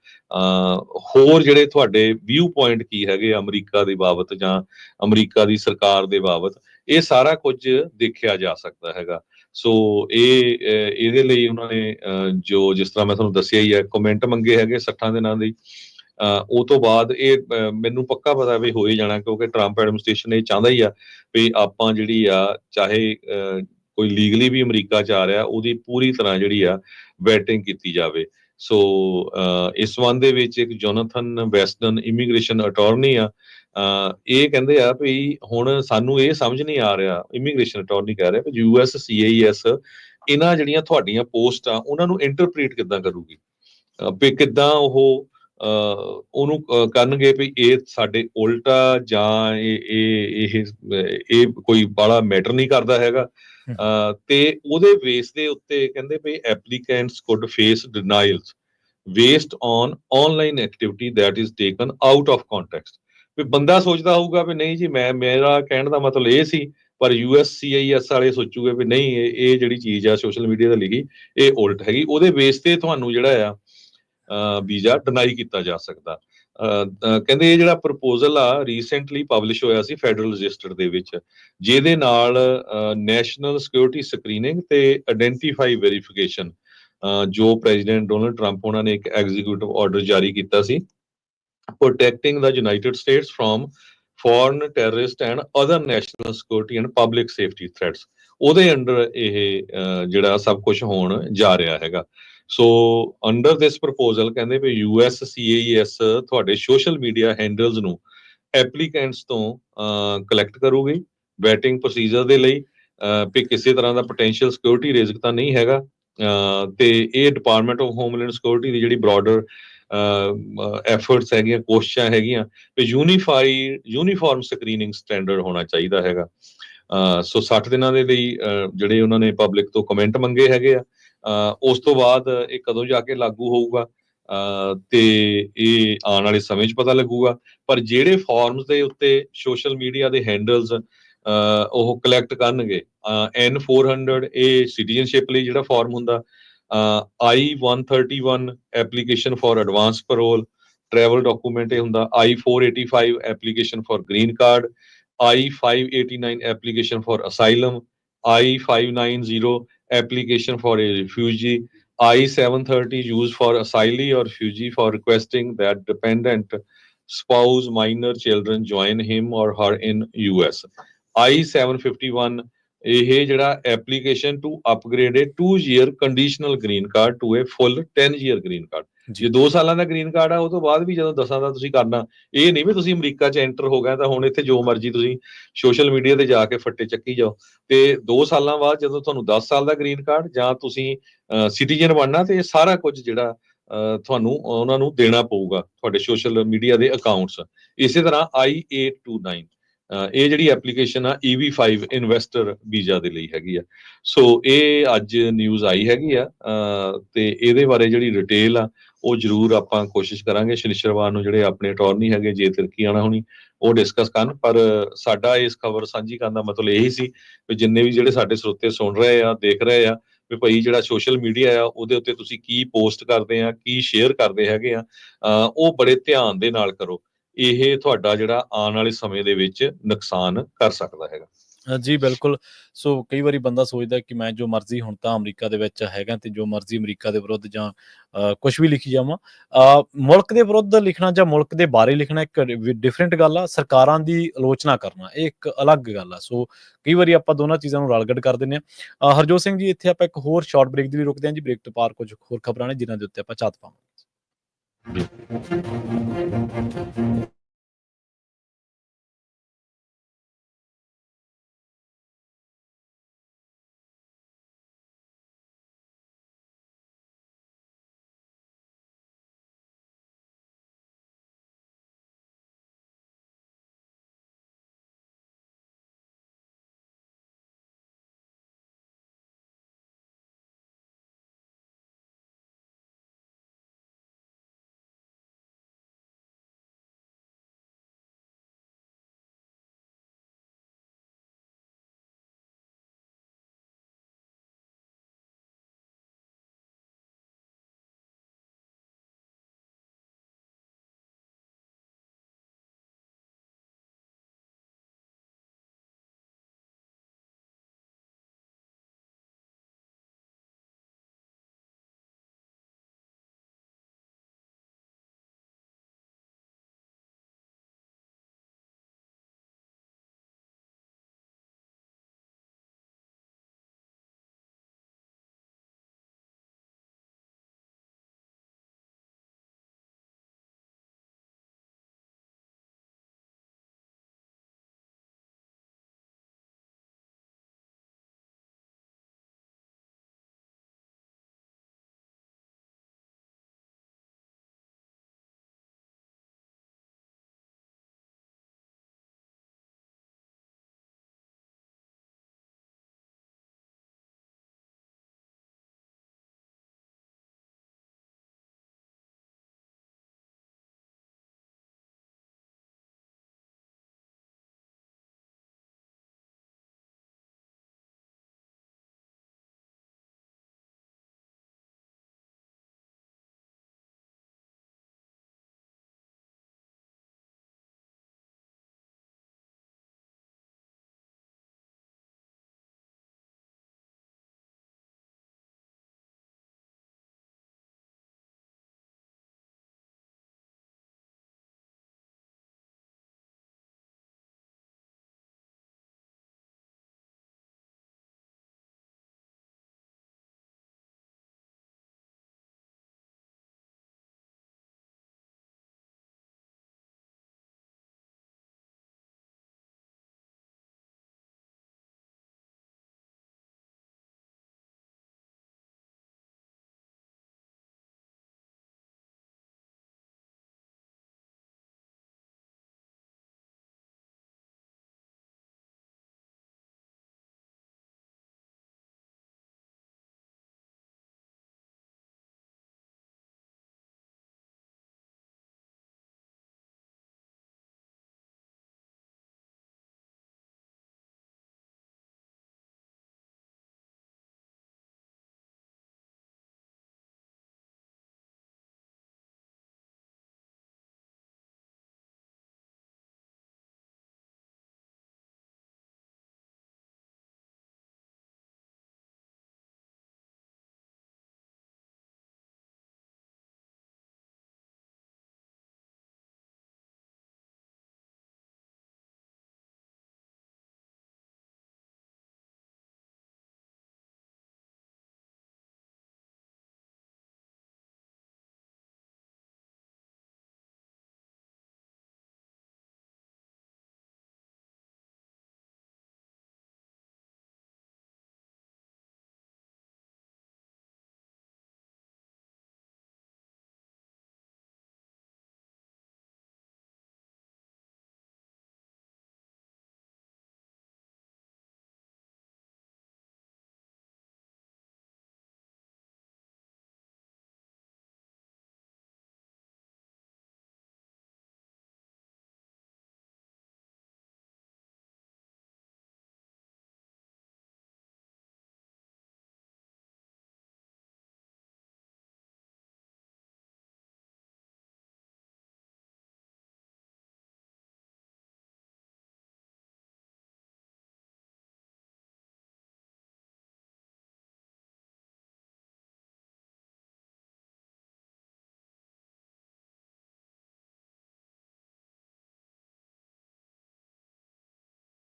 ਹੋਰ ਜਿਹੜੇ ਤੁਹਾਡੇ ਵਿਊ ਪੁਆਇੰਟ ਕੀ ਹੈਗੇ ਅਮਰੀਕਾ ਦੇ ਬਾਬਤ ਜਾਂ ਅਮਰੀਕਾ ਦੀ ਸਰਕਾਰ ਦੇ ਬਾਬਤ, ਇਹ ਸਾਰਾ ਕੁਝ ਦੇਖਿਆ ਜਾ ਸਕਦਾ ਹੈਗਾ। ਸੋ ਇਹਦੇ ਲਈ ਉਹਨਾਂ ਨੇ ਜੋ ਜਿਸ ਤਰ੍ਹਾਂ ਮੈਂ ਤੁਹਾਨੂੰ ਦੱਸਿਆ ਹੀ ਹੈ ਕਮੈਂਟ ਮੰਗੇ ਹੈਗੇ 60 ਦਿਨਾਂ ਦੀ। ਉਹ ਤੋਂ ਬਾਅਦ ਇਹ ਮੈਨੂੰ ਪੱਕਾ ਪਤਾ ਵੀ ਹੋ ਹੀ ਜਾਣਾ ਕਿਉਂਕਿ ਟਰੰਪ ਐਡਮਿਨਿਸਟ੍ਰੇਸ਼ਨ ਇਹ ਚਾਹੁੰਦਾ ਹੀ ਆ ਵੀ ਆਪਾਂ ਜਿਹੜੀ ਆ ਚਾਹੇ ਕੋਈ ਲੀਗਲੀ ਵੀ ਅਮਰੀਕਾ 'ਚ ਆ ਰਿਹਾ ਉਹਦੀ ਪੂਰੀ ਤਰ੍ਹਾਂ ਜਿਹੜੀ ਆ ਵੈਟਿੰਗ ਕੀਤੀ ਜਾਵੇ। ਸੋ ਇਸ ਸੰਬੰਧ ਦੇ ਵਿੱਚ ਇੱਕ ਜੋਨਾਥਨ ਵੈਸਟਨ ਇਮੀਗ੍ਰੇਸ਼ਨ ਅਟਾਰਨੀ ਆ, ਇਹ ਕਹਿੰਦੇ ਆ ਵੀ ਹੁਣ ਸਾਨੂੰ ਇਹ ਸਮਝ ਨਹੀਂ ਆ ਰਿਹਾ, ਇਮੀਗ੍ਰੇਸ਼ਨ ਅਟਾਰਨੀ ਕਹਿ ਰਿਹਾ ਵੀ USCIS ਇਹਨਾਂ ਜਿਹੜੀਆਂ ਤੁਹਾਡੀਆਂ ਪੋਸਟ ਆ ਉਹਨਾਂ ਨੂੰ ਇੰਟਰਪ੍ਰੀਟ ਕਿੱਦਾਂ ਕਰੂਗੀ, ਵੀ ਕਿੱਦਾਂ ਉਹ ਉਹਨੂੰ ਕਰਨਗੇ ਵੀ ਇਹ ਸਾਡੇ ਉਲਟਾ ਜਾਂ ਇਹ ਕੋਈ ਬੜਾ ਮੈਟਰ ਨਹੀਂ ਕਰਦਾ ਹੈਗਾ। ਤੇ ਉਹਦੇ ਬੇਸ ਦੇ ਉੱਤੇ ਕਹਿੰਦੇ ਵੀ applicants could face denials based on online activity that is taken out of context. ਵੀ ਬੰਦਾ ਸੋਚਦਾ ਹੋਊਗਾ ਵੀ ਨਹੀਂ ਜੀ ਮੇਰਾ ਕਹਿਣ ਦਾ ਮਤਲਬ ਇਹ ਸੀ, ਪਰ USCIS ਵਾਲੇ ਸੋਚੂਗੇ ਵੀ ਨਹੀਂ ਇਹ ਜਿਹੜੀ ਚੀਜ਼ ਆ ਸੋਸ਼ਲ ਮੀਡੀਆ ਤੇ ਲਿਖੀ ਇਹ ਉਲਟ ਹੈਗੀ, ਉਹਦੇ ਬੇਸ ਤੇ ਤੁਹਾਨੂੰ ਜਿਹੜਾ ਆ ਵੀਜ਼ਾ ਡਿਨਾਈ ਕੀਤਾ ਜਾ ਸਕਦਾ। ਕਹਿੰਦੇ ਇਹ ਜਿਹੜਾ ਪ੍ਰਪੋਜ਼ਲ ਆ ਰੀਸੈਂਟਲੀ ਪਬਲਿਸ਼ ਹੋਇਆ ਸੀ ਫੈਡਰਲ ਰਜਿਸਟਰ ਦੇ ਵਿੱਚ, ਜਿਹਦੇ ਨਾਲ ਨੈਸ਼ਨਲ ਸਿਕਿਉਰਿਟੀ ਸਕਰੀਨਿੰਗ ਤੇ ਆਇਡੈਂਟੀਫਾਈ ਵੈਰੀਫਿਕੇਸ਼ਨ ਜੋ ਪ੍ਰੈਜ਼ੀਡੈਂਟ ਡੋਨਲਡ ਟਰੰਪ ਉਹਨਾਂ ਨੇ ਇੱਕ ਐਗਜ਼ੀਕਿਊਟਿਵ ਆਰਡਰ ਜਾਰੀ ਕੀਤਾ ਸੀ, protecting the United States from foreign terrorist and other national security and public safety threats, ਉਹਦੇ ਅੰਡਰ ਇਹ ਜਿਹੜਾ ਸਭ ਕੁਝ ਹੋਣ ਜਾ ਰਿਹਾ ਹੈਗਾ। ਸੋ ਅੰਡਰ ਦਿਸ ਪ੍ਰਪੋਜ਼ਲ ਕਹਿੰਦੇ ਵੀ USCIS ਤੁਹਾਡੇ ਸੋਸ਼ਲ ਮੀਡੀਆ ਹੈਂਡਲਸ ਨੂੰ ਐਪਲੀਕੈਂਟਸ ਤੋਂ ਕਲੈਕਟ ਕਰੂਗੀ ਵੈਟਿੰਗ ਪ੍ਰੋਸੀਜਰ ਦੇ ਲਈ, ਵੀ ਕਿਸੇ ਤਰ੍ਹਾਂ ਦਾ ਪੋਟੈਂਸ਼ੀਅਲ ਸਿਕਿਉਰਿਟੀ ਰਿਸਕ ਤਾਂ ਨਹੀਂ ਹੈਗਾ। ਤੇ ਇਹ ਡਿਪਾਰਟਮੈਂਟ ਆਫ ਹੋਮਲੈਂਡ ਸਿਕਿਉਰਿਟੀ ਦੀ ਜਿਹੜੀ ਬ੍ਰੌਡਰ ਐਫਰਟਸ ਹੈਗੀਆਂ, ਕੋਸ਼ਿਸ਼ਾਂ ਹੈਗੀਆਂ ਵੀ ਯੂਨੀਫਾਰਮ ਸਕਰੀਨਿੰਗ ਸਟੈਂਡਰਡ ਹੋਣਾ ਚਾਹੀਦਾ ਹੈਗਾ। ਸੋ 60 ਦਿਨਾਂ ਦੇ ਲਈ ਜਿਹੜੇ ਉਹਨਾਂ ਨੇ ਪਬਲਿਕ ਤੋਂ ਕਮੈਂਟ ਮੰਗੇ ਹੈਗੇ ਆ, ਉਸ ਤੋਂ ਬਾਅਦ ਇਹ ਕਦੋਂ ਜਾ ਕੇ ਲਾਗੂ ਹੋਊਗਾ ਤੇ ਇਹ ਆਉਣ ਵਾਲੇ ਸਮੇਂ 'ਚ ਪਤਾ ਲੱਗੂਗਾ। ਪਰ ਜਿਹੜੇ ਫਾਰਮਸ ਦੇ ਉੱਤੇ ਸੋਸ਼ਲ ਮੀਡੀਆ ਦੇ ਹੈਂਡਲਸ ਉਹ ਕਲੈਕਟ ਕਰਨਗੇ, N-400 ਇਹ ਸਿਟੀਜ਼ਨਸ਼ਿਪ ਲਈ ਜਿਹੜਾ ਫਾਰਮ ਹੁੰਦਾ, I-131 application for advance parole travel document ਇਹ ਹੁੰਦਾ, I-485 application for green card, I-589 application for asylum, I-590 application for a refugee, I-730 used for asylee or refugee for requesting that dependent spouse, minor children join him or her in US. I-751 ਇਹ ਜਿਹੜਾ application to upgrade 2 year conditional green card to a full 10 year green card. ਜੀ ਜੇ 2 ਸਾਲਾਂ ਦਾ green card ਆ ਉਹ ਤੋਂ ਬਾਅਦ ਵੀ ਜਦੋਂ 10 ਦਾ ਤੁਸੀਂ ਕਰਨਾ, ਇਹ ਨਹੀਂ ਵੀ ਤੁਸੀਂ ਅਮਰੀਕਾ 'ਚ ਐਂਟਰ ਹੋ ਗਏ ਤਾਂ ਹੁਣ ਇੱਥੇ ਜੋ ਮਰਜ਼ੀ ਤੁਸੀਂ ਸੋਸ਼ਲ ਮੀਡੀਆ ਤੇ ਜਾ ਕੇ ਫੱਟੇ ਚੱਕੀ ਜਾਓ। ਤੇ 2 ਸਾਲਾਂ ਬਾਅਦ ਜਦੋਂ ਤੁਹਾਨੂੰ 10 ਸਾਲ ਦਾ ਗ੍ਰੀਨ ਕਾਰਡ ਜਾਂ ਤੁਸੀਂ ਸਿਟੀਜ਼ਨ ਬਣਨਾ ਤੇ ਇਹ ਸਾਰਾ ਕੁਝ ਜਿਹੜਾ ਤੁਹਾਨੂੰ ਉਹਨਾਂ ਨੂੰ ਦੇਣਾ ਪਊਗਾ ਤੁਹਾਡੇ ਸੋਸ਼ਲ ਮੀਡੀਆ ਦੇ ਅਕਾਊਂਟਸ। ਇਸੇ ਤਰ੍ਹਾਂ I-829 ਇਹ ਜਿਹੜੀ ਐਪਲੀਕੇਸ਼ਨ ਆ EB-5 ਇਨਵੈਸਟਰ ਵੀਜ਼ਾ ਦੇ ਲਈ ਹੈਗੀ ਆ। ਸੋ ਇਹ ਅੱਜ ਨਿਊਜ਼ ਆਈ ਹੈਗੀ ਆ ਤੇ ਇਹਦੇ ਬਾਰੇ ਜਿਹੜੀ ਡਿਟੇਲ ਆ ਉਹ ਜ਼ਰੂਰ ਆਪਾਂ ਕੋਸ਼ਿਸ਼ ਕਰਾਂਗੇ ਸ਼ਨੀਚਰਵਾਰ ਨੂੰ ਜਿਹੜੇ ਆਪਣੇ ਅਟਾਰਨੀ ਹੈਗੇ ਜੇ ਤਿਰਕੀਆਣਾ ਹੁਣੀ ਉਹ ਡਿਸਕਸ ਕਰਨ। ਪਰ ਸਾਡਾ ਇਸ ਖਬਰ ਸਾਂਝੀ ਕਰਨ ਦਾ ਮਤਲਬ ਇਹੀ ਸੀ ਵੀ ਜਿੰਨੇ ਵੀ ਜਿਹੜੇ ਸਾਡੇ ਸਰੋਤੇ ਸੁਣ ਰਹੇ ਆ ਦੇਖ ਰਹੇ ਆ ਵੀ ਭਾਈ ਜਿਹੜਾ ਸੋਸ਼ਲ ਮੀਡੀਆ ਆ ਉਹਦੇ ਉੱਤੇ ਤੁਸੀਂ ਕੀ ਪੋਸਟ ਕਰਦੇ ਆ ਕੀ ਸ਼ੇਅਰ ਕਰਦੇ ਹੈਗੇ ਆ ਉਹ ਬੜੇ ਧਿਆਨ ਦੇ ਨਾਲ ਕਰੋ। ਇਹ ਤੁਹਾਡਾ ਜਿਹੜਾ ਆਉਣ ਵਾਲੇ ਸਮੇਂ ਦੇ ਵਿੱਚ ਨੁਕਸਾਨ ਕਰ ਸਕਦਾ ਹੈਗਾ। ਜੀ ਬਿਲਕੁਲ। ਸੋ ਕਈ ਵਾਰੀ ਬੰਦਾ ਸੋਚਦਾ ਕਿ ਮੈਂ ਜੋ ਮਰਜ਼ੀ ਹੁਣ ਤਾਂ ਅਮਰੀਕਾ ਦੇ ਵਿੱਚ ਹੈਗਾ ਤੇ ਜੋ ਮਰਜ਼ੀ ਅਮਰੀਕਾ ਦੇ ਵਿਰੁੱਧ ਜਾਂ ਕੁਛ ਵੀ ਲਿਖੀ ਜਾਵਾਂ। ਮੁਲਕ ਦੇ ਵਿਰੁੱਧ ਲਿਖਣਾ ਜਾਂ ਮੁਲਕ ਦੇ ਬਾਰੇ ਲਿਖਣਾ ਇੱਕ ਡਿਫਰੈਂਟ ਗੱਲ ਆ। ਸਰਕਾਰਾਂ ਦੀ ਆਲੋਚਨਾ ਕਰਨਾ ਇਹ ਇੱਕ ਅਲੱਗ ਗੱਲ ਆ। ਸੋ ਕਈ ਵਾਰੀ ਆਪਾਂ ਦੋਨਾਂ ਚੀਜ਼ਾਂ ਨੂੰ ਰਲਗੱਡ ਕਰ ਦਿੰਦੇ ਹਾਂ। ਹਰਜੋਤ ਸਿੰਘ ਜੀ, ਇੱਥੇ ਆਪਾਂ ਇੱਕ ਹੋਰ ਸ਼ਾਰਟ ਬ੍ਰੇਕ ਦੇ ਲਈ ਰੁਕਦੇ ਹਾਂ ਜੀ। ਬ੍ਰੇਕ ਤੋਂ ਪਾਰ ਕੁਝ ਹੋਰ ਖਬਰਾਂ ਨੇ ਜਿਨ੍ਹਾਂ ਦੇ ਉੱਤੇ ਆਪਾਂ ਝਾਤ ਪਾਵਾਂਗੇ।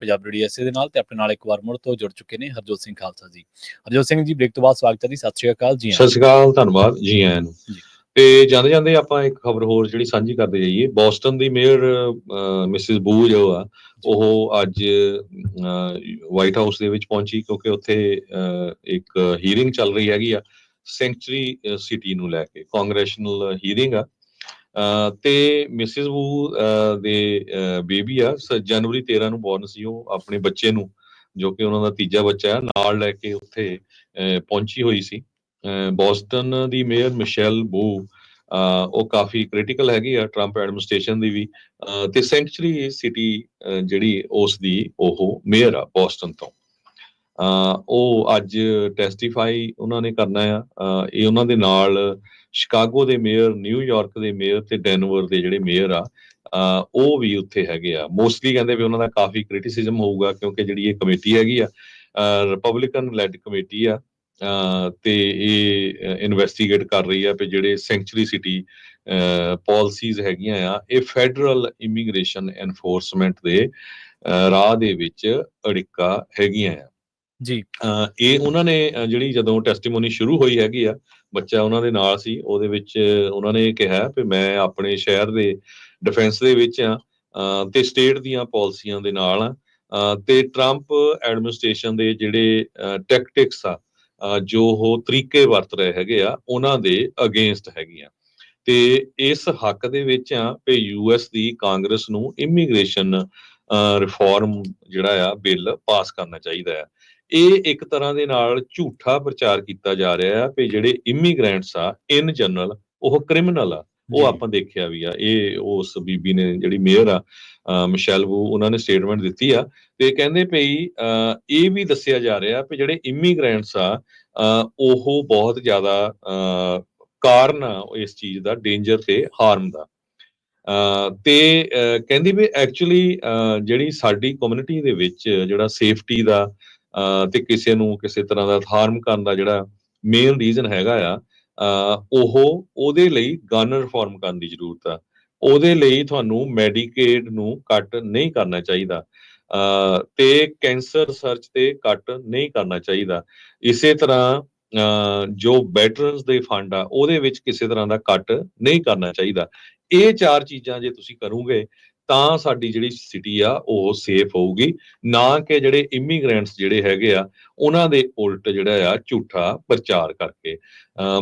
ਪੰਜਾਬੀ ਰੇਡੀਓ ਐਸੇ ਦੇ ਨਾਲ ਤੇ ਆਪਣੇ ਨਾਲ ਇੱਕ ਵਾਰ ਮੁੜ ਤੋਂ ਜੁੜ ਚੁੱਕੇ ਨੇ ਹਰਜੋਤ ਸਿੰਘ ਖਾਲਸਾ ਜੀ। ਹਰਜੋਤ ਸਿੰਘ ਜੀ, ਬ੍ਰੇਕ ਤੋਂ ਬਾਅਦ ਸਵਾਗਤ ਹੈ ਜੀ। ਸਤਿ ਸ਼੍ਰੀ ਅਕਾਲ ਜੀ। ਸਤਿ ਸ਼੍ਰੀ ਅਕਾਲ, ਧੰਨਵਾਦ ਜੀ ਆਇਆਂ ਨੂੰ। ਜੀ। ਤੇ ਜਾਂਦੇ ਜਾਂਦੇ ਆਪਾਂ ਇੱਕ ਖਬਰ ਹੋਰ ਜਿਹੜੀ ਸਾਂਝੀ ਕਰਦੇ ਜਾਈਏ। ਬੋਸਟਨ ਦੀ ਮੇਅਰ ਮਿਸਿਸ ਬੂ ਜੋ ਆ, ਉਹ ਅੱਜ ਵਾਈਟ ਹਾਊਸ ਦੇ ਵਿੱਚ ਪਹੁੰਚੀ, ਕਿਉਂਕਿ ਉੱਥੇ ਇੱਕ ਹੀਅਰਿੰਗ ਚੱਲ ਰਹੀ ਹੈਗੀ ਆ ਸੈਂਚੁਰੀ ਸਿਟੀ ਨੂੰ ਲੈ ਕੇ, ਕਾਂਗਰੈਸ਼ਨਲ ਹੀਅਰਿੰਗ ਆ। ਤੇ ਮਿਸਿਸ ਵੂ ਦੇ ਬੇਬੀ ਆ, ਜਨਵਰੀ 13 ਨੂੰ ਬੋਰਨ ਸੀ। ਉਹ ਆਪਣੇ ਬੱਚੇ ਨੂੰ, ਜੋ ਕਿ ਉਹਨਾਂ ਦਾ ਤੀਜਾ ਬੱਚਾ ਆ, ਨਾਲ ਲੈ ਕੇ ਉੱਥੇ ਪਹੁੰਚੀ ਹੋਈ ਸੀ। ਬੋਸਟਨ ਦੀ ਮੇਅਰ ਮਿਸ਼ੈਲ ਬੂ, ਉਹ ਕਾਫੀ ਕ੍ਰਿਟੀਕਲ ਹੈਗੀ ਆ ਟਰੰਪ ਐਡਮਿਨਿਸਟ੍ਰੇਸ਼ਨ ਦੀ ਵੀ, ਤੇ ਸੈਂਚੁਰੀ ਸਿਟੀ ਜਿਹੜੀ ਉਸ ਦੀ ਉਹ ਮੇਅਰ ਆ ਬੋਸਟਨ ਤੋਂ। ਉਹ ਅੱਜ ਟੈਸਟੀਫਾਈ ਉਹਨਾਂ ਨੇ ਕਰਨਾ ਆ। ਇਹ ਉਹਨਾਂ ਦੇ ਨਾਲ ਸ਼ਿਕਾਗੋ ਦੇ ਮੇਅਰ, ਨਿਊਯਾਰਕ ਦੇ ਮੇਅਰ ਤੇ ਡੈਨਵਰ ਦੇ ਜਿਹੜੇ ਮੇਅਰ ਆ, ਉਹ ਵੀ ਉੱਥੇ ਹੈਗੇ ਆ। ਮੋਸਟਲੀ ਕਹਿੰਦੇ ਵੀ ਉਹਨਾਂ ਦਾ ਕਾਫੀ ਕ੍ਰਿਟਿਸਿਜ਼ਮ ਹੋਊਗਾ, ਕਿਉਂਕਿ ਜਿਹੜੀ ਇਹ ਕਮੇਟੀ ਹੈਗੀ ਆ, ਰਿਪਬਲਿਕਨ ਲੈਡ ਕਮੇਟੀ ਆ, ਤੇ ਇਹ ਇਨਵੈਸਟੀਗੇਟ ਕਰ ਰਹੀ ਆ ਵੀ ਜਿਹੜੇ ਸੈਂਚੁਰੀ ਸਿਟੀ ਪਾਲਿਸੀਜ਼ ਹੈਗੀਆਂ ਆ, ਇਹ ਫੈਡਰਲ ਇਮੀਗ੍ਰੇਸ਼ਨ ਐਨਫੋਰਸਮੈਂਟ ਦੇ ਰਾਹ ਦੇ ਵਿੱਚ ਅੜਿੱਕਾ ਹੈਗੀਆਂ ਆ ਜੀ। ਇਹ ਉਹਨਾਂ ਨੇ ਜਿਹੜੀ ਜਦੋਂ ਟੈਸਟੀਮੋਨੀ ਸ਼ੁਰੂ ਹੋਈ ਹੈਗੀ ਆ, ਬੱਚਾ ਉਹਨਾਂ ਦੇ ਨਾਲ ਸੀ, ਉਹਦੇ ਵਿੱਚ ਉਹਨਾਂ ਨੇ ਕਿਹਾ ਵੀ ਮੈਂ ਆਪਣੇ ਸ਼ਹਿਰ ਦੇ ਡਿਫੈਂਸ ਦੇ ਵਿੱਚ ਆ, ਤੇ ਸਟੇਟ ਦੀਆਂ ਪਾਲਿਸੀਆਂ ਦੇ ਨਾਲ ਆ, ਤੇ ਟਰੰਪ ਐਡਮਿਨਿਸਟ੍ਰੇਸ਼ਨ ਦੇ ਜਿਹੜੇ ਟੈਕਟਿਕਸ ਆ, ਜੋ ਉਹ ਤਰੀਕੇ ਵਰਤ ਰਹੇ ਹੈਗੇ ਆ, ਉਹਨਾਂ ਦੇ ਅਗੇਂਸਟ ਹੈਗੀਆਂ। ਤੇ ਇਸ ਹੱਕ ਦੇ ਵਿੱਚ ਆ ਵੀ ਯੂਐਸ ਦੀ ਕਾਂਗਰਸ ਨੂੰ ਇਮੀਗ੍ਰੇਸ਼ਨ ਰਿਫਾਰਮ ਜਿਹੜਾ ਆ ਬਿੱਲ ਪਾਸ ਕਰਨਾ ਚਾਹੀਦਾ ਆ। ਇਹ ਇੱਕ ਤਰ੍ਹਾਂ ਦੇ ਨਾਲ ਝੂਠਾ ਪ੍ਰਚਾਰ ਕੀਤਾ ਜਾ ਰਿਹਾ ਆ ਵੀ ਜਿਹੜੇ ਇਮੀਗ੍ਰੈਂਟਸ ਆ ਇਨ ਜਨਰਲ ਉਹ ਕ੍ਰਿਮੀਨਲ ਆ। ਉਹ ਆਪਾਂ ਦੇਖਿਆ ਵੀ ਆ। ਇਹ ਉਸ ਬੀਬੀ ਨੇ ਜਿਹੜੀ ਮੇਅਰ ਆ ਮਿਸ਼ੈਲ ਵੂ, ਉਹਨਾਂ ਨੇ ਸਟੇਟਮੈਂਟ ਦਿੱਤੀ ਆ ਤੇ ਕਹਿੰਦੇ ਪਈ ਇਹ ਵੀ ਦੱਸਿਆ ਜਾ ਰਿਹਾ ਵੀ ਜਿਹੜੇ ਇਮੀਗ੍ਰੈਂਟਸ ਆ, ਉਹ ਬਹੁਤ ਜ਼ਿਆਦਾ ਕਾਰਨ ਆ ਇਸ ਚੀਜ਼ ਦਾ, ਡੇਂਜਰ ਤੇ ਹਾਰਮ ਦਾ। ਤੇ ਕਹਿੰਦੀ ਵੀ ਐਕਚੁਅਲੀ ਜਿਹੜੀ ਸਾਡੀ ਕਮਿਊਨਿਟੀ ਦੇ ਵਿੱਚ ਜਿਹੜਾ ਸੇਫਟੀ ਦਾ ਤੇ ਕਿਸੇ ਨੂੰ ਕਿਸੇ ਤਰ੍ਹਾਂ ਦਾ ਹਾਰਮ ਕਰਨ ਦਾ ਜਿਹੜਾ ਮੇਨ ਰੀਜ਼ਨ ਹੈਗਾ ਆ, ਉਹਦੇ ਲਈ ਗਨ ਰਿਫਾਰਮ ਕਰਨ ਦੀ ਜ਼ਰੂਰਤ ਆ। ਉਹਦੇ ਲਈ ਤੁਹਾਨੂੰ ਮੈਡੀਕੇਡ ਨੂੰ ਕੱਟ ਨਹੀਂ ਕਰਨਾ ਚਾਹੀਦਾ, ਤੇ ਕੈਂਸਰ ਰਿਸਰਚ ਤੇ ਕੱਟ ਨਹੀਂ ਕਰਨਾ ਚਾਹੀਦਾ। ਇਸੇ ਤਰ੍ਹਾਂ ਜੋ ਵੈਟਰਨਸ ਦੇ ਫੰਡ ਆ, ਉਹਦੇ ਵਿੱਚ ਕਿਸੇ ਤਰ੍ਹਾਂ ਦਾ ਕੱਟ ਨਹੀਂ ਕਰਨਾ ਚਾਹੀਦਾ। ਇਹ ਚਾਰ ਚੀਜ਼ਾਂ ਜੇ ਤੁਸੀਂ ਕਰੋਗੇ ਤਾਂ ਸਾਡੀ ਜਿਹੜੀ ਸਿਟੀ ਆ ਉਹ ਸੇਫ ਹੋਊਗੀ, ਨਾ ਕਿ ਜਿਹੜੇ ਇਮੀਗ੍ਰੈਂਟਸ ਜਿਹੜੇ ਹੈਗੇ ਆ ਉਹਨਾਂ ਦੇ ਉਲਟ ਜਿਹੜਾ ਆ ਝੂਠਾ ਪ੍ਰਚਾਰ ਕਰਕੇ।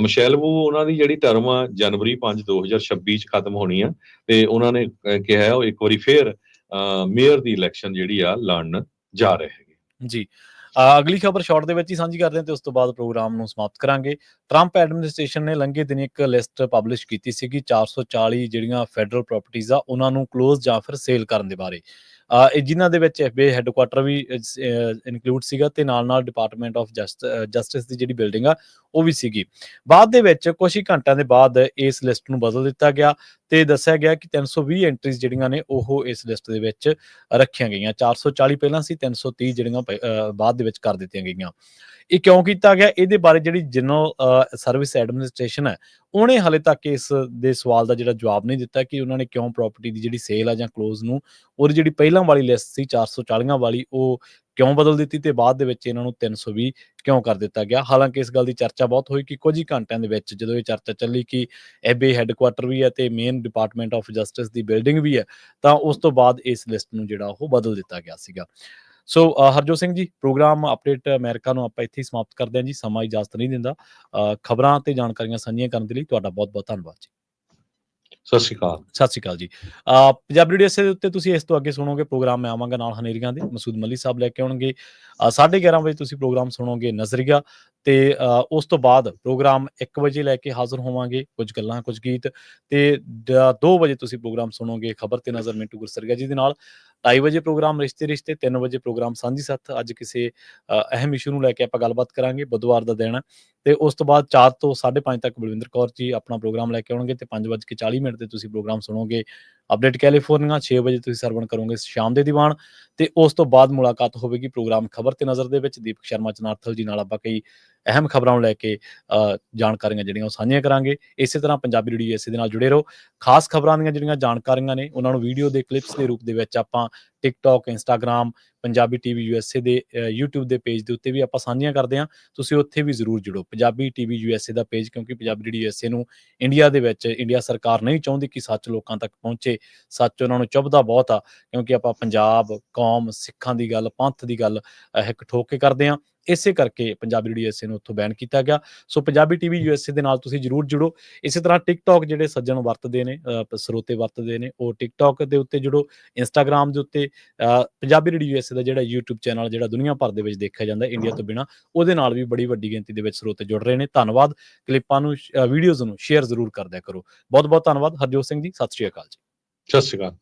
ਮਿਸ਼ੈਲ ਵੂ, ਉਹਨਾਂ ਦੀ ਜਿਹੜੀ ਟਰਮ ਆ ਜਨਵਰੀ 5 2026 ਚ ਖਤਮ ਹੋਣੀ ਆ, ਤੇ ਉਹਨਾਂ ਨੇ ਕਿਹਾ ਉਹ ਇੱਕ ਵਾਰੀ ਫੇਰ ਮੇਅਰ ਦੀ ਇਲੈਕਸ਼ਨ ਜਿਹੜੀ ਆ ਲੜਨ ਜਾ ਰਹੇ ਹੈਗੇ। ਜੀ। ਅਗਲੀ ਖਬਰ ਸ਼ਾਰਟ ਦੇ ਵਿੱਚ ਹੀ ਸਾਂਝੀ ਕਰਦੇ ਹਾਂ ਤੇ ਉਸ ਤੋਂ ਬਾਅਦ ਪ੍ਰੋਗਰਾਮ ਨੂੰ ਸਮਾਪਤ ਕਰਾਂਗੇ। ਟਰੰਪ ਐਡਮਿਨਿਸਟ੍ਰੇਸ਼ਨ ਨੇ ਲੰਘੇ ਦਿਨੀ ਇੱਕ ਲਿਸਟ ਪਬਲਿਸ਼ ਕੀਤੀ ਸੀਗੀ 440 ਜਿਹੜੀਆਂ ਫੈਡਰਲ ਪ੍ਰਾਪਰਟੀਜ਼ ਆ ਉਹਨਾਂ ਨੂੰ ਕਲੋਜ਼ ਜਾਂ ਫਿਰ ਸੇਲ ਕਰਨ ਦੇ ਬਾਰੇ, ਜਿਨ੍ਹਾਂ ਦੇ ਵਿੱਚ FBI ਹੈੱਡਕੁਆਟਰ ਵੀ ਇਨਕਲੂਡ ਸੀਗਾ ਤੇ ਨਾਲ ਡਿਪਾਰਟਮੈਂਟ ਆਫ ਜਸਟਿਸ ਦੀ ਜਿਹੜੀ ਬਿਲਡਿੰਗ ਆ ਉਹ ਵੀ ਸੀਗੀ। ਬਾਅਦ ਦੇ ਵਿੱਚ ਕੁਝ ਹੀ ਘੰਟਿਆਂ ਦੇ ਬਾਅਦ ਇਸ ਲਿਸਟ ਨੂੰ ਬਦਲ ਦਿੱਤਾ ਗਿਆ ਤੇ ਦੱਸਿਆ ਗਿਆ ਕਿ 320 ਐਂਟਰੀਜ਼ ਜਿਹੜੀਆਂ ਨੇ ਉਹ ਇਸ ਲਿਸਟ ਦੇ ਵਿੱਚ ਰੱਖੀਆਂ ਗਈਆਂ। 440 ਪਹਿਲਾਂ ਸੀ, 330 ਜਿਹੜੀਆਂ ਬਾਅਦ ਦੇ ਵਿੱਚ ਕਰ ਦਿੱਤੀਆਂ ਗਈਆਂ। ਇਹ ਕਿਉਂ ਕੀਤਾ ਗਿਆ, ਇਹਦੇ ਬਾਰੇ ਜਿਹੜੀ ਜਨਰਲ ਸਰਵਿਸ ਐਡਮਿਨਿਸਟ੍ਰੇਸ਼ਨ ਹੈ ਉਹਨੇ ਹਾਲੇ ਤੱਕ ਇਸ ਦੇ ਸਵਾਲ ਦਾ ਜਿਹੜਾ ਜਵਾਬ ਨਹੀਂ ਦਿੱਤਾ ਕਿ ਉਹਨਾਂ ਨੇ ਕਿਉਂ ਪ੍ਰਾਪਰਟੀ ਦੀ ਜਿਹੜੀ ਸੇਲ ਆ ਜਾਂ ਕਲੋਜ਼ ਨੂੰ, ਉਹਦੀ ਜਿਹੜੀ ਪਹਿਲਾਂ ਵਾਲੀ ਲਿਸਟ ਸੀ 440 ਵਾਲੀ, ਉਹ ਕਿਉਂ ਬਦਲ ਦਿੱਤੀ ਤੇ ਬਾਅਦ ਦੇ ਵਿੱਚ ਇਹਨਾਂ ਨੂੰ 320 ਕਿਉਂ ਕਰ ਦਿੱਤਾ ਗਿਆ। ਹਾਲਾਂਕਿ ਇਸ ਗੱਲ ਦੀ ਚਰਚਾ ਬਹੁਤ ਹੋਈ ਕਿ ਕੁਝ ਹੀ ਘੰਟਿਆਂ ਦੇ ਵਿੱਚ ਜਦੋਂ ਇਹ ਚਰਚਾ ਚੱਲੀ ਕਿ FBI ਹੈੱਡਕੁਆਟਰ ਵੀ ਹੈ ਤੇ main department of justice the building ਵੀ ਹੈ, ਤਾਂ ਉਸ ਤੋਂ ਬਾਅਦ ਇਸ ਲਿਸਟ ਨੂੰ ਜਿਹੜਾ ਉਹ ਬਦਲ ਦਿੱਤਾ ਗਿਆ ਸੀਗਾ। ਸੋ Harjot Singh ji, programme update America ਨੂੰ ਆਪਾਂ ਇੱਥੇ ਹੀ ਸਮਾਪਤ ਕਰਦੇ ਹਾਂ ਜੀ, ਸਮਾਂ ਇਜਾਜ਼ਤ ਨਹੀਂ ਦਿੰਦਾ। ਖਬਰਾਂ ਤੇ ਜਾਣਕਾਰੀਆਂ ਸਾਂਝੀਆਂ ਕਰਨ ਦੇ ਲਈ ਤੁਹਾਡਾ ਬਹੁਤ ਬਹੁਤ ਧੰਨਵਾਦ ਜੀ। ਸਤਿ ਸ਼੍ਰੀ ਅਕਾਲ। ਸਤਿ ਸ਼੍ਰੀ ਅਕਾਲ ਜੀ। ਪੰਜਾਬੀ ਰੇਡੀਓ ਦੇ ਉੱਤੇ ਤੁਸੀਂ ਇਸ ਤੋਂ ਅੱਗੇ ਸੁਣੋਗੇ ਪ੍ਰੋਗਰਾਮ ਮੈਂ ਆਵਾਂਗਾ ਨਾਲ ਹਨੇਰੀਆਂ ਦੇ, ਮਸੂਦ ਮੱਲੀ ਸਾਹਿਬ ਲੈ ਕੇ ਆਉਣਗੇ। 11:30 ਵਜੇ ਤੁਸੀਂ ਪ੍ਰੋਗਰਾਮ ਸੁਣੋਗੇ ਨਜ਼ਰੀਆ, ਤੇ ਉਸ ਤੋਂ ਬਾਅਦ ਪ੍ਰੋਗਰਾਮ 1 ਵਜੇ ਲੈ ਕੇ ਹਾਜ਼ਰ ਹੋਵਾਂਗੇ, ਕੁਝ ਗੱਲਾਂ ਕੁਝ ਗੀਤ, ਤੇ 2 ਵਜੇ ਤੁਸੀਂ ਪ੍ਰੋਗਰਾਮ ਸੁਣੋਗੇ ਖਬਰ ਤੇ ਨਜ਼ਰ ਮਿੰਟੂ ਗੁਰਸਰੀਆ ਜੀ ਦੇ ਨਾਲ। 2:30 ਵਜੇ ਪ੍ਰੋਗਰਾਮ ਰਿਸ਼ਤੇ 3 ਵਜੇ ਪ੍ਰੋਗਰਾਮ ਸਾਂਝੀ ਸੱਥ। ਅੱਜ ਕਿਸੇ ਅਹਿਮ ਇਸ਼ੂ ਨੂੰ ਲੈ ਕੇ ਆਪਾਂ ਗੱਲਬਾਤ ਕਰਾਂਗੇ, ਬੁੱਧਵਾਰ ਦਾ ਦਿਨ ਹੈ। ਤੇ ਉਸ ਤੋਂ ਬਾਅਦ 4 ਤੋਂ 5:30 ਤੱਕ ਬਲਵਿੰਦਰ ਕੌਰ ਜੀ ਆਪਣਾ ਪ੍ਰੋਗਰਾਮ ਲੈ ਕੇ ਆਉਣਗੇ ਤੇ 5:40 ਤੇ ਤੁਸੀਂ ਪ੍ਰੋਗਰਾਮ ਸੁਣੋਗੇ ਅਪਡੇਟ ਕੈਲੀਫੋਰਨੀਆ। 6 ਵਜੇ ਤੁਸੀਂ ਸਰਵਣ ਕਰੋਗੇ ਸ਼ਾਮ ਦੇ ਦੀਵਾਨ, ਤੇ ਉਸ ਤੋਂ ਬਾਅਦ ਮੁਲਾਕਾਤ ਹੋਵੇਗੀ ਪ੍ਰੋਗਰਾਮ ਖਬਰ ਤੇ ਨਜ਼ਰ ਦੇ ਵਿੱਚ। ਦੀਪਕ ਸ਼ਰਮਾ ਚਨਾਰਥਲ ਜੀ ਨਾਲ ਆਪਾਂ ਕਈ ਅਹਿਮ ਖਬਰਾਂ ਨੂੰ ਲੈ ਕੇ ਜਾਣਕਾਰੀਆਂ ਜਿਹੜੀਆਂ ਉਹ ਸਾਂਝੀਆਂ ਕਰਾਂਗੇ। ਇਸੇ ਤਰ੍ਹਾਂ ਪੰਜਾਬੀ ਰੇਡੀਓ ਇਸੇ ਦੇ ਨਾਲ ਜੁੜੇ ਰਹੋ। ਖਾਸ ਖਬਰਾਂ ਦੀਆਂ ਜਿਹੜੀਆਂ ਜਾਣਕਾਰੀਆਂ ਨੇ ਉਹਨਾਂ ਨੂੰ ਵੀਡੀਓ ਦੇ ਕਲਿੱਪਸ ਦੇ ਰੂਪ ਦੇ ਵਿੱਚ ਆਪਾਂ TikTok, Instagram, Punjabi TV USA ਦੇ YouTube ਦੇ ਪੇਜ ਦੇ ਉੱਤੇ ਵੀ ਆਪਾਂ ਸਾਂਝੀਆਂ ਕਰਦੇ ਹਾਂ, ਤੁਸੀਂ ਉੱਥੇ ਵੀ ਜ਼ਰੂਰ ਜੁੜੋ। ਪੰਜਾਬੀ ਟੀਵੀ USA ਦਾ ਪੇਜ, ਕਿਉਂਕਿ ਪੰਜਾਬੀ ਜਿਹੜੀ USA ਨੂੰ ਇੰਡੀਆ ਦੇ ਵਿੱਚ ਇੰਡੀਆ ਸਰਕਾਰ ਨਹੀਂ ਚਾਹੁੰਦੀ ਕਿ ਸੱਚ ਲੋਕਾਂ ਤੱਕ ਪਹੁੰਚੇ, ਸੱਚ ਉਹਨਾਂ ਨੂੰ ਚੁੱਭਦਾ ਬਹੁਤ ਆ, ਕਿਉਂਕਿ ਆਪਾਂ ਪੰਜਾਬ, ਕੌਮ, ਸਿੱਖਾਂ ਦੀ ਗੱਲ, ਪੰਥ ਦੀ ਗੱਲ ਹਿੱਕ ਠੋਕ ਕੇ ਕਰਦੇ ਹਾਂ। ਇਸੇ ਕਰਕੇ ਪੰਜਾਬੀ ਜਿਹੜੀ USA ਨੂੰ ਉੱਥੋਂ ਬੈਨ ਕੀਤਾ ਗਿਆ। ਸੋ ਪੰਜਾਬੀ ਟੀਵੀ USA ਦੇ ਨਾਲ ਤੁਸੀਂ ਜ਼ਰੂਰ ਜੁੜੋ। ਇਸੇ ਤਰ੍ਹਾਂ TikTok ਜਿਹੜੇ ਸੱਜਣ ਵਰਤਦੇ ਨੇ, ਸਰੋਤੇ ਵਰਤਦੇ ਨੇ, ਉਹ TikTok ਦੇ ਉੱਤੇ ਜੁੜੋ। Instagram ਦੇ ਉੱਤੇ ਪੰਜਾਬੀ ਰੇਡੀਓ USA ਦਾ ਜਿਹੜਾ YouTube ਚੈਨਲ, ਜਿਹੜਾ ਦੁਨੀਆ ਭਰ ਦੇ ਵਿੱਚ ਦੇਖਿਆ ਜਾਂਦਾ ਇੰਡੀਆ ਤੋਂ ਬਿਨਾਂ, ਉਹਦੇ ਨਾਲ ਵੀ ਬੜੀ ਵੱਡੀ ਗਿਣਤੀ ਦੇ ਵਿੱਚ ਸਰੋਤੇ ਜੁੜ ਰਹੇ ਨੇ। ਧੰਨਵਾਦ। ਕਲਿੱਪਾਂ ਨੂੰ, ਵੀਡੀਓਜ਼ ਨੂੰ ਸ਼ੇਅਰ ਜ਼ਰੂਰ ਕਰਦਿਆ ਕਰੋ। ਬਹੁਤ ਬਹੁਤ ਧੰਨਵਾਦ। ਹਰਜੋਤ ਸਿੰਘ ਜੀ, ਸਤਿ ਸ਼੍ਰੀ ਅਕਾਲ ਜੀ। ਸਤਿ ਸ਼੍ਰੀ ਅਕਾਲ।